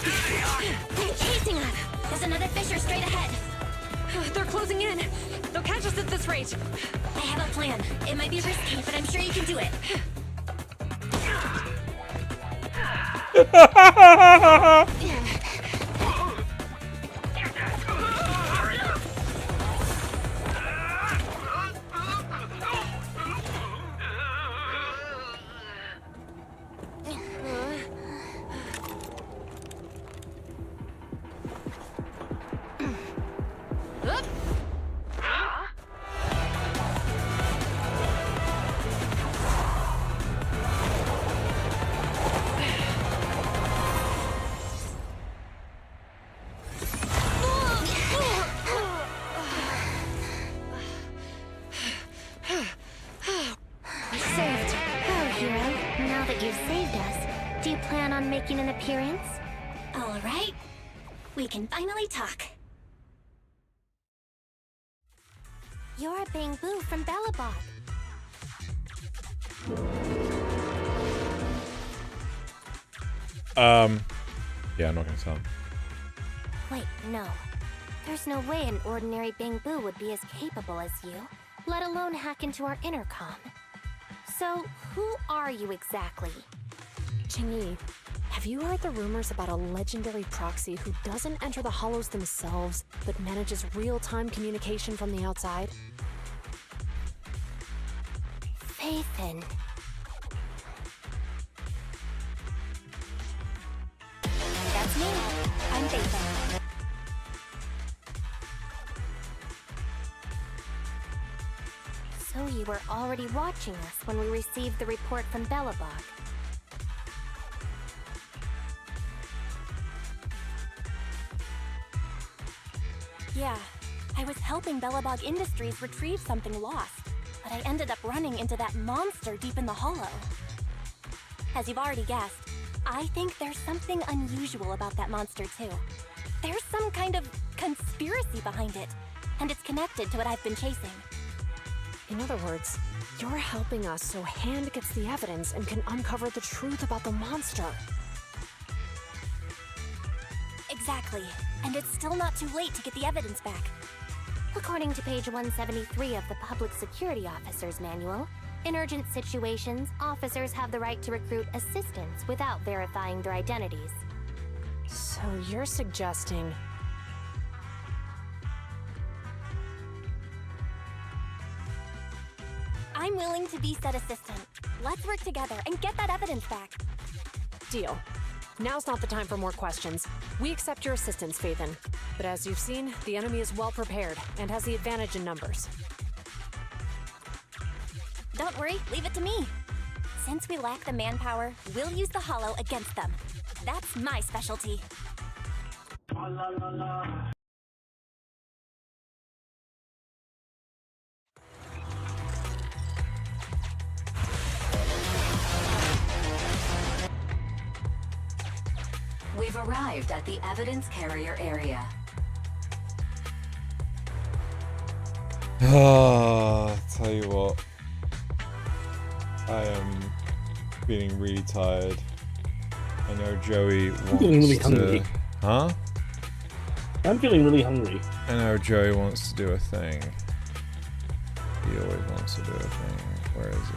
There they are! They're chasing us. There's another fissure straight ahead. They're closing in. They'll catch us at this rate. I have a plan. It might be risky, but I'm sure you can do it. Making an appearance? All right. We can finally talk. You're a Bangbu from Belobog. Yeah, I'm not gonna tell him. Wait, no. There's no way an ordinary Bangbu would be as capable as you, let alone hack into our intercom. So, who are you exactly? Qingyi, have you heard the rumors about a legendary proxy who doesn't enter the hollows themselves, but manages real-time communication from the outside? Faithin. That's me. I'm Faithin. So you were already watching us when we received the report from Belobog. Yeah, I was helping Bellabog Industries retrieve something lost, but I ended up running into that monster deep in the hollow. As you've already guessed, I think there's something unusual about that monster too. There's some kind of conspiracy behind it, and it's connected to what I've been chasing. In other words, you're helping us so Hand gets the evidence and can uncover the truth about the monster. Exactly, and it's still not too late to get the evidence back. According to page 173 of the Public Security Officer's Manual, in urgent situations, officers have the right to recruit assistants without verifying their identities. So you're suggesting... I'm willing to be said assistant. Let's work together and get that evidence back. Deal. Now's not the time for more questions. We accept your assistance, Phaethon. But as you've seen, the enemy is well prepared and has the advantage in numbers. Don't worry, leave it to me. Since we lack the manpower, we'll use the hollow against them. That's my specialty. We've arrived at the evidence carrier area. Tell you what. I am feeling really tired. I know Joey wants feeling really to... hungry. Huh? I'm feeling really hungry. I know Joey wants to do a thing. He always wants to do a thing. Where is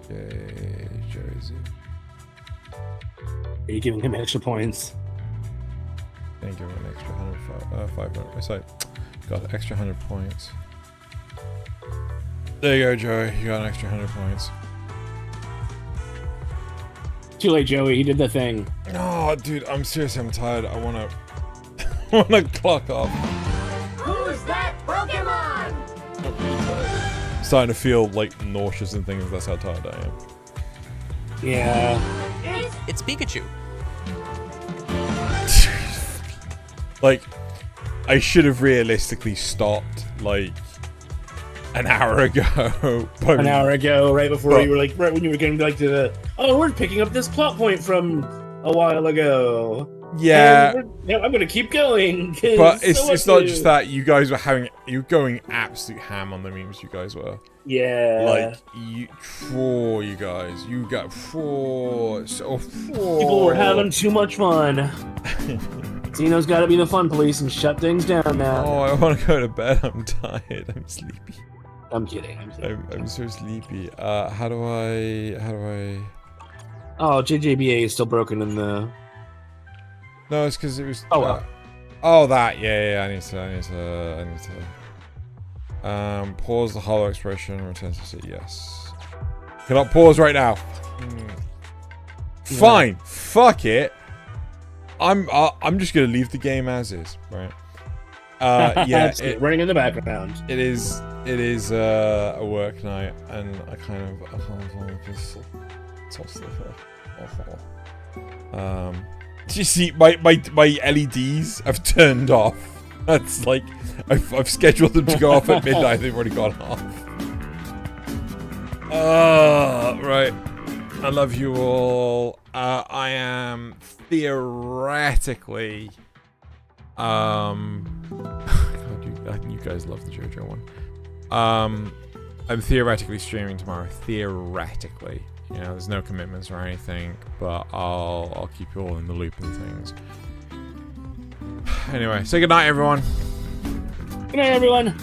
he? Okay, Joey's here. Are you giving him extra points? Thank you, an extra 500. Sorry, got extra 100 points. There you go, Joey. You got an extra 100 points. Too late, Joey. He did the thing. Oh, dude, I'm I'm tired. I wanna clock off. Who's that Pokemon? Starting to feel like nauseous and things. That's how tired I am. Yeah. It's Pikachu. Like, I should have realistically stopped like an hour ago. An hour ago, right before you were like, right when you were getting like to the, oh, we're picking up this plot point from a while ago. Yeah. I'm gonna keep going. But it's not just that. You guys were going absolute ham on the memes. You guys were. Yeah. Like you guys. You got People were having too much fun. Zeno's got to be the fun police and shut things down now. Oh, I want to go to bed. I'm tired. I'm sleepy. I'm kidding. I'm so sleepy. How do I? Oh, JJBA is still broken in the. No, it's because it was. Oh, well. Oh, that. Yeah. I need to. Pause the hollow expression. Return to sit. Yes. Cannot pause right now. Fine. Fuck it. I'm just gonna leave the game as is, right? Yeah, running in the background. It is a work night, and I can't just toss the do you see my LEDs have turned off? That's like I've scheduled them to go off at midnight. They've already gone off. Right. I love you all. I am theoretically God, you guys love the JoJo one. I'm theoretically streaming tomorrow. Theoretically. You know, there's no commitments or anything, but I'll keep you all in the loop and things. Anyway, say goodnight, everyone. Good night, everyone.